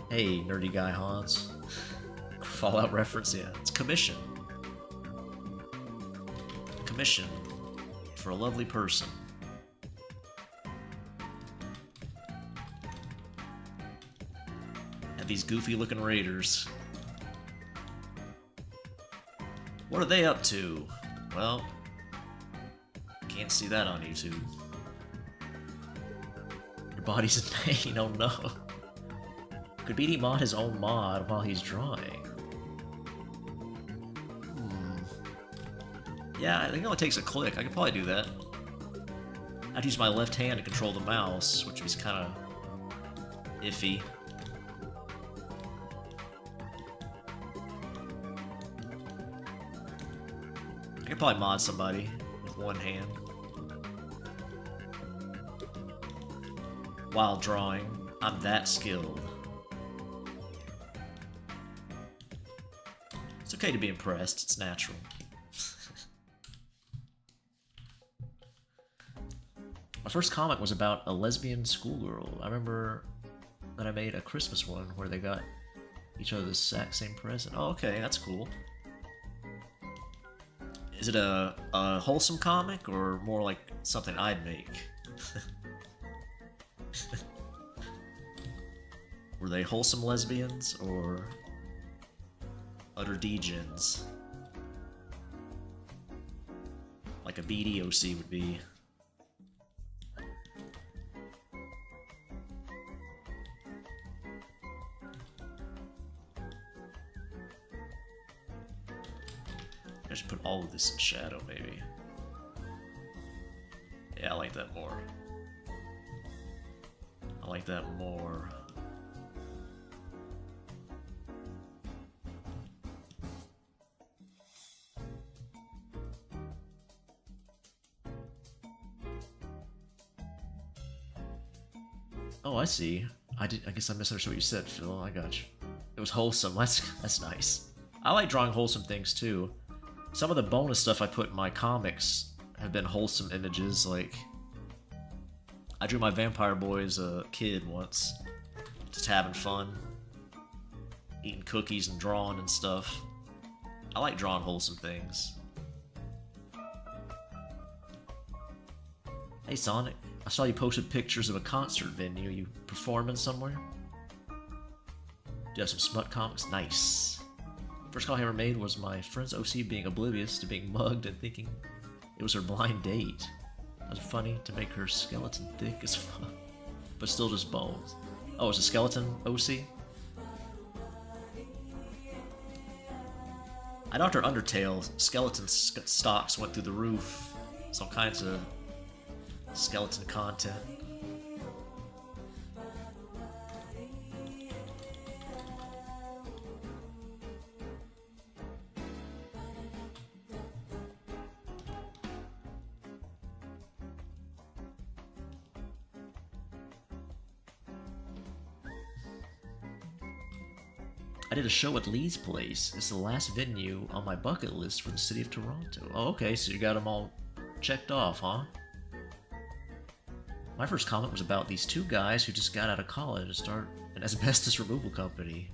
Hey, nerdy guy Hans. Fallout reference, yeah. It's commission. Commission for a lovely person. And these goofy looking raiders. What are they up to? Well, can't see that on YouTube. Your body's in pain, oh no. Could BD mod his own mod while he's drawing? Yeah, I think it only takes a click. I could probably do that. I'd use my left hand to control the mouse, which is kind of iffy. I could probably mod somebody with one hand while drawing. I'm that skilled. It's okay to be impressed. It's natural. My first comic was about a lesbian schoolgirl. I remember that I made a Christmas one where they got each other the exact same present. Oh, okay, that's cool. Is it a wholesome comic or more like something I'd make? Were they wholesome lesbians or utter degens? Like a BDOC would be. I should put all of this in shadow, maybe. Yeah, I like that more. I like that more. Oh, I see. I guess I misunderstood what you said, Phil. I got you. It was wholesome. That's nice. I like drawing wholesome things too. Some of the bonus stuff I put in my comics have been wholesome images, like I drew my vampire boy as a kid once, just having fun, eating cookies and drawing and stuff. I like drawing wholesome things. Hey Sonic, I saw you posted pictures of a concert venue. You performing somewhere? Do you have some smut comics? Nice. First call I ever made was my friend's OC being oblivious to being mugged and thinking it was her blind date. It was funny to make her skeleton thick as fuck, but still just bones. Oh, it's a skeleton OC? I know after Undertale, skeleton stocks went through the roof. Some kinds of skeleton content. I did a show at Lee's Place. It's the last venue on my bucket list for the city of Toronto. Oh, okay, so you got them all checked off, huh? My first comment was about these two guys who just got out of college to start an asbestos removal company.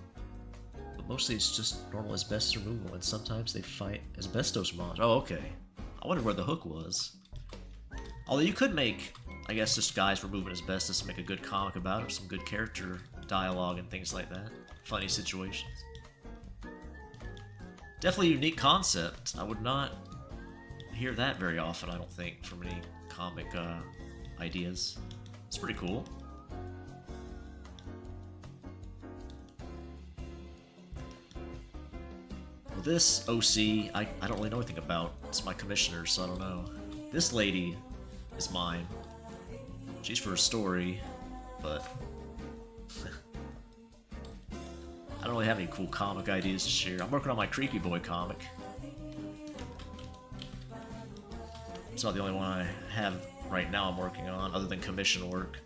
Mostly it's just normal asbestos removal, and sometimes they fight asbestos monsters. Oh, okay. I wondered where the hook was. Although you could make, I guess, just guys removing asbestos and make a good comic about it, some good character dialogue and things like that. Funny situations. Definitely a unique concept. I would not hear that very often, I don't think, from any comic ideas. It's pretty cool. Well, this OC, I don't really know anything about. It's my commissioner, so I don't know. This lady is mine. She's for a story, but I don't really have any cool comic ideas to share. I'm working on my Creepy Boy comic. It's not the only one I have right now I'm working on, other than commission work.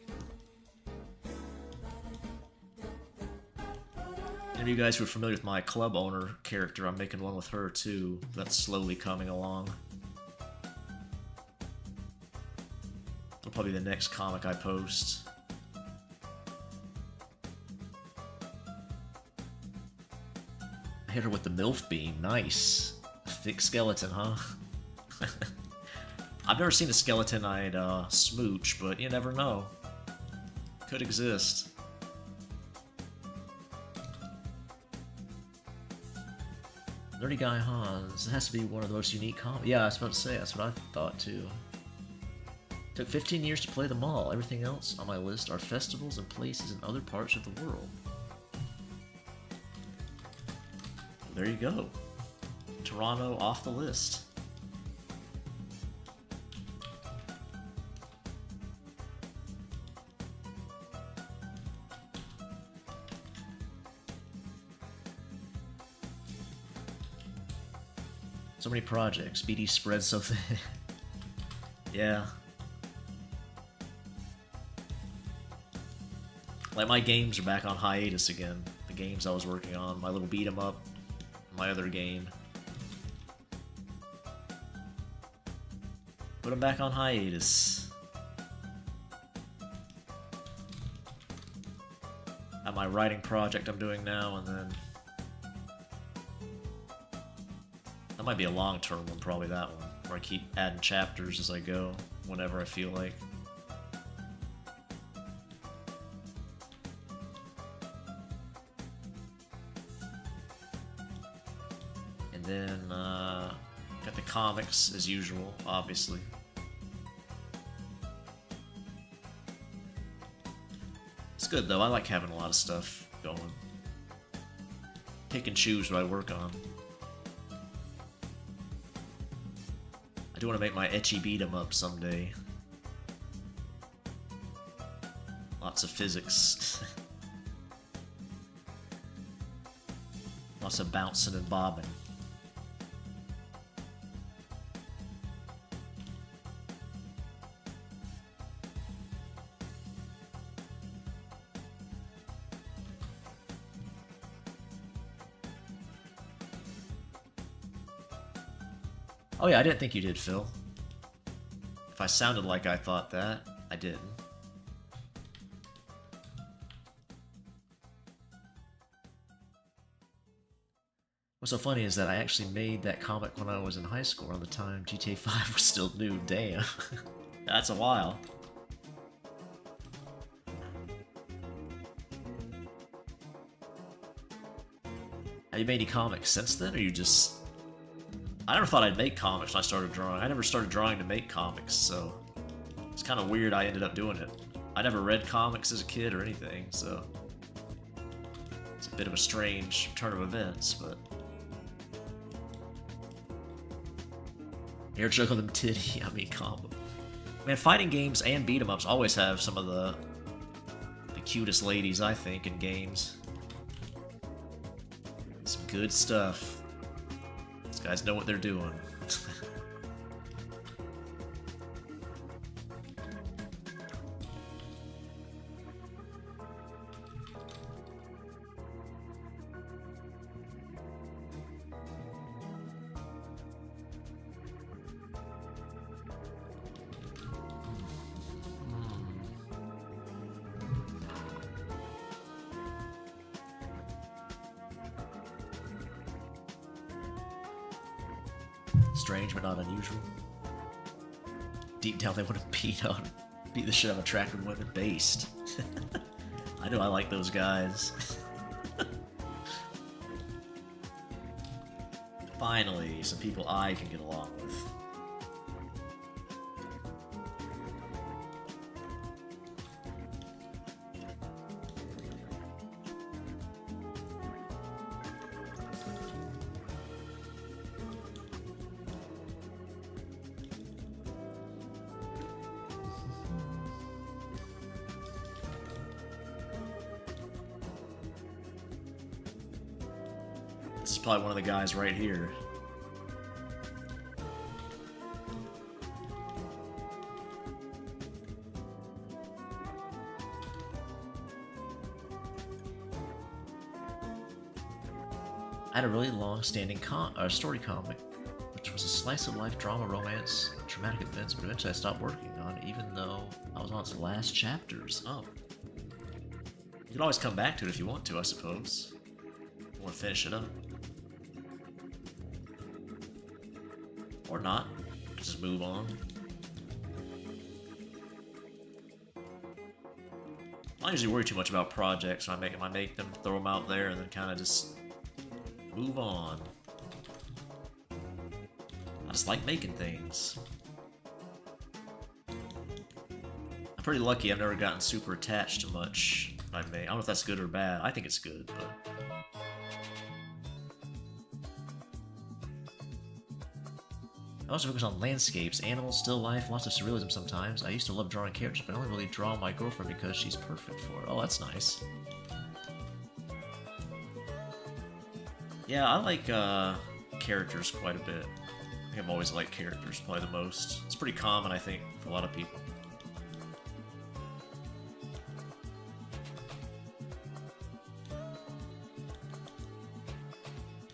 Any of you guys who are familiar with my club owner character, I'm making one with her too. That's slowly coming along. It'll probably be the next comic I post. I hit her with the MILF beam. Nice. Thick skeleton, huh? I've never seen a skeleton I'd smooch, but you never know. Could exist. Nerdy Guy Hans. It has to be one of the most unique comics. Yeah, I was about to say, that's what I thought too. Took 15 years to play them all. Everything else on my list are festivals and places in other parts of the world. There you go. Toronto off the list. So many projects. BD spread so thin. Yeah. Like, my games are back on hiatus again. The games I was working on. My little beat 'em up. My other game. Put them back on hiatus. At my writing project I'm doing now, and then that might be a long-term one, probably that one, where I keep adding chapters as I go, whenever I feel like. And then, got the comics, as usual, obviously. It's good, though. I like having a lot of stuff going. Pick and choose what I work on. I do want to make my ecchi beat 'em up someday. Lots of physics. Lots of bouncing and bobbing. Oh yeah, I didn't think you did, Phil. If I sounded like I thought that, I didn't. What's so funny is that I actually made that comic when I was in high school, around the time GTA 5 was still new. Damn. That's a while. Have you made any comics since then, or you just... I never thought I'd make comics when I started drawing. I never started drawing to make comics, so it's kind of weird I ended up doing it. I never read comics as a kid or anything, so it's a bit of a strange turn of events, but... Air joke on them titty, I mean combo. Man, fighting games and beat 'em ups always have some of the cutest ladies, I think, in games. Some good stuff. These guys know what they're doing. Strange but not unusual. Deep down they want to beat the shit out of attractive women. Based. I know I like those guys. Finally, some people I can get along with. This is probably one of the guys right here. I had a really long-standing story comic, which was a slice-of-life drama, romance, traumatic events, but eventually I stopped working on it, even though I was on its last chapters. Oh. You can always come back to it if you want to, I suppose. If you want to finish it up. Or not. Just move on. I don't usually worry too much about projects when I make them, throw them out there, and then kind of just move on. I just like making things. I'm pretty lucky I've never gotten super attached to much I make. I don't know if that's good or bad. I think it's good, but... I also focus on landscapes, animals, still life, lots of surrealism sometimes. I used to love drawing characters, but I only really draw my girlfriend because she's perfect for it. Oh, that's nice. Yeah, I like characters quite a bit. I think I've always liked characters probably the most. It's pretty common, I think, for a lot of people.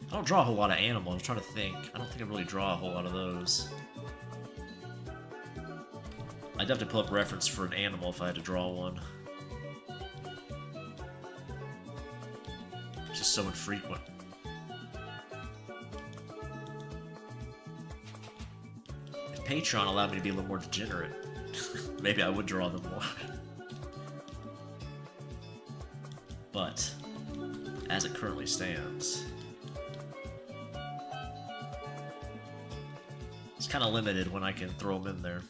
I don't draw a whole lot of animals. I'm trying to think. I don't think I really draw a whole lot of those. I'd have to pull up reference for an animal if I had to draw one. It's just so infrequent. If Patreon allowed me to be a little more degenerate, maybe I would draw them more. But, as it currently stands... it's kind of limited when I can throw them in there.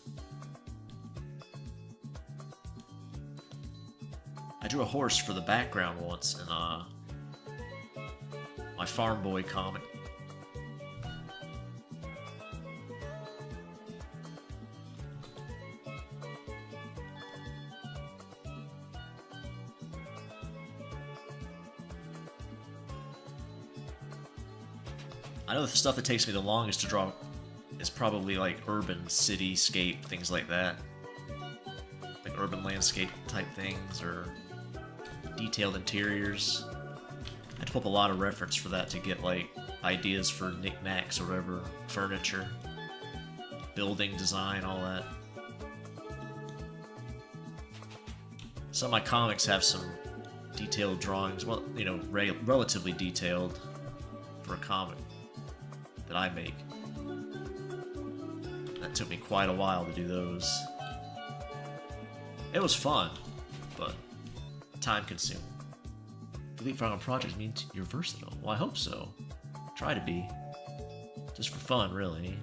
I drew a horse for the background once in my Farm Boy comic. I know the stuff that takes me the longest to draw is probably like urban cityscape, things like that. Like urban landscape type things, or detailed interiors. I had to pull up a lot of reference for that to get like ideas for knickknacks or whatever, furniture, building design, all that. Some of my comics have some detailed drawings, well, you know, relatively detailed for a comic that I make. That took me quite a while to do those. It was fun, but time-consuming. Leapfrog on projects means you're versatile. Well, I hope so. Try to be. Just for fun, really.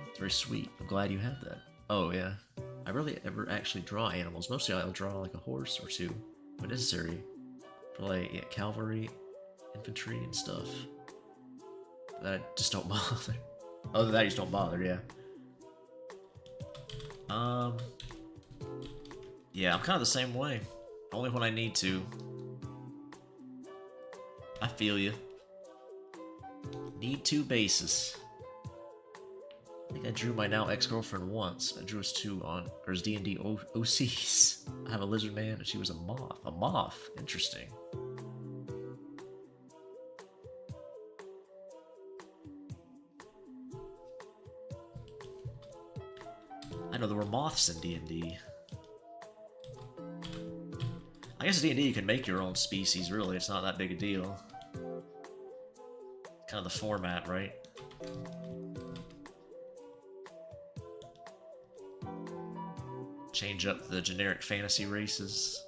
It's very sweet. I'm glad you have that. Oh, yeah. I rarely ever actually draw animals. Mostly I'll draw like a horse or two, when necessary. For like cavalry, infantry, and stuff. That I just don't bother. Other than that, you just don't bother, yeah. Yeah, I'm kind of the same way. Only when I need to. I feel you. Need to basis. I think I drew my now ex-girlfriend once. I drew us two on hers D&D OCs. I have a lizard man, and she was a moth. A moth. Interesting. I know there were moths in D&D. I guess D&D you can make your own species, really. It's not that big a deal. Kind Kind of the format, right? Change up the generic fantasy races.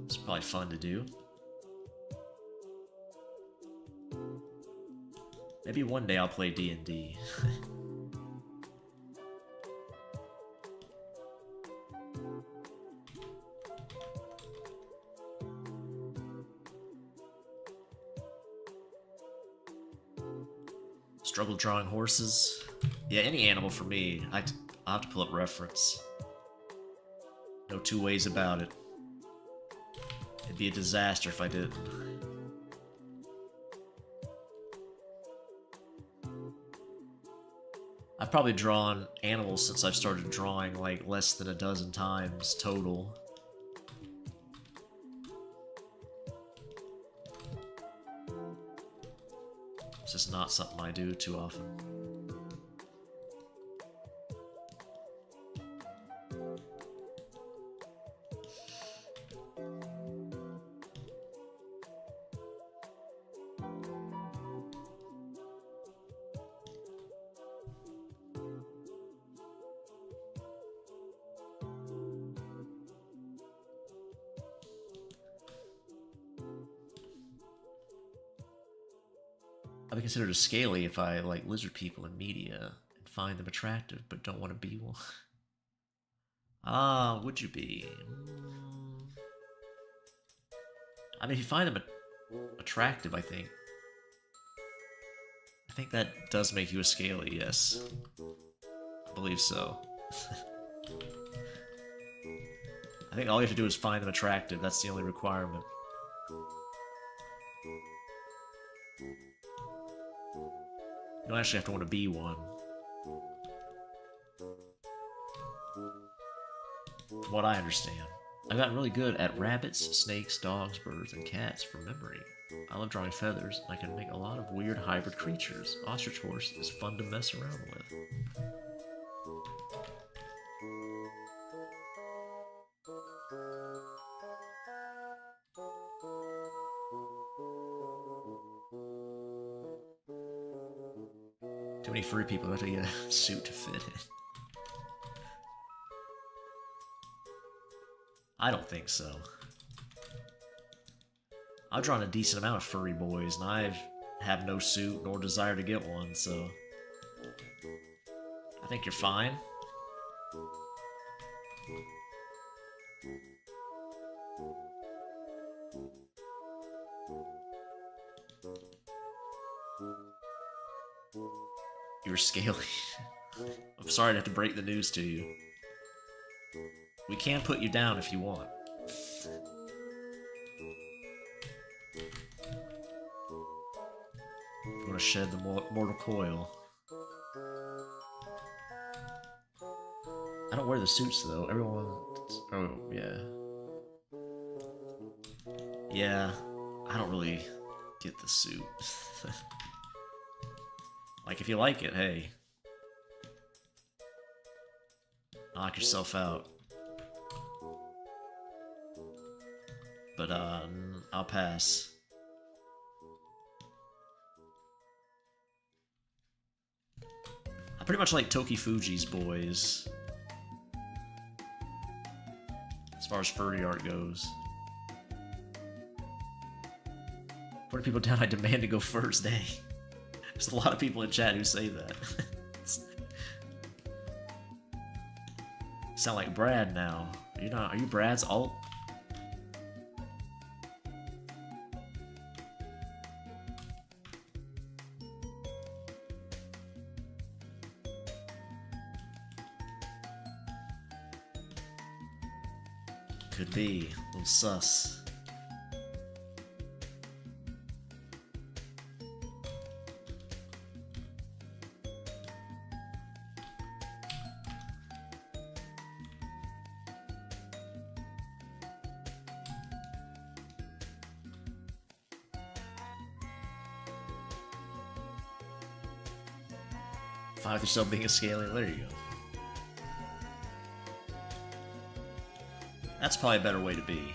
It's probably fun to do. Maybe one day I'll play D&D. Struggle drawing horses. Yeah, any animal for me. I'll have to pull up reference. No two ways about it. It'd be a disaster if I did. I've probably drawn animals since I've started drawing like less than a dozen times total. It's just not something I do too often. I'd be considered a scaly if I like lizard people in media and find them attractive but don't want to be one. Ah, would you be? I mean, if you find them attractive, I think that does make you a scaly, yes. I believe so. I think all you have to do is find them attractive, that's the only requirement. You don't actually have to want to be one. From what I understand. I've gotten really good at rabbits, snakes, dogs, birds, and cats from memory. I love drawing feathers, and I can make a lot of weird hybrid creatures. Ostrich horse is fun to mess around with. Too many furry people have to get a suit to fit in. I don't think so. I've drawn a decent amount of furry boys, and I have no suit nor desire to get one, so I think you're fine. You're scaly. I'm sorry to have to break the news to you. We can put you down if you want. You want to shed the mortal coil. I don't wear the suits though. Everyone... Oh, yeah. Yeah, I don't really get the suit. Like, if you like it, hey. Knock yourself out. But, I'll pass. I pretty much like Toki Fuji's boys. As far as furry art goes. 40 people down, I demand to go first, day. There's a lot of people in chat who say that. Sound like Brad now. Are you Brad's alt? Could be. A little sus. Find yourself being a scaly. There you go. That's probably a better way to be.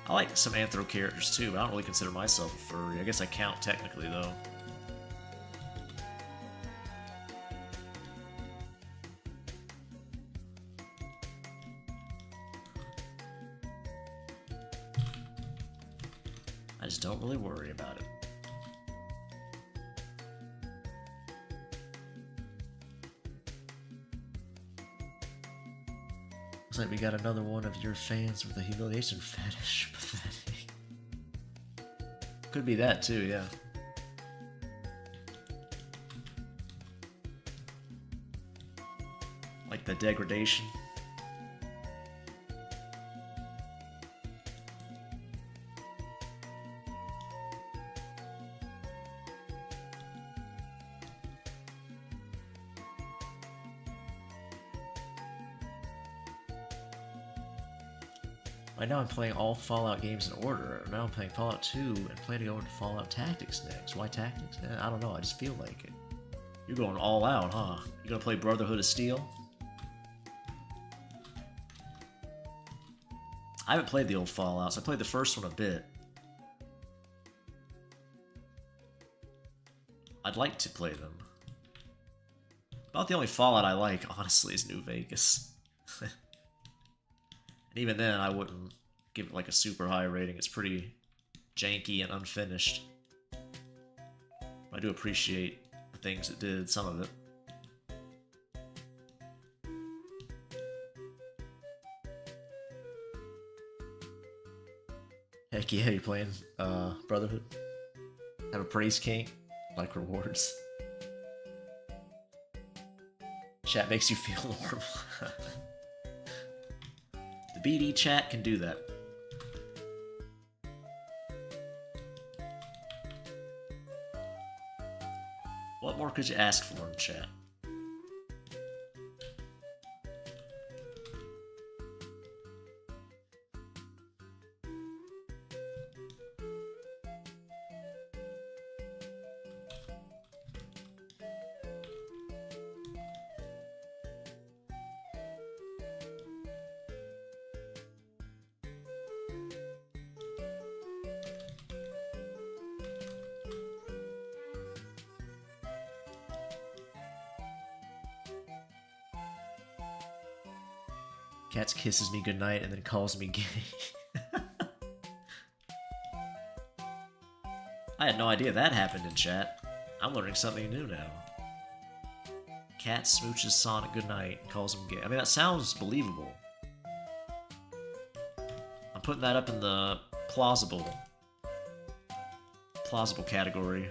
I like some anthro characters too, but I don't really consider myself a furry. I guess I count technically though. I just don't really worry about it. Looks like we got another one of your fans with a humiliation fetish. Pathetic. Could be that too, yeah. Like the degradation. Right now I'm playing all Fallout games in order. Now I'm playing Fallout 2 and plan to go into Fallout Tactics next. Why Tactics? I don't know, I just feel like it. You're going all out, huh? You gonna play Brotherhood of Steel? I haven't played the old Fallouts. I played the first one a bit. I'd like to play them. About the only Fallout I like, honestly, is New Vegas. And even then, I wouldn't give it like a super high rating. It's pretty janky and unfinished. I do appreciate the things it did, some of it. Heck yeah, you're playing Brotherhood. Have a praise king, like rewards. Chat makes you feel normal. The BD chat can do that. What more could you ask for in chat? Cats kisses me goodnight and then calls me gay. I had no idea that happened in chat. I'm learning something new now. Cat smooches Sonic goodnight and calls him gay. I mean, that sounds believable. I'm putting that up in the plausible category.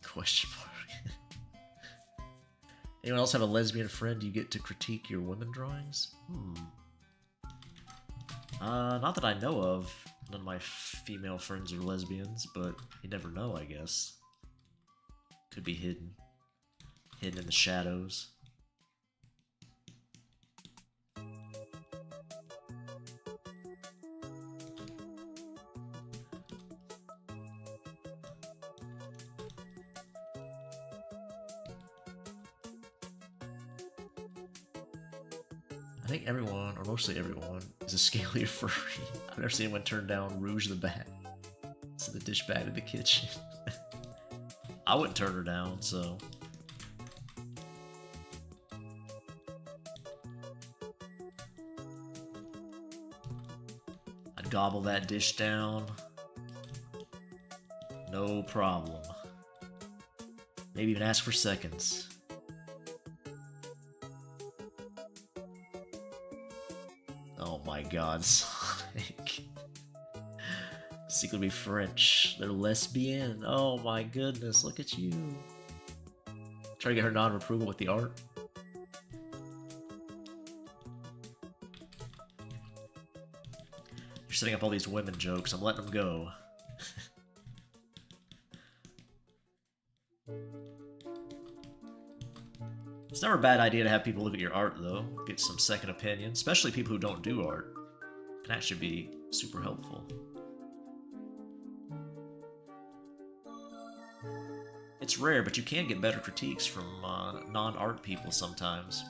Question mark. Anyone else have a lesbian friend you get to critique your women drawings? Not that I know of. None of my female friends are lesbians, but you never know, I guess. Could be hidden. Hidden in the shadows. I think everyone, or mostly everyone, is a scaly furry. I've never seen anyone turn down Rouge the Bat. So the dish bag in the kitchen. I wouldn't turn her down, so. I'd gobble that dish down. No problem. Maybe even ask for seconds. Oh my god, Sonic. Secretly French. They're lesbian. Oh my goodness, look at you. Try to get her non-approval with the art. You're setting up all these women jokes. I'm letting them go. It's never a bad idea to have people look at your art, though. Get some second opinion, especially people who don't do art. It can actually be super helpful. It's rare, but you can get better critiques from non-art people sometimes.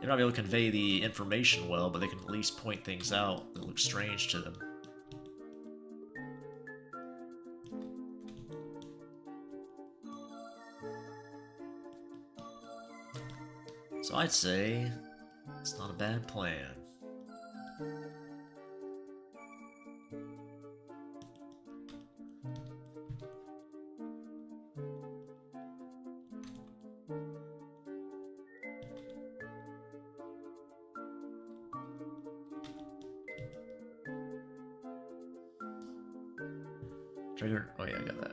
They're not able to convey the information well, but they can at least point things out that look strange to them. So I'd say it's not a bad plan. Trigger? Oh yeah, I got that.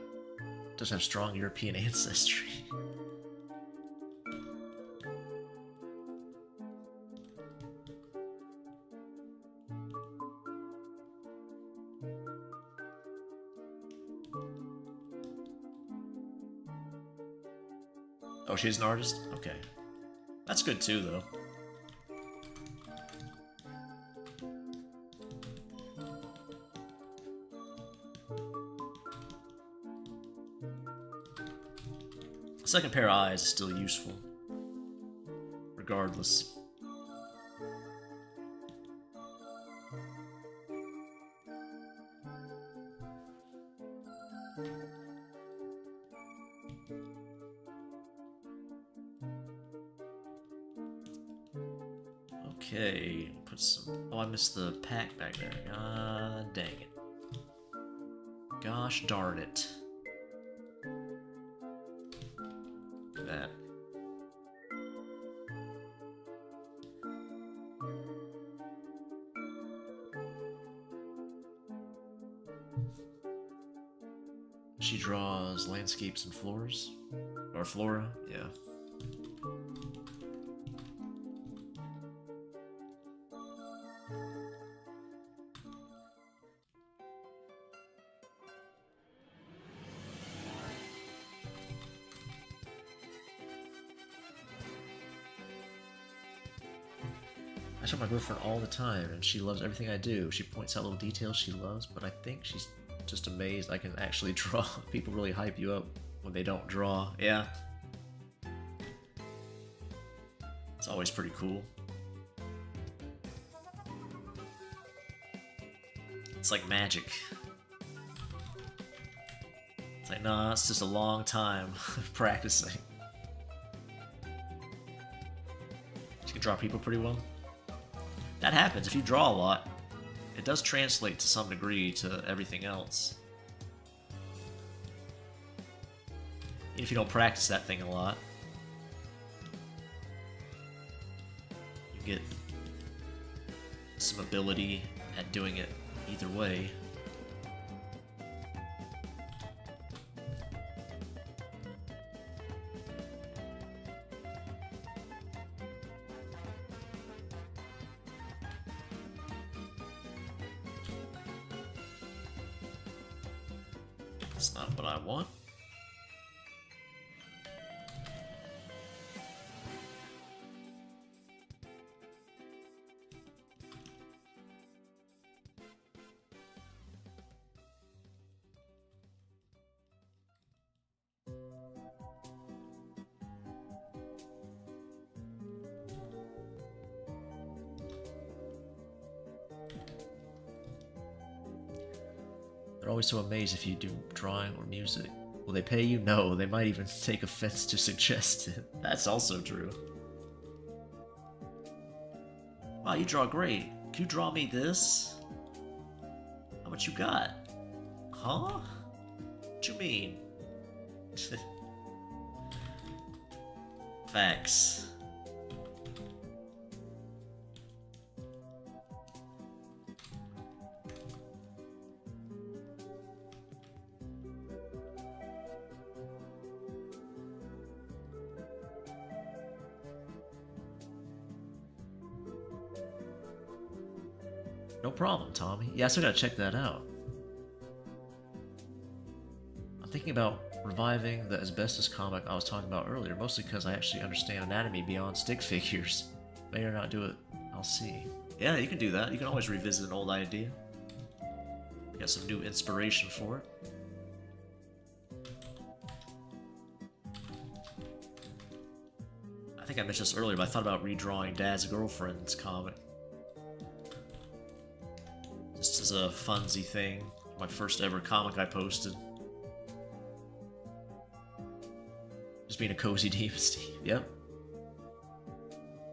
Does have strong European ancestry. Oh, she's an artist? Okay. That's good too, though. Second pair of eyes is still useful, regardless. Okay, put some... Oh, I missed the pack back there. God dang it. Gosh darn it. That. She draws landscapes and floors. Or flora, yeah. I show my girlfriend all the time, and she loves everything I do. She points out little details she loves, but I think she's just amazed I can actually draw. People really hype you up when they don't draw. Yeah. It's always pretty cool. It's like magic. It's like, nah, it's just a long time of practicing. She can draw people pretty well. That happens. If you draw a lot, it does translate to some degree to everything else. Even if you don't practice that thing a lot, you get some ability at doing it either way. That's not what I want. They're always so amazed if you do drawing or music. Will they pay you? No, they might even take offense to suggest it. That's also true. Wow, you draw great. Can you draw me this? How much you got? Huh? What you mean? Facts. No problem, Tommy. Yeah, I still gotta check that out. I'm thinking about reviving the asbestos comic I was talking about earlier, mostly because I actually understand anatomy beyond stick figures. May or not do it, I'll see. Yeah, you can do that. You can always revisit an old idea. Got some new inspiration for it. I think I mentioned this earlier, but I thought about redrawing Dad's Girlfriend's comic. Just as a funsy thing. My first ever comic I posted. Just being a cozy demon, Steve. Yep.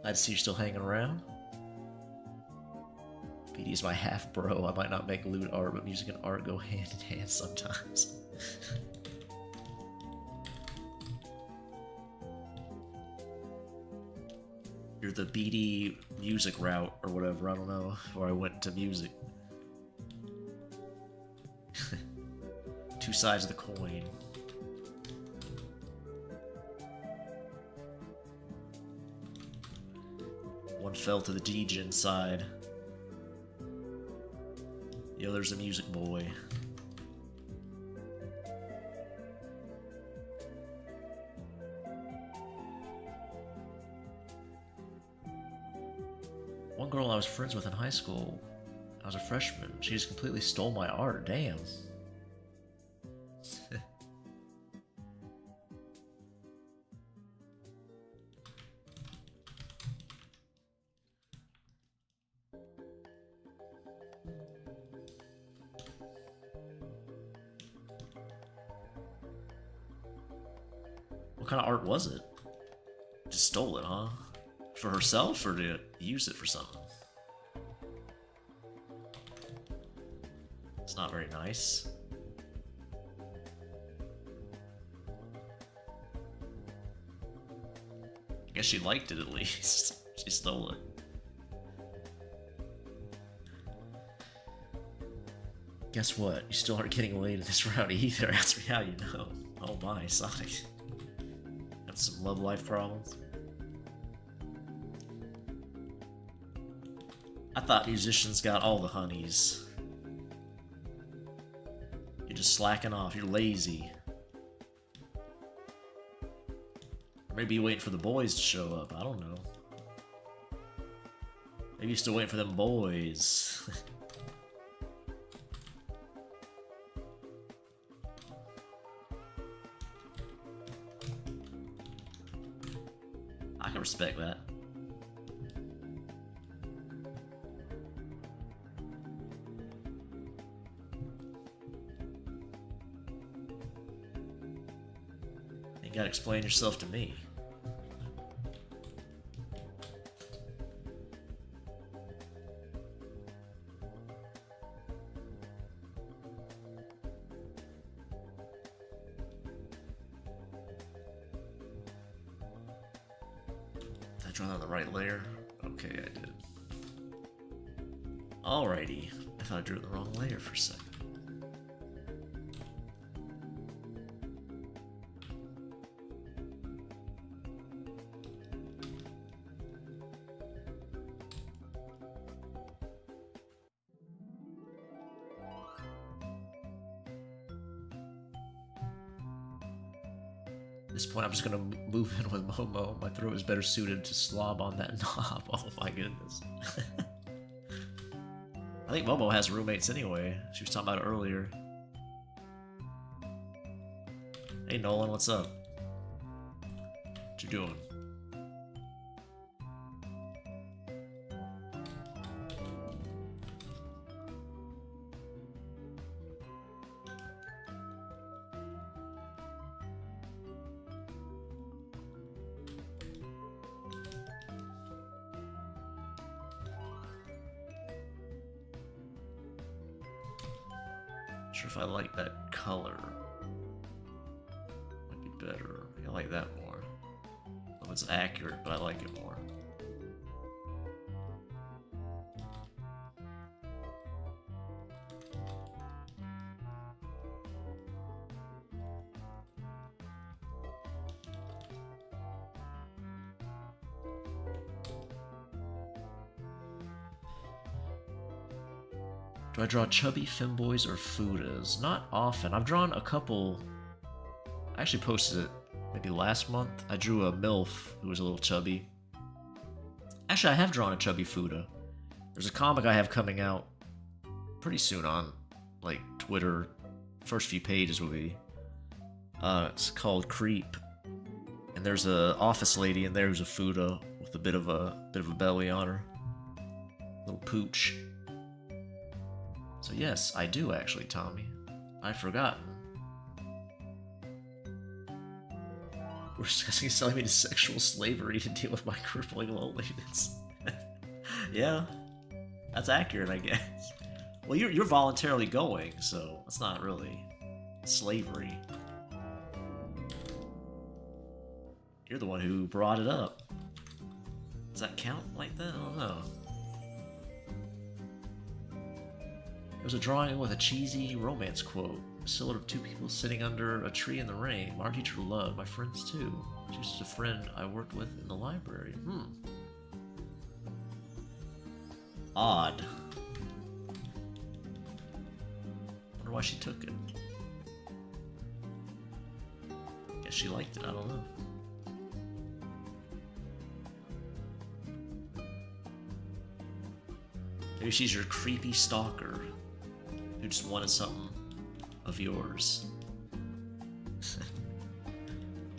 I'd see you still hanging around. BD's my half bro. I might not make lewd art, but music and art go hand in hand sometimes. You're the BD music route or whatever, I don't know, where I went into music. Two sides of the coin. One fell to the Degen side. The other's a music boy. One girl I was friends with in high school, I was a freshman, she just completely stole my art, damn. What kind of art was it? Just stole it, huh? For herself, or to use it for something? It's not very nice. I guess she liked it at least. She stole it. Guess what? You still aren't getting laid in this round either. Ask me how you know. Oh my, Sonic. Got some love life problems. I thought musicians got all the honeys. You're just slacking off. You're lazy. Maybe you're waiting for the boys to show up. I don't know. Maybe you're still waiting for them boys. I can respect that. You gotta explain yourself to me. Did I draw that on the right layer? Okay, I did. Alrighty. I thought I drew the wrong layer for a second. At this point, I'm just gonna move in with Momo. My throat is better suited to slob on that knob. Oh my goodness. I think Momo has roommates anyway. She was talking about it earlier. Hey Nolan, what's up? What you doing? Not sure if I like that color. Might be better. I like that more. Well, it's accurate, but I like it more. Do I draw chubby femboys or fudas? Not often. I've drawn a couple I actually posted it maybe last month. I drew a MILF who was a little chubby. Actually, I have drawn a chubby Fuda. There's a comic I have coming out pretty soon on, like, Twitter. First few pages will be. It's called Creep. And there's a office lady in there who's a Fuda with a bit of a belly on her. Little pooch. So yes, I do actually, Tommy. I'd forgotten. We're discussing selling me to sexual slavery to deal with my crippling loneliness. Yeah, that's accurate, I guess. Well, you're voluntarily going, so it's not really slavery. You're the one who brought it up. Does that count like that? I don't know. It was a drawing with a cheesy romance quote. A silhouette of two people sitting under a tree in the rain. My teacher loved, my friends too. She was just a friend I worked with in the library. Odd. Wonder why she took it. Guess she liked it, I don't know. Maybe she's your creepy stalker who just wanted something of yours.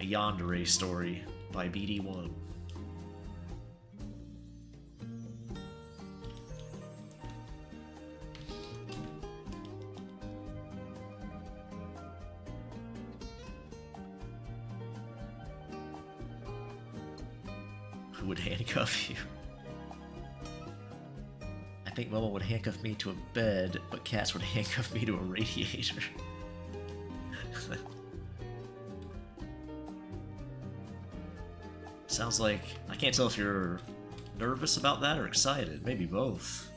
A Yandere story by BD1. Who would handcuff you? I think Mama would handcuff me to a bed, but cats would handcuff me to a radiator. Sounds like... I can't tell if you're nervous about that or excited. Maybe both.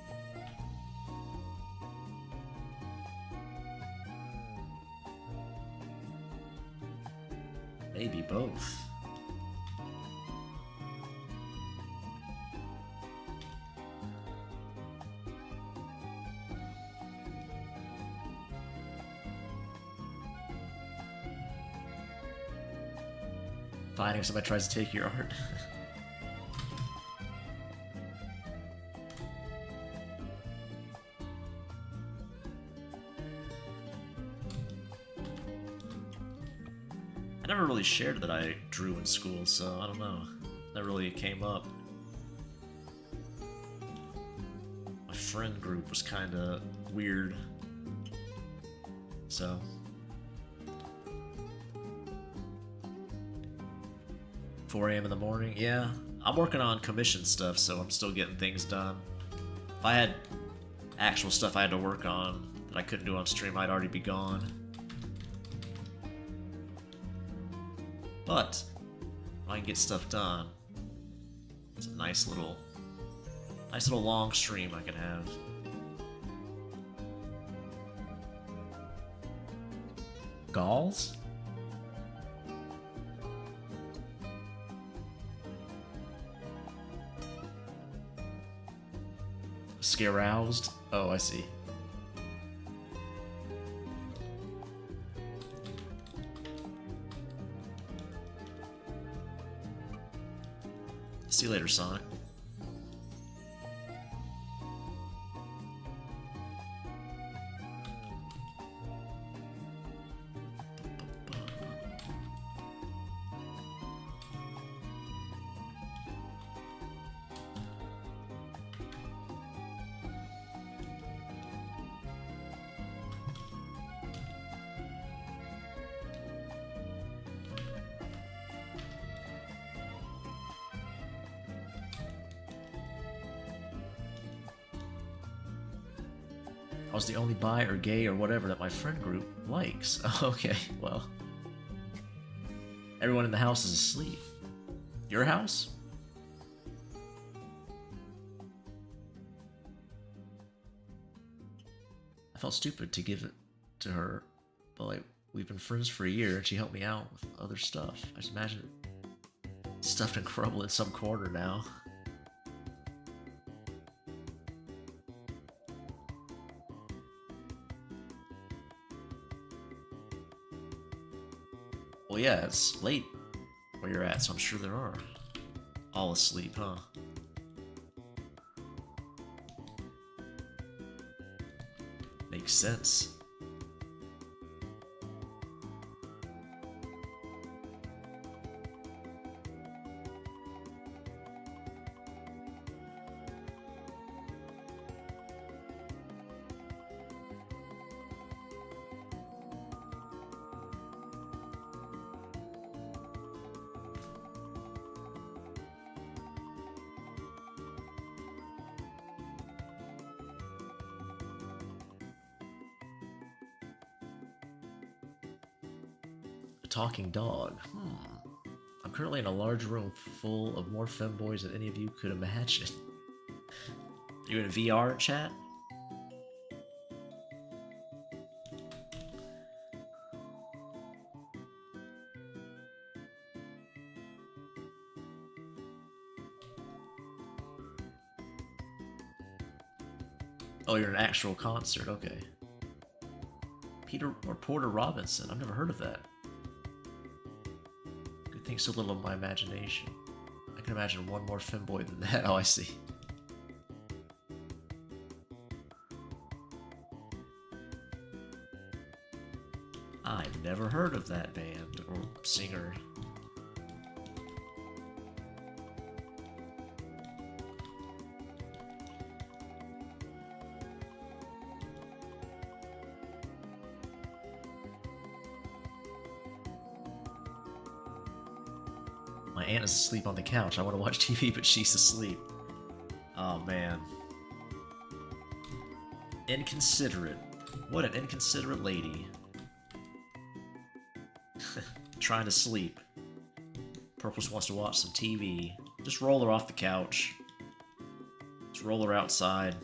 Maybe both. Fine if somebody tries to take your art. I never really shared that I drew in school, so I don't know. That really came up. My friend group was kinda weird. So... 4 a.m. in the morning, yeah. I'm working on commission stuff, so I'm still getting things done. If I had actual stuff I had to work on that I couldn't do on stream, I'd already be gone. But if I can get stuff done, it's a nice little long stream I can have. Galls? Scare-roused? Oh, I see. See you later, Sonic. I was the only bi or gay or whatever that my friend group likes. Okay, well. Everyone in the house is asleep. Your house? I felt stupid to give it to her, but like, we've been friends for a year and she helped me out with other stuff. I just imagine it stuffed and crumbled in some corner now. Well, yeah, it's late where you're at, so I'm sure there are. All asleep, huh? Makes sense. A talking dog. I'm currently in a large room full of more femboys than any of you could imagine. You in a VR chat? Oh, you're in an actual concert. Okay. Peter or Porter Robinson. I've never heard of that. Good thing so little of my imagination. I can imagine one more femboy than that. Oh, I see. I've never heard of that band or singer. My aunt is asleep on the couch. I want to watch TV, but she's asleep. Oh, man. Inconsiderate. What an inconsiderate lady. Trying to sleep. Purpose wants to watch some TV. Just roll her off the couch. Just roll her outside.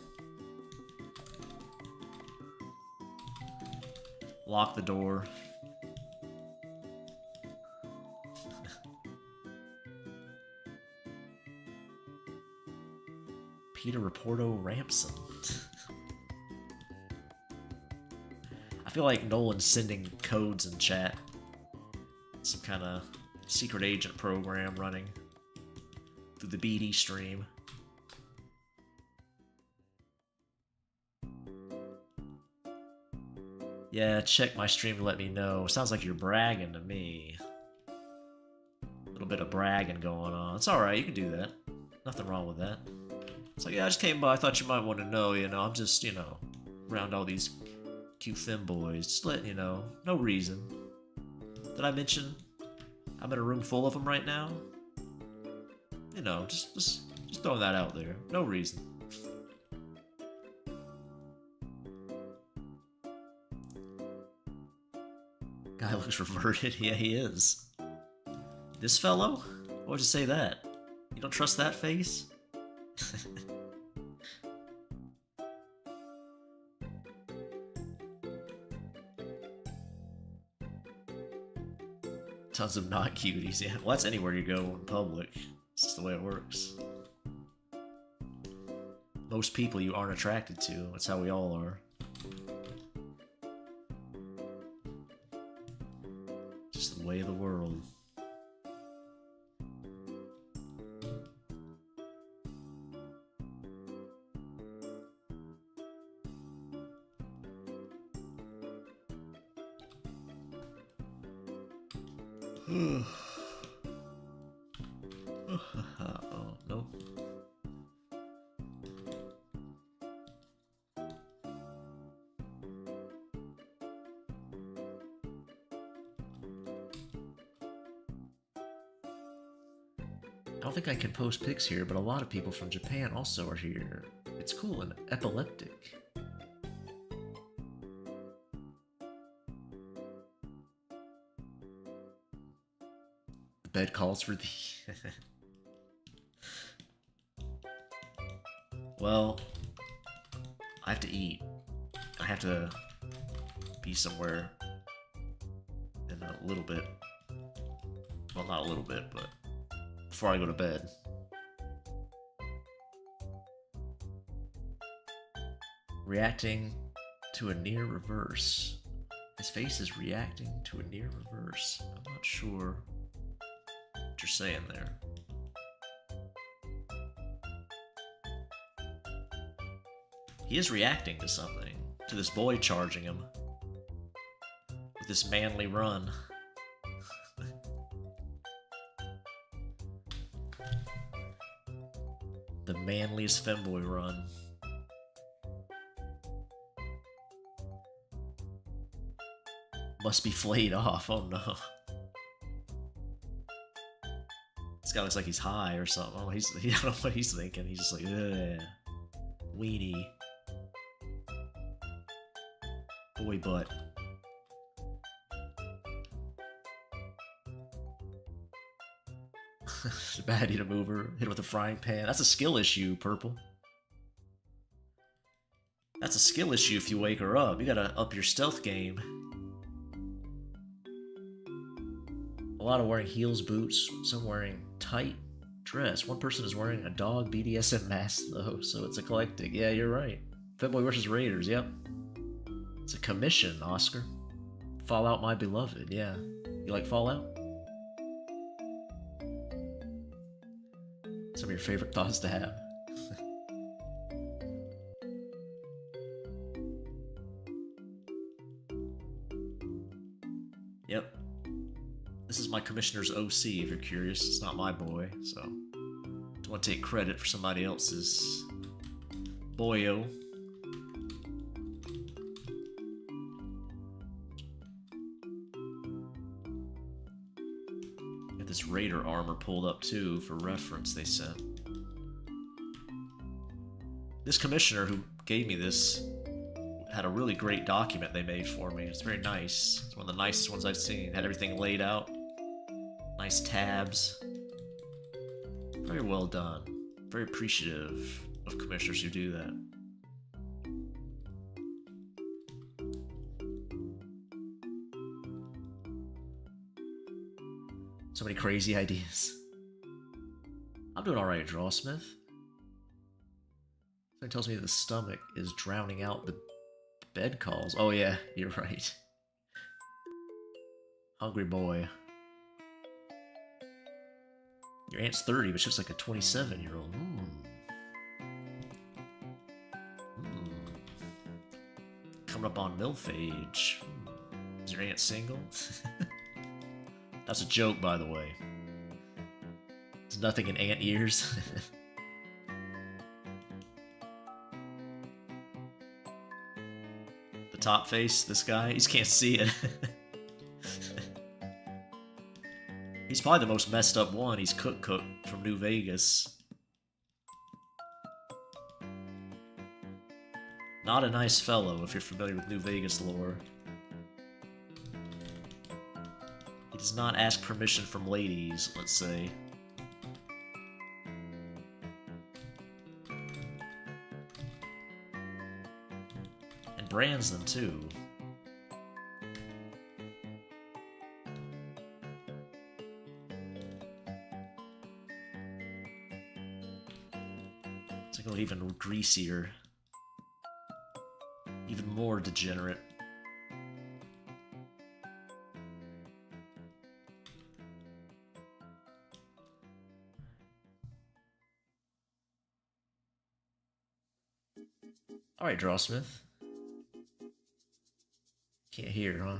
Lock the door. Peter Raporto Ramson. I feel like Nolan's sending codes in chat. Some kind of secret agent program running through the BD stream. Yeah, check my stream to let me know. Sounds like you're bragging to me. A little bit of bragging going on. It's alright, you can do that. Nothing wrong with that. It's like, yeah, I just came by. I thought you might want to know, I'm just, around all these cute femboys. Just letting you know. No reason. Did I mention I'm in a room full of them right now? Just throwing that out there. No reason. Guy looks reverted. Yeah, he is. This fellow? Why would you say that? You don't trust that face? Tons of not cuties, yeah. Well, that's anywhere you go in public. It's just the way it works. Most people you aren't attracted to. That's how we all are. Just the way of the world. Oh, no. I don't think I can post pics here, but a lot of people from Japan also are here. It's cool and epileptic. The bed calls for thee. Well, I have to eat. I have to be somewhere in a little bit. Well, not a little bit, but before I go to bed. Reacting to a near reverse. His face is reacting to a near reverse. I'm not sure what you're saying there. He is reacting to something. To this boy charging him. With this manly run. The manliest femboy run. Must be flayed off, oh no. This guy looks like he's high or something. Oh, I don't know what he's thinking. He's just like, ugh. Weenie. Boy butt. Baddie to move her. Hit her with a frying pan. That's a skill issue, Purple. That's a skill issue if you wake her up. You gotta up your stealth game. A lot of wearing heels, boots, some wearing tight dress. One person is wearing a dog BDSM mask, though, so it's eclectic. Yeah, you're right. Femboy versus Raiders, yep. It's a commission, Oscar. Fallout My Beloved, yeah. You like Fallout? Some of your favorite thoughts to have. Yep. This is my commissioner's OC, if you're curious. It's not my boy, so... don't want to take credit for somebody else's... boyo. Got this Raider armor pulled up, too, for reference they sent. This commissioner who gave me this had a really great document they made for me. It's very nice. It's one of the nicest ones I've seen. Had everything laid out. Nice tabs. Very well done. Very appreciative of commissioners who do that. So many crazy ideas. I'm doing alright, Drawsmith. Something tells me the stomach is drowning out the bed calls. Oh yeah, you're right. Hungry boy. Your aunt's 30, but she looks like a 27-year-old. Coming up on MILF age. Is your aunt single? That's a joke, by the way. There's nothing in ant ears. The top face, this guy, he just can't see it. He's probably the most messed up one. He's Cook from New Vegas. Not a nice fellow, if you're familiar with New Vegas lore. He does not ask permission from ladies, let's say. And brands them, too. It's like even greasier. Even more degenerate. Alright, Drawsmith. Can't hear, huh?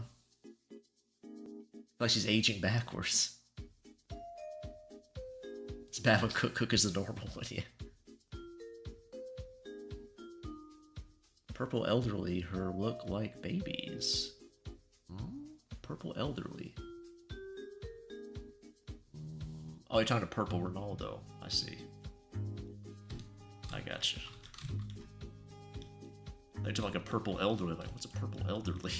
Like she's aging backwards. It's bad when Cook is the normal one, yeah. Purple elderly, her look like babies. Purple elderly. Oh, you're talking to Purple Ronaldo. I see. I gotcha. They're talking like a purple elderly. Like, what's a purple elderly?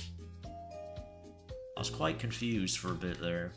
I was quite confused for a bit there.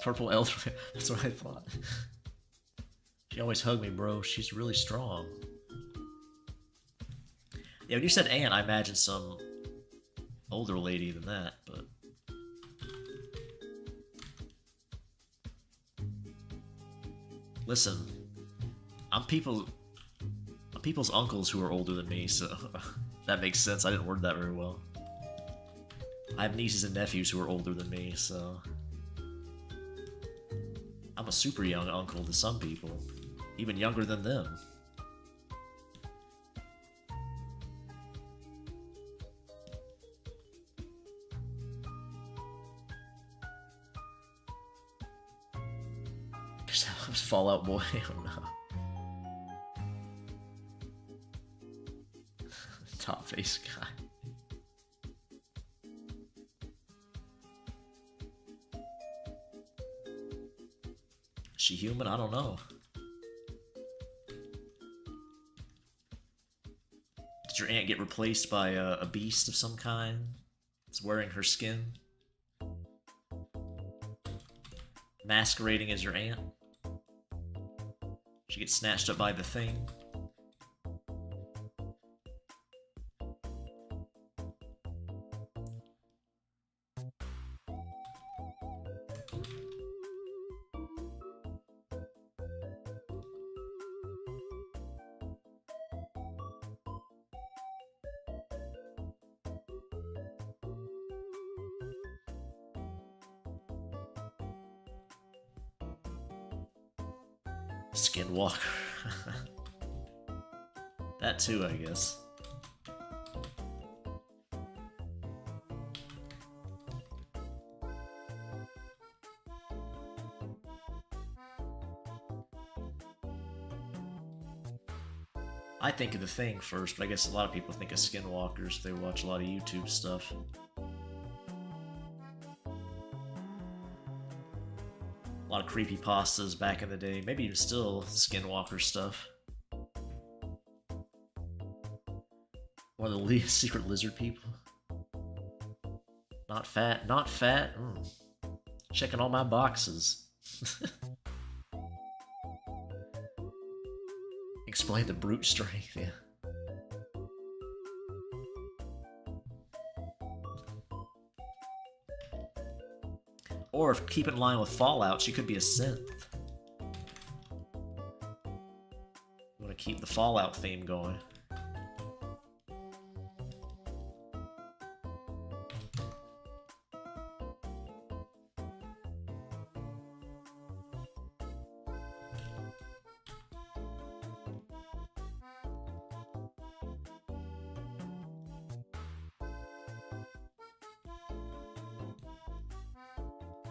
Purple elder. That's what I thought. She always hugged me, bro. She's really strong. Yeah, when you said aunt, I imagined some older lady than that, but... Listen, I'm people's uncles who are older than me, so that makes sense. I didn't word that very well. I have nieces and nephews who are older than me, so... I'm a super young uncle to some people. Even younger than them. That was Fallout Boy. Oh no. Top face guy. Is she human? I don't know. Did your aunt get replaced by a beast of some kind? It's wearing her skin? Masquerading as your aunt? She gets snatched up by the thing? Skinwalker. That too, I guess. I think of the Thing first, but I guess a lot of people think of Skinwalkers if they watch a lot of YouTube stuff. A lot of creepypastas back in the day, maybe even still Skinwalker stuff. One of the secret lizard people. Not fat, not fat. Checking all my boxes. Explain the brute strength, yeah. Or if keep in line with Fallout, she could be a synth. You want to keep the Fallout theme going.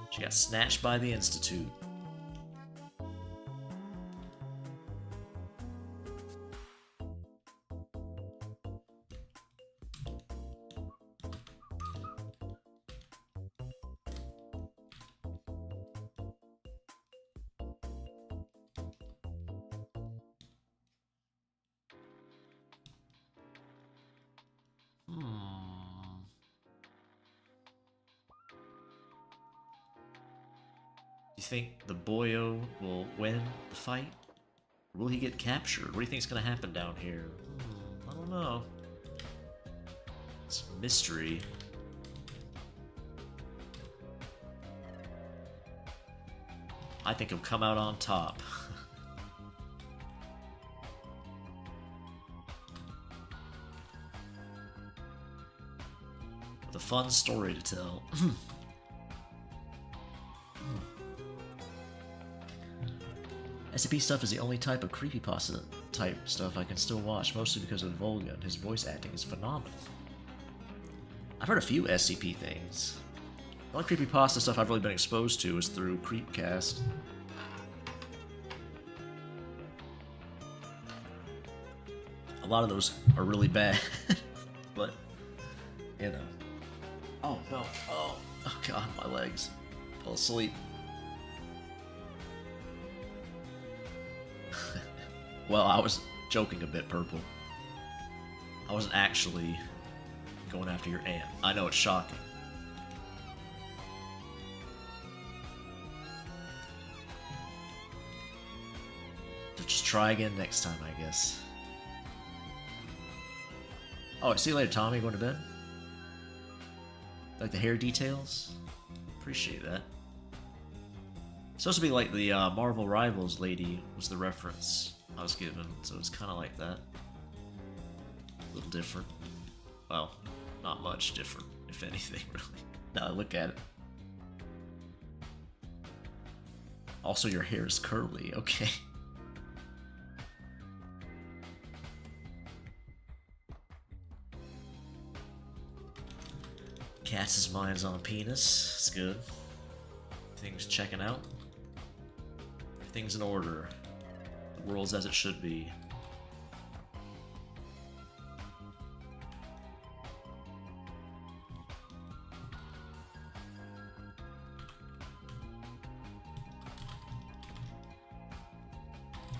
She got snatched by the Institute. Do you think the boyo will win the fight? Or will he get captured? What do you think is going to happen down here? I don't know. It's a mystery. I think he'll come out on top. With a fun story to tell. SCP stuff is the only type of creepypasta type stuff I can still watch, mostly because of Volga, and his voice acting is phenomenal. I've heard a few SCP things. The only creepypasta stuff I've really been exposed to is through Creepcast. A lot of those are really bad, but, you know. Oh, no. Oh god, my legs. Fell asleep. Well, I was joking a bit, Purple. I wasn't actually going after your aunt. I know it's shocking. try again next time, I guess. Oh, see you later, Tommy. Going to bed? Like the hair details? Appreciate that. It's supposed to be like the Marvel Rivals lady was the reference I was given, so it's kind of like that. A little different. Well, not much different, if anything, really. Now I look at it. Also, your hair is curly, okay. Cass's mind's on penis. It's good. Things checking out. Things in order. The world's as it should be.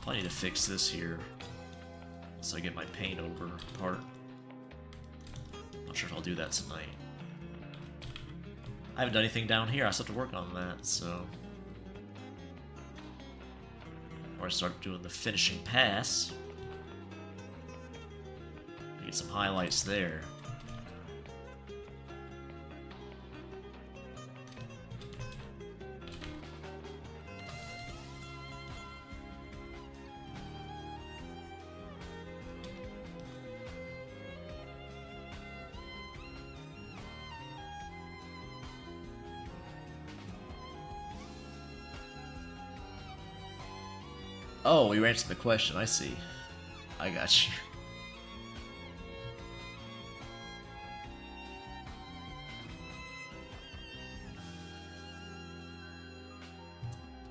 I need to fix this here once I get my paint over part. Not sure if I'll do that tonight. I haven't done anything down here. I still have to work on that, so. Or I start doing the finishing pass. Get some highlights there. Oh, you answered the question, I see. I got you.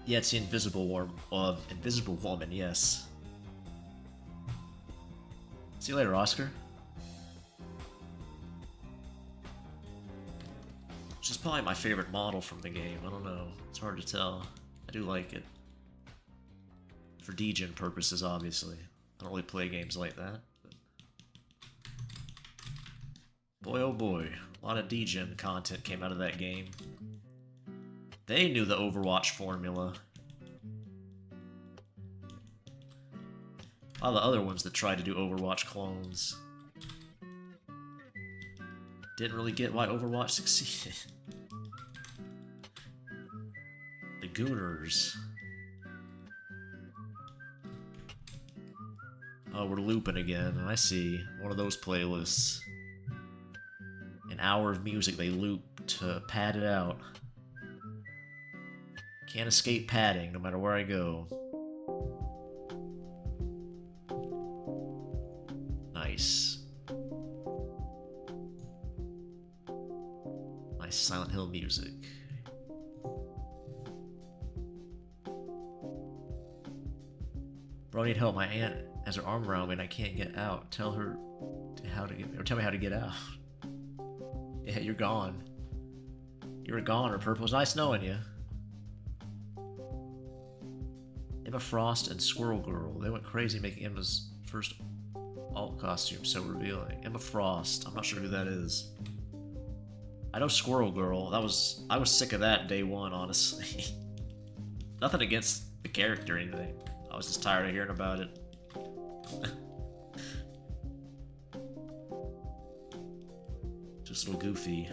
Yeah, it's the Invisible Woman, yes. See you later, Oscar. Which is probably my favorite model from the game, I don't know. It's hard to tell. I do like it. For degen purposes, obviously. I don't really play games like that. But boy, oh boy, a lot of degen content came out of that game. They knew the Overwatch formula. A lot of the other ones that tried to do Overwatch clones didn't really get why Overwatch succeeded. The Gooners. Oh, we're looping again. I see. One of those playlists. An hour of music they loop to pad it out. Can't escape padding no matter where I go. Nice. Nice Silent Hill music. Bro, I need help. My aunt has her arm around me and I can't get out. Tell her how to get, or tell me how to get out. Yeah, you're gone. You're a goner, Purple. It was nice knowing you. Emma Frost and Squirrel Girl. They went crazy making Emma's first alt costume so revealing. Emma Frost. I'm not sure who that is. I know Squirrel Girl. I was sick of that day one, honestly. Nothing against the character or anything. I was just tired of hearing about it. Just a little goofy.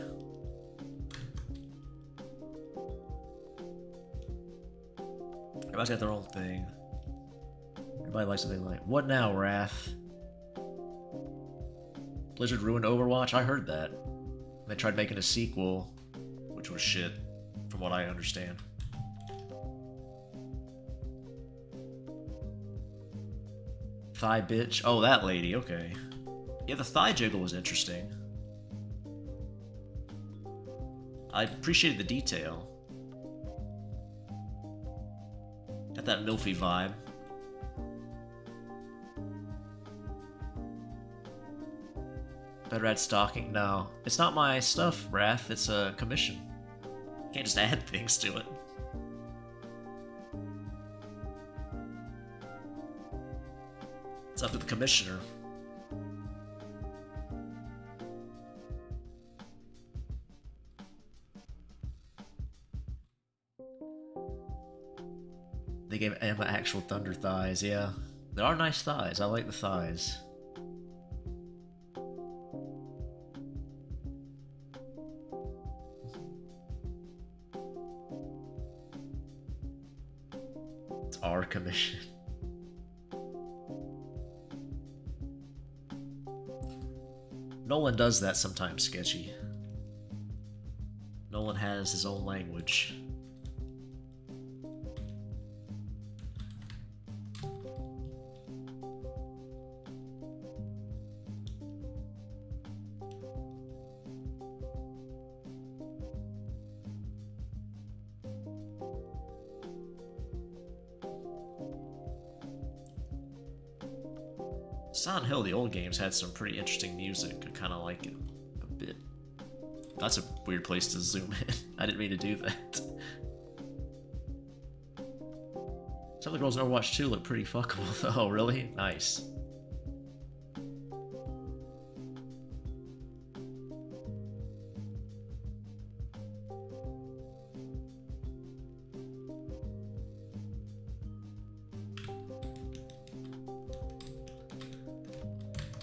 Everybody's got their own thing. Everybody likes what they like. What now, Wrath? Blizzard ruined Overwatch? I heard that. They tried making a sequel, which was shit, from what I understand. Thigh bitch? Oh, that lady, okay. Yeah, the thigh jiggle was interesting. I appreciated the detail. Got that milfy vibe. Better add stocking? No. It's not my stuff, Wrath. It's a commission. Can't just add things to it. It's up to the commissioner. They gave Emma actual thunder thighs, yeah. There are nice thighs. I like the thighs. It's our commission. Nolan does that sometimes, Sketchy. Nolan has his own language. Silent Hill, the old games, had some pretty interesting music. I kind of like it a bit. That's a weird place to zoom in. I didn't mean to do that. Some of the girls in Overwatch 2 look pretty fuckable though, really? Nice.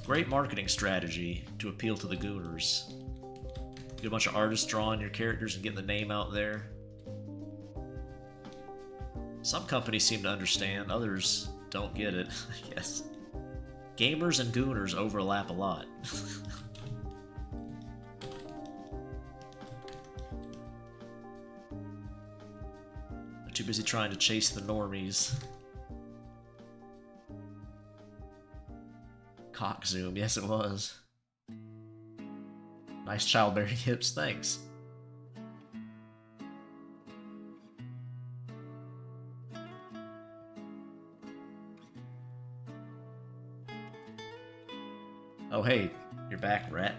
Great marketing strategy to appeal to the gooners. Get a bunch of artists drawing your characters and getting the name out there. Some companies seem to understand, others don't get it, I guess. Gamers and gooners overlap a lot. They're too busy trying to chase the normies. Cock zoom, yes it was. Nice childbearing hips, thanks. Oh hey, you're back, rat.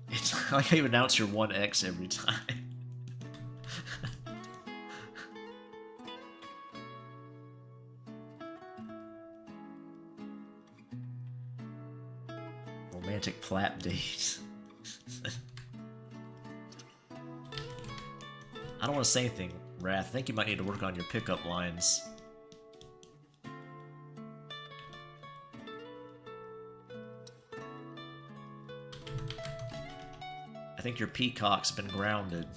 It's like how you announce your 1x every time. Romantic plap dates. I don't want to say anything, Wrath. I think you might need to work on your pickup lines. I think your peacock's been grounded.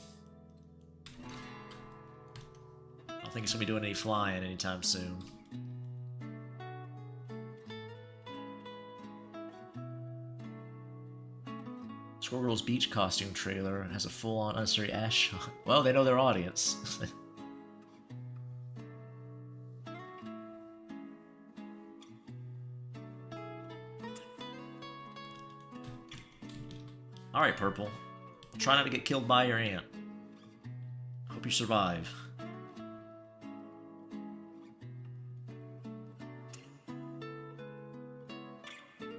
I don't think it's gonna be doing any flying anytime soon. Squirrel's beach costume trailer has a full-on unnecessary ass shot. Well, they know their audience. Alright, Purple. Try not to get killed by your aunt. Hope you survive.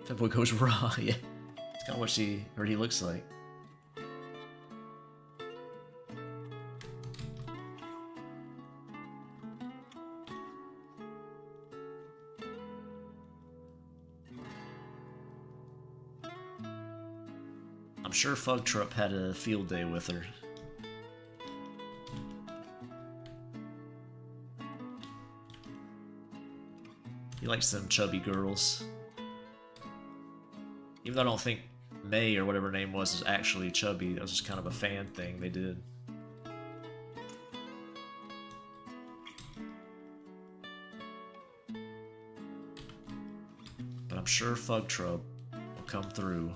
Fanboy goes raw, yeah. It's kind of what she heard he looks like. I'm sure Fugtrup had a field day with her. He likes them chubby girls. Even though I don't think May or whatever her name was is actually chubby, that was just kind of a fan thing they did. But I'm sure Fugtrup will come through.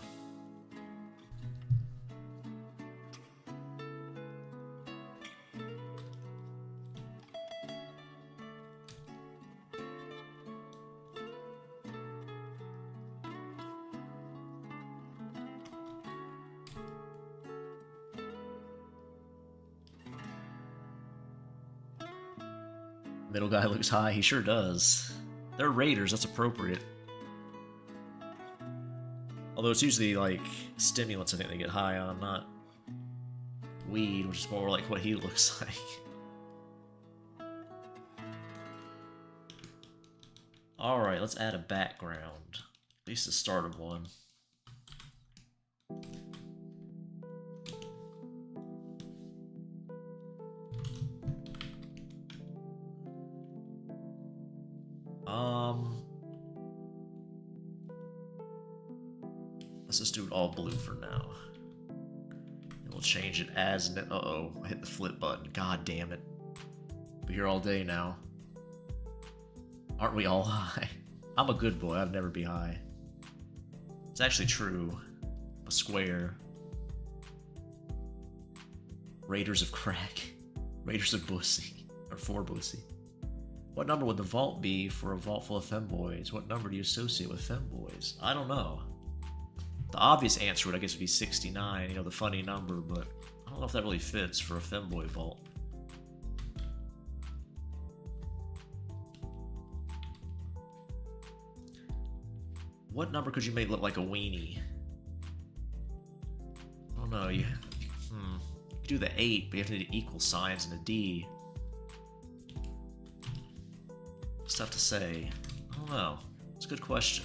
Middle guy looks high, he sure does. They're raiders, that's appropriate. Although it's usually like stimulants I think they get high on, not weed, which is more like what he looks like. Alright, let's add a background. At least the start of one. Let's just do it all blue for now. And we'll change it as... Uh-oh, I hit the flip button. God damn it. Be here all day now. Aren't we all high? I'm a good boy, I'd never be high. It's actually true. A square. Raiders of crack. Raiders of pussy. Or for pussy. What number would the vault be for a vault full of femboys? What number do you associate with femboys? I don't know. The obvious answer would, I guess, be 69, you know, the funny number, but I don't know if that really fits for a femboy vault. What number could you make look like a weenie? I don't know, you could do the 8, but you have to do equal signs and a D. It's tough to say. I don't know. It's a good question.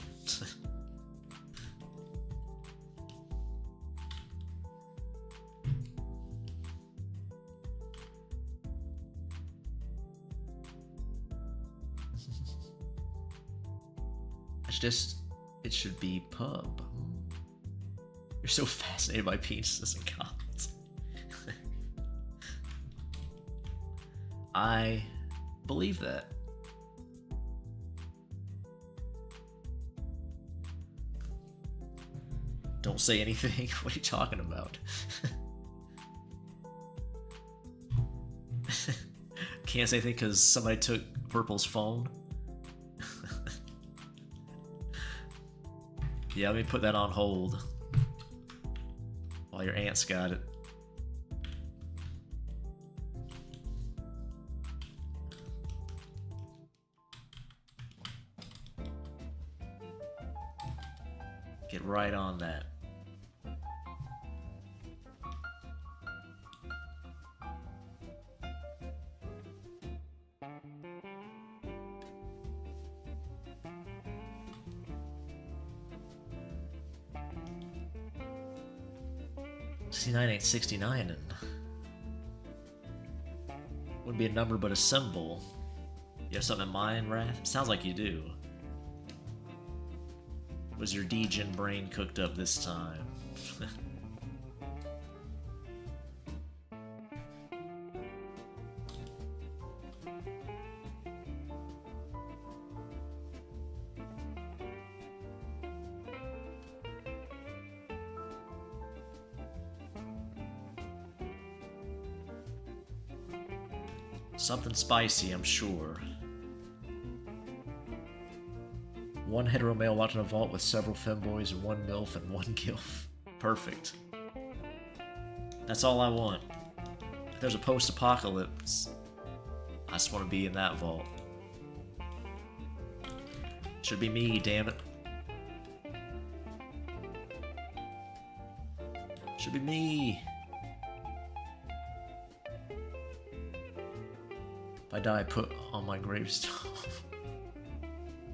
It should be pub. You're so fascinated by penises and cocks. I believe that. Don't say anything. What are you talking about? Can't say anything because somebody took Purple's phone. Yeah, let me put that on hold while your aunt's got it. Get right on that. '69 ain't 69, and wouldn't be a number but a symbol. You have something in mind, Wrath? Sounds like you do. Was your degen brain cooked up this time? Something spicy, I'm sure. One hetero male locked in a vault with several femboys and one MILF and one GILF. Perfect. That's all I want. If there's a post-apocalypse, I just want to be in that vault. Should be me, damn it. Should be me. If I die, put on my gravestone.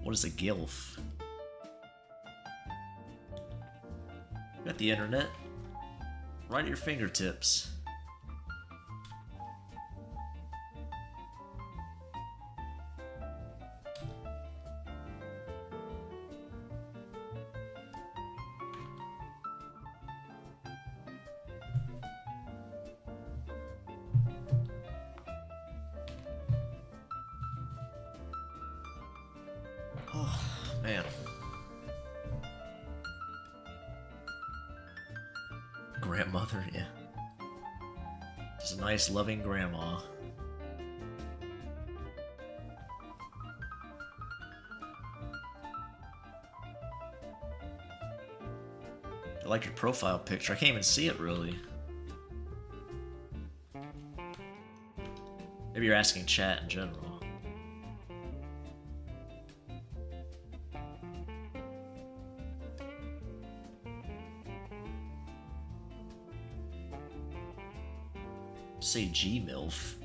What is a GILF? You got the internet. Right at your fingertips. Oh, man. Grandmother, yeah. Just a nice, loving grandma. I like your profile picture. I can't even see it, really. Maybe you're asking chat in general. Say G-MILF.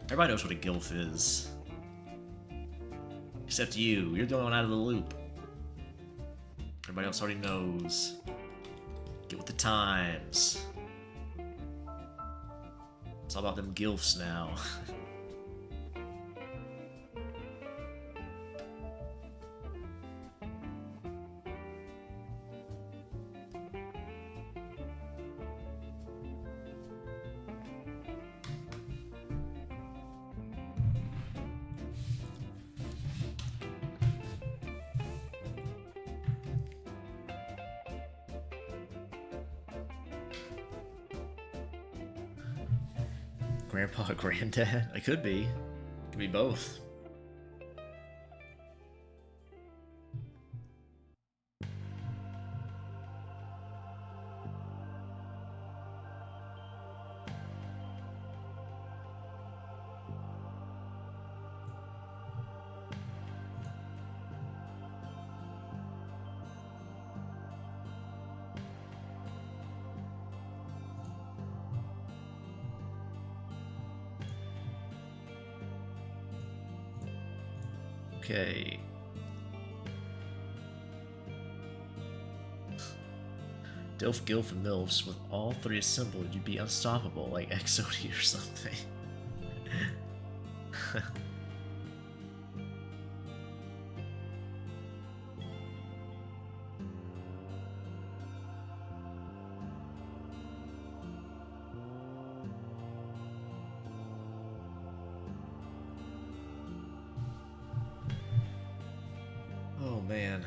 Everybody knows what a GILF is. Except you. You're the only one out of the loop. Everybody else already knows. Get with the times. It's all about them GILFs now. Grandpa, granddad? I could be. Could be both. Okay. Dilf, Gilf, and Milfs, with all three assembled, you'd be unstoppable, like Exody or something. Oh man.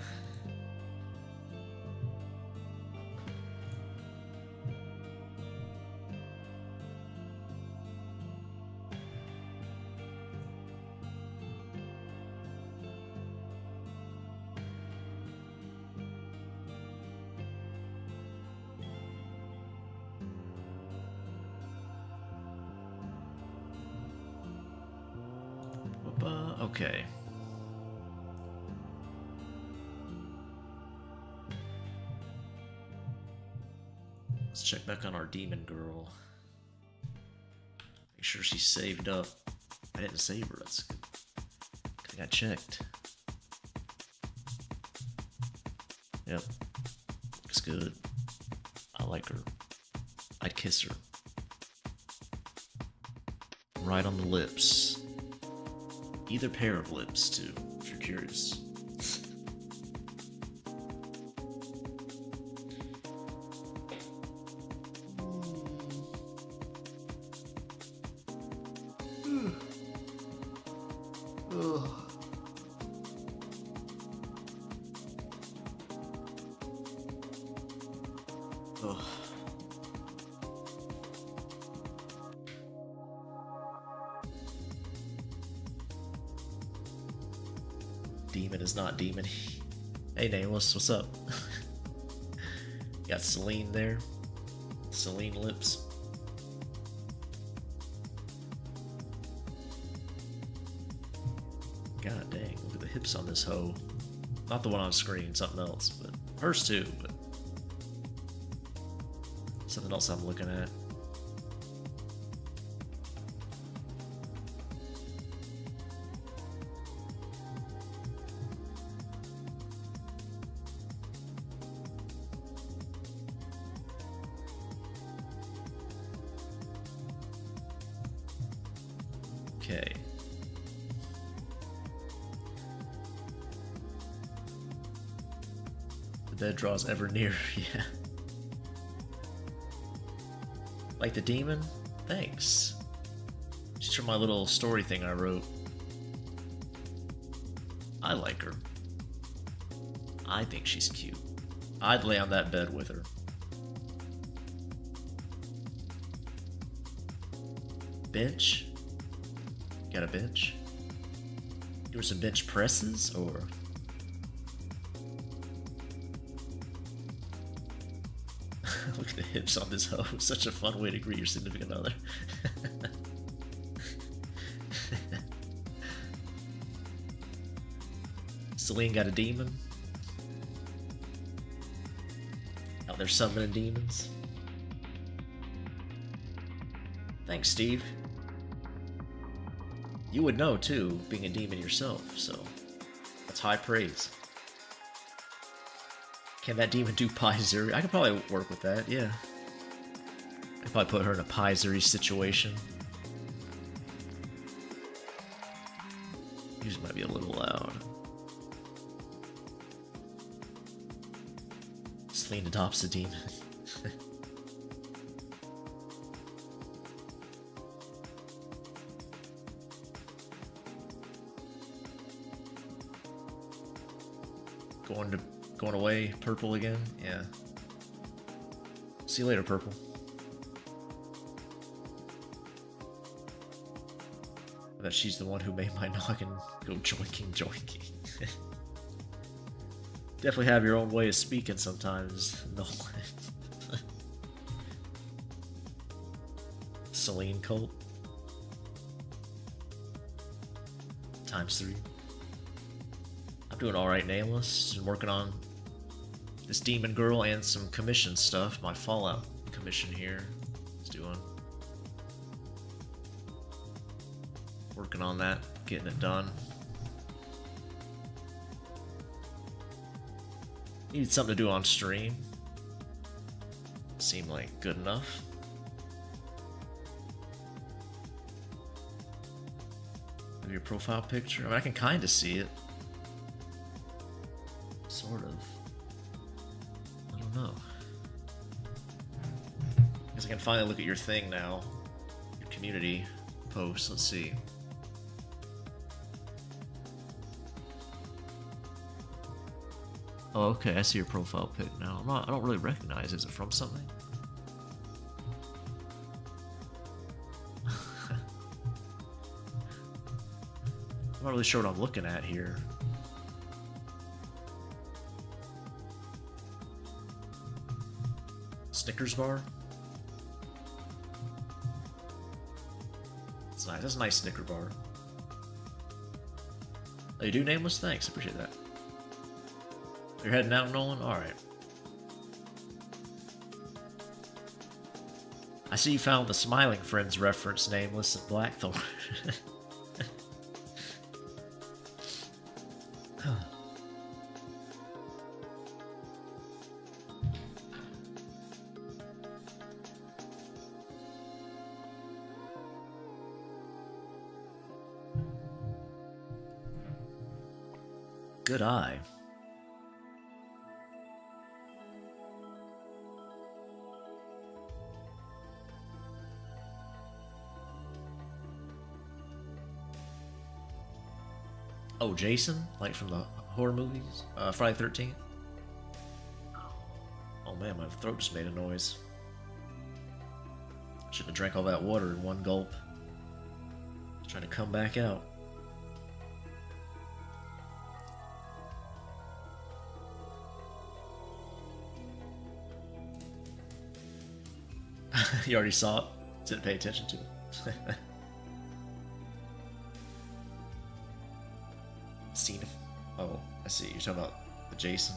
Okay. Let's check back on our demon girl. Make sure she's saved up. I didn't save her, that's good. I think I checked. Yep. Looks good. I like her. I'd kiss her. Right on the lips. Either pair of lips, too, if you're curious. Demon is not demon. Hey Nameless, what's up? Got Celine there. Celine lips. God dang, look at the hips on this hoe. Not the one on screen, something else, but hers too, but something else I'm looking at. Okay. The bed draws ever nearer, yeah. Like the demon? Thanks. She's from my little story thing I wrote. I like her. I think she's cute. I'd lay on that bed with her. Bench? Got a bench? Doing some bench presses, or? Look at the hips on this hoe. Such a fun way to greet your significant other. Celine got a demon. Out there summoning demons. Thanks, Steve. You would know, too, being a demon yourself, so that's high praise. Can that demon do Paizuri? I could probably work with that, yeah. I could probably put her in a Paizuri situation. Music might be a little loud. Celine adopts a demon. Going away, Purple again? Yeah. See you later, Purple. That she's the one who made my noggin go joinking joinking. Definitely have your own way of speaking sometimes, Nolan. Celine cult. ×3. I'm doing alright, Nameless. Been working on this demon girl and some commission stuff. My Fallout commission here is doing. Working on that, getting it done. Needed something to do on stream. Seemed like good enough. Your profile picture? I mean, I can kind of see it. Sort of. I don't know. I guess I can finally look at your thing now. Your community post. Let's see. Oh, okay. I see your profile pic now. I don't really recognize. Is it from something? I'm not really sure what I'm looking at here. Snickers bar? It's nice. That's a nice Snicker bar. Oh, you do, Nameless? Thanks. I appreciate that. You're heading out, Nolan? Alright. I see you found the Smiling Friends reference, Nameless, at Blackthorn. Good eye. Oh, Jason? Like from the horror movies? Friday 13th? Oh man, my throat just made a noise. Shouldn't have drank all that water in one gulp. Trying to come back out. You already saw it? Didn't pay attention to it. Scene. Oh, I see. You're talking about the Jason.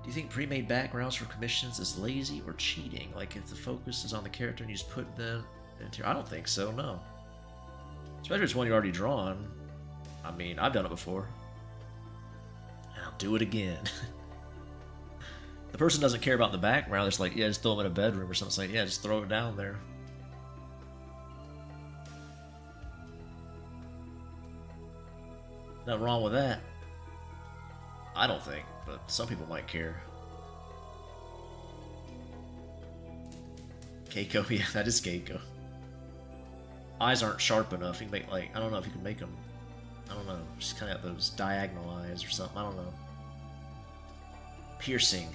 Do you think pre-made backgrounds for commissions is lazy or cheating? Like if the focus is on the character and you just put them into... I don't think so, no. Especially if it's one you already drawn. I mean, I've done it before. And I'll do it again. The person doesn't care about the background. It's like, yeah, just throw them in a bedroom or something. It's like, yeah, just throw it down there. Nothing wrong with that. I don't think, but some people might care. Keiko, yeah, that is Keiko. Eyes aren't sharp enough. You can make, like, I don't know if you can make them, I don't know, just kind of those diagonal eyes or something, I don't know. Piercing.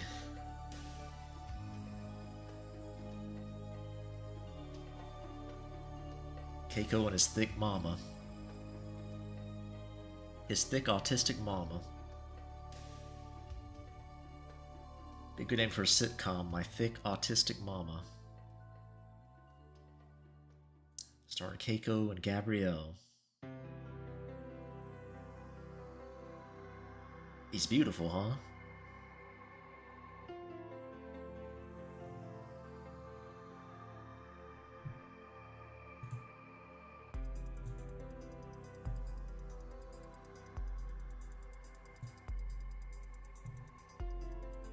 Keiko and his thick mama. His thick autistic mama. Be a good name for a sitcom, My Thick Autistic Mama. Starring Keiko and Gabrielle. He's beautiful, huh?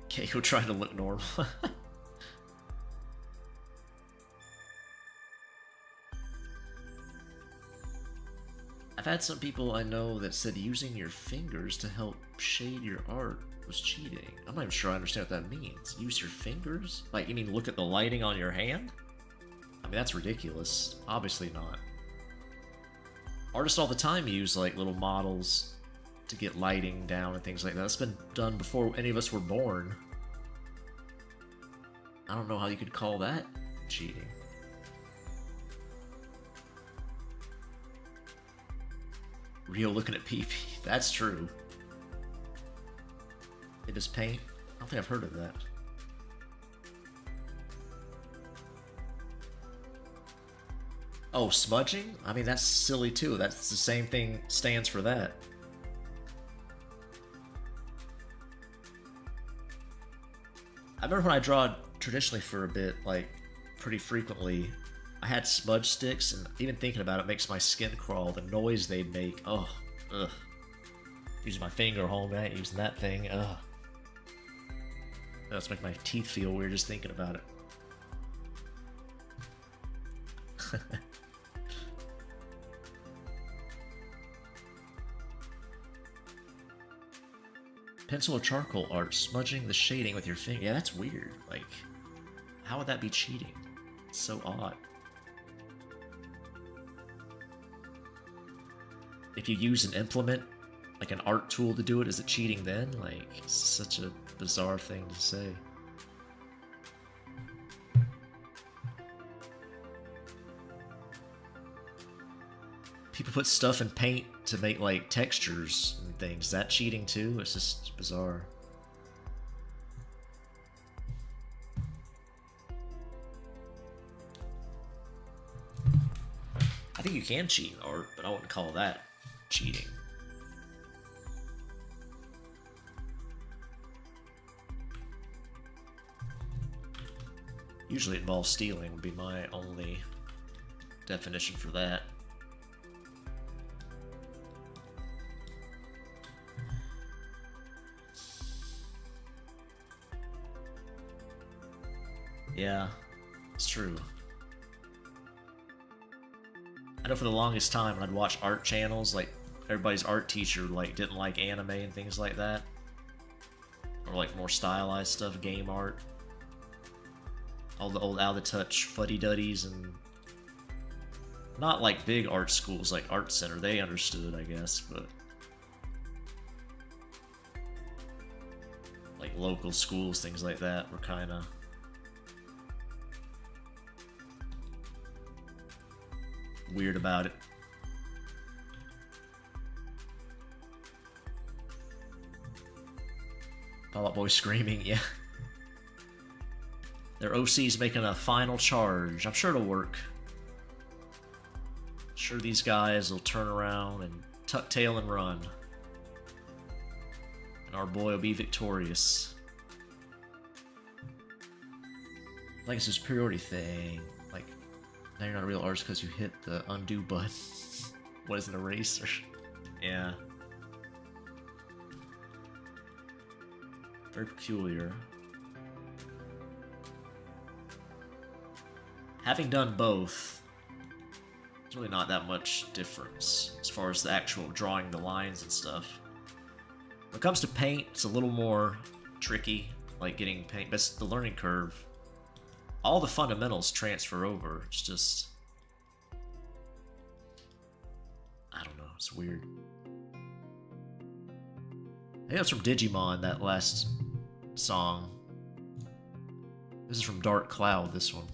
Keiko trying to look normal. I've had some people I know that said using your fingers to help shade your art was cheating. I'm not even sure I understand what that means. Use your fingers? Like, you mean look at the lighting on your hand? I mean, that's ridiculous. Obviously not. Artists all the time use, like, little models to get lighting down and things like that. That's been done before any of us were born. I don't know how you could call that cheating. Rio looking at pee-pee. That's true. It is paint? I don't think I've heard of that. Oh, smudging? I mean, that's silly too. That's the same thing stands for that. I remember when I draw traditionally for a bit, like, pretty frequently, I had smudge sticks, and even thinking about it makes my skin crawl. The noise they'd make, oh, ugh. Using my finger, home, I ain't using that thing, ugh. That's making my teeth feel weird just thinking about it. Pencil or charcoal art, smudging the shading with your finger. Yeah, that's weird. Like, how would that be cheating? It's so odd. If you use an implement, like an art tool to do it, is it cheating then? Like, it's such a bizarre thing to say. People put stuff in paint to make, like, textures and things. Is that cheating too? It's just bizarre. I think you can cheat in art, but I wouldn't call that cheating. Usually it involves stealing would be my only definition for that. Yeah, it's true. I know for the longest time when I'd watch art channels, like, everybody's art teacher, like, didn't like anime and things like that. Or, like, more stylized stuff, game art. All the old out-of-touch fuddy-duddies and... Not, like, big art schools like Art Center, they understood, I guess, but... Like, local schools, things like that, were kinda... weird about it. Fall Out Boy screaming, yeah. Their OC's making a final charge. I'm sure it'll work. Sure these guys will turn around and tuck tail and run. And our boy will be victorious. Like it's a superiority thing. Like, now you're not a real artist because you hit the undo button. What is an eraser? Yeah. Very peculiar. Having done both, there's really not that much difference as far as the actual drawing the lines and stuff. When it comes to paint, it's a little more tricky, like getting paint, but the learning curve. All the fundamentals transfer over, it's just... I don't know, it's weird. I think that's from Digimon, that last song. This is from Dark Cloud, this one.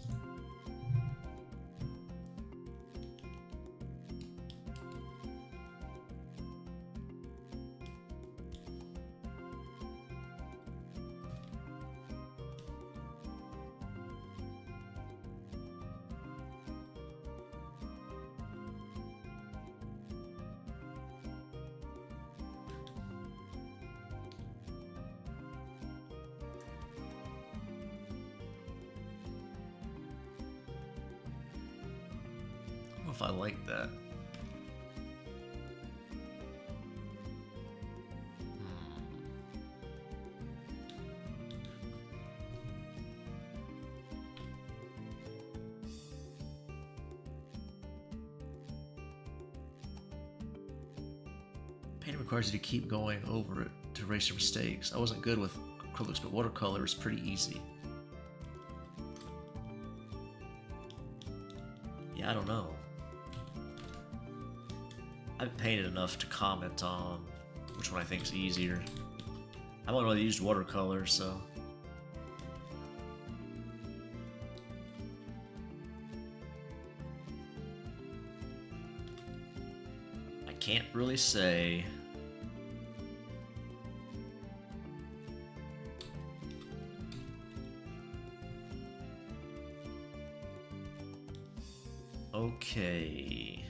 If I like that. Painting requires you to keep going over it to erase your mistakes. I wasn't good with acrylics, but watercolor is pretty easy. Yeah, I don't know. I've painted enough to comment on which one I think is easier. I've only really used watercolor, so... I can't really say. Okay.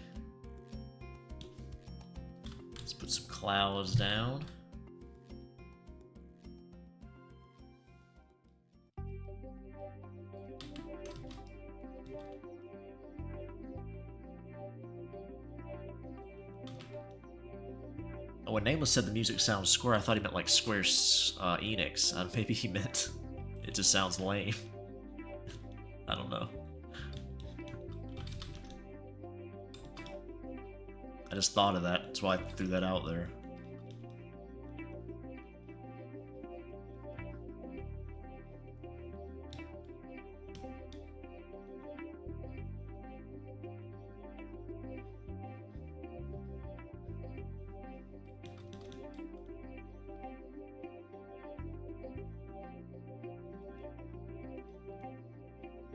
Let's put some clouds down. Oh, when Nameless said the music sounds square, I thought he meant like Square Enix. Maybe he meant it just sounds lame. I don't know. I just thought of that. That's why I threw that out there.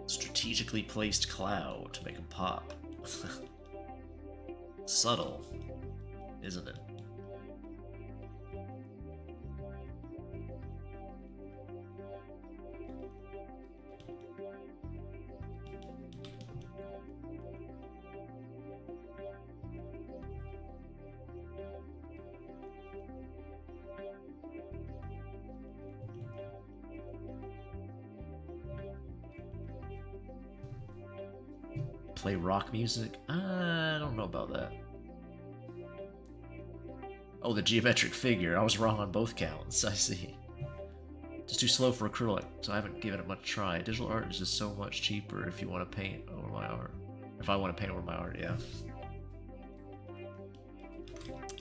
Strategically placed cloud to make them pop. Subtle, isn't it? Play rock music? I don't know about that. Oh, the geometric figure. I was wrong on both counts. I see. Just too slow for acrylic, so I haven't given it much try. Digital art is just so much cheaper if you want to paint over my art. If I want to paint over my art, yeah.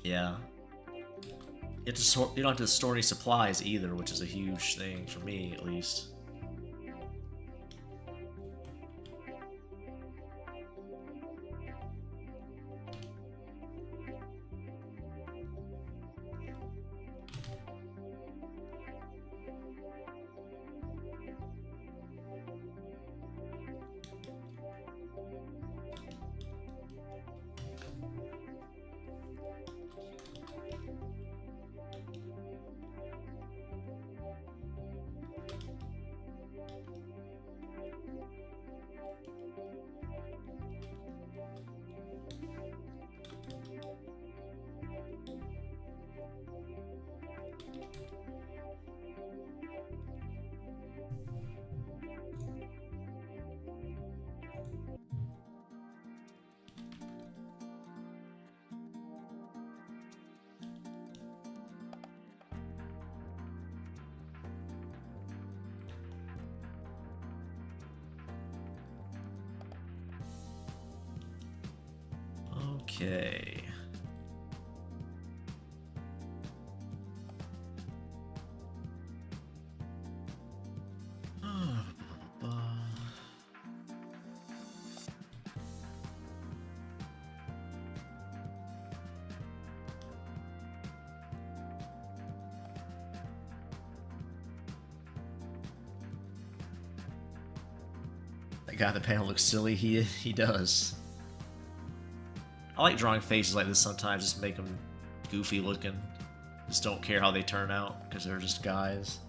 Yeah. You don't have to store any supplies either, which is a huge thing for me, at least. Okay. That guy on the panel looks silly. He does. I like drawing faces like this sometimes, just make them goofy looking. Just don't care how they turn out, because they're just guys.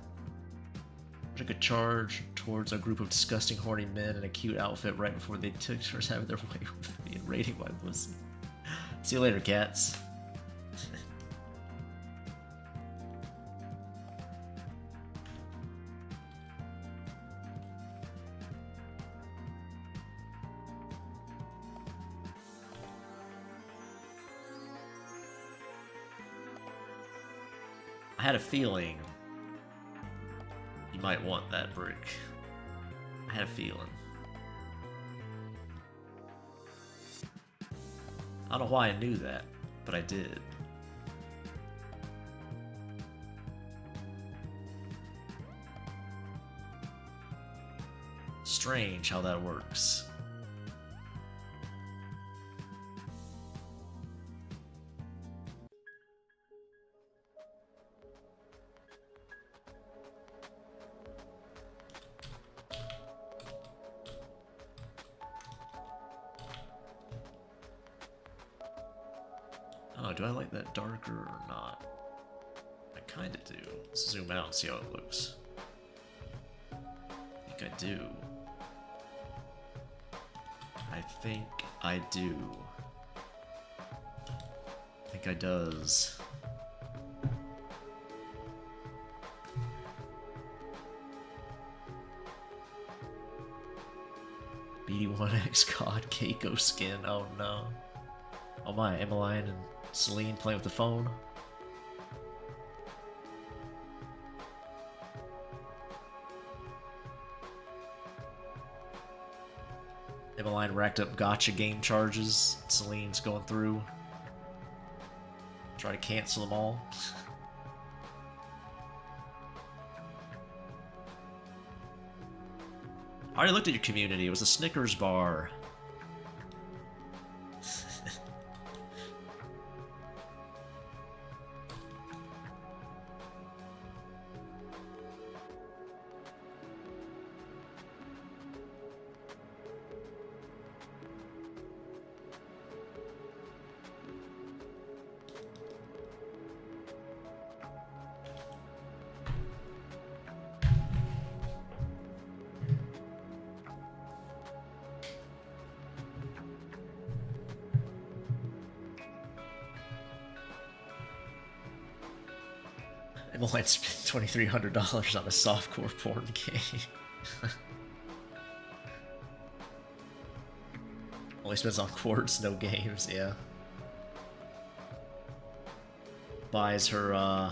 Took a charge towards a group of disgusting horny men in a cute outfit right before they took turns having their way with me and raiding my pussy. See you later, cats. I had a feeling you might want that brick. I had a feeling. I don't know why I knew that, but I did. strange how that works. Oh, do I like that darker or not? I kinda do. Let's zoom out and see how it looks. I think I do. I think I do. I think I does. BD1X COD Keiko skin, oh no. Oh my, Emmeline and Celine playing with the phone. Emmeline racked up gotcha game charges. Celine's going through. Try to cancel them all. I already looked at your community. It was a Snickers bar. Emmeline spent $2,300 on a softcore porn game. Only spends on quartz, no games, yeah. Buys her,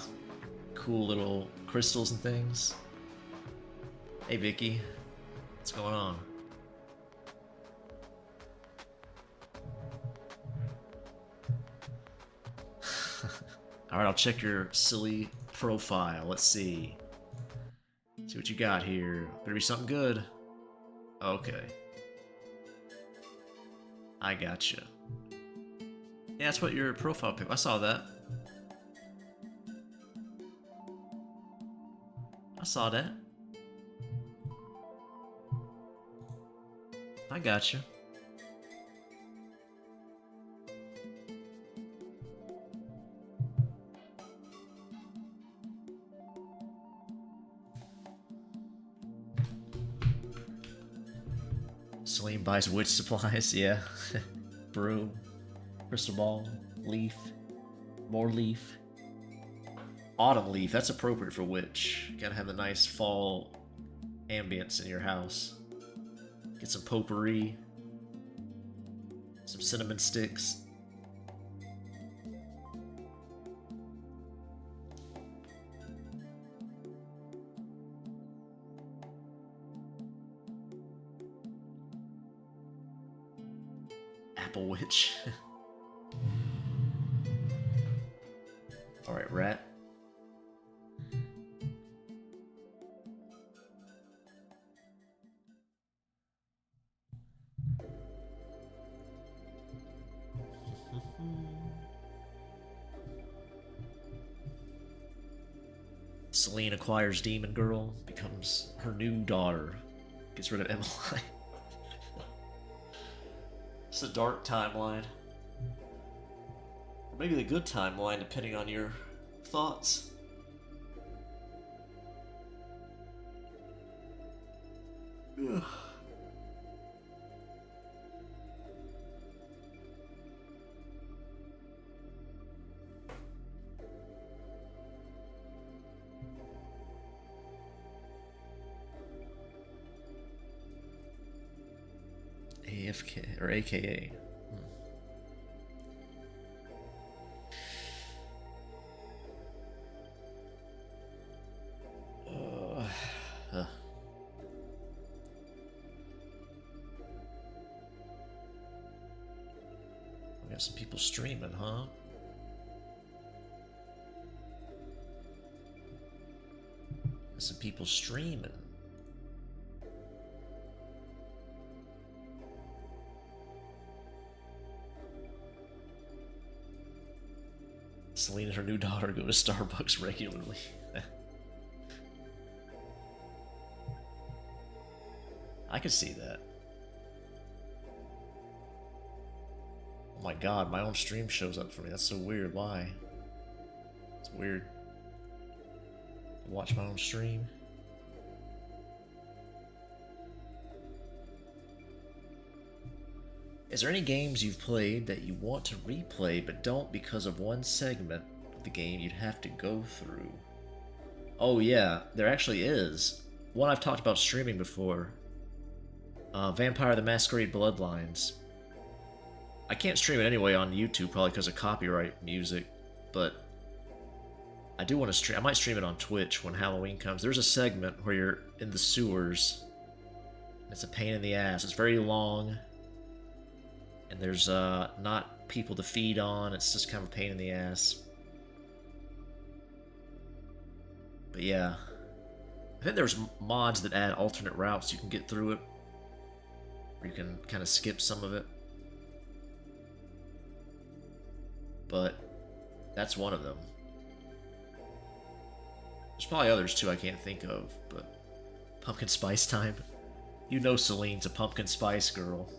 cool little crystals and things. Hey, Vicky. What's going on? Alright, I'll check your silly profile. Let's see. See what you got here. Better be something good. Okay. I gotcha. Yeah, that's what your profile pic. I saw that. I saw that. I gotcha. Celine buys witch supplies, yeah. Broom, crystal ball, leaf, more leaf. Autumn leaf, that's appropriate for witch. You gotta have a nice fall ambience in your house. Get some potpourri, some cinnamon sticks. Apple witch. Alright, rat. Celine acquires Demon Girl, becomes her new daughter, gets rid of Emmeline. It's a dark timeline. Or maybe the good timeline, depending on your thoughts. Ugh. AFK or AKA. We got some people streaming, huh? Got some people streaming. Celine and her new daughter go to Starbucks regularly. I could see that. Oh my god, my own stream shows up for me. That's so weird. Why? It's weird. Watch my own stream. Is there any games you've played that you want to replay but don't because of one segment of the game you'd have to go through? Oh yeah, there actually is. One I've talked about streaming before. Vampire the Masquerade Bloodlines. I can't stream it anyway on YouTube, probably because of copyright music, but I do want to stream. I might stream it on Twitch when Halloween comes. There's a segment where you're in the sewers. It's a pain in the ass. It's very long, and there's not people to feed on. It's just kind of a pain in the ass. But yeah, I think there's mods that add alternate routes. You can get through it, or you can kind of skip some of it. But that's one of them. There's probably others too I can't think of, but pumpkin spice time. You know Celine's a pumpkin spice girl.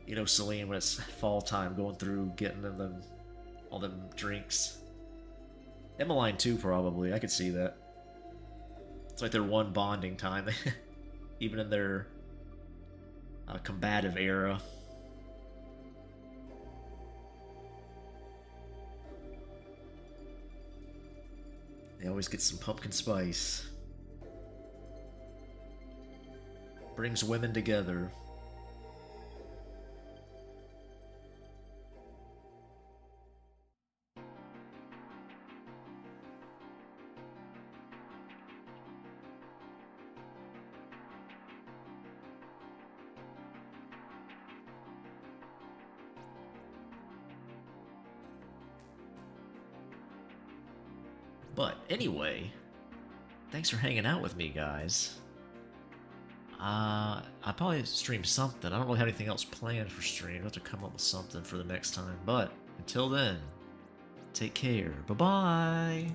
You know Celine when it's fall time, going through getting them all them drinks. Emmeline too, probably. I could see that. It's like their one bonding time, even in their combative era. They always get some pumpkin spice. Brings women together. But anyway, thanks for hanging out with me, guys. I'll probably stream something. I don't really have anything else planned for stream. I'll have to come up with something for the next time. But until then, take care. Bye-bye.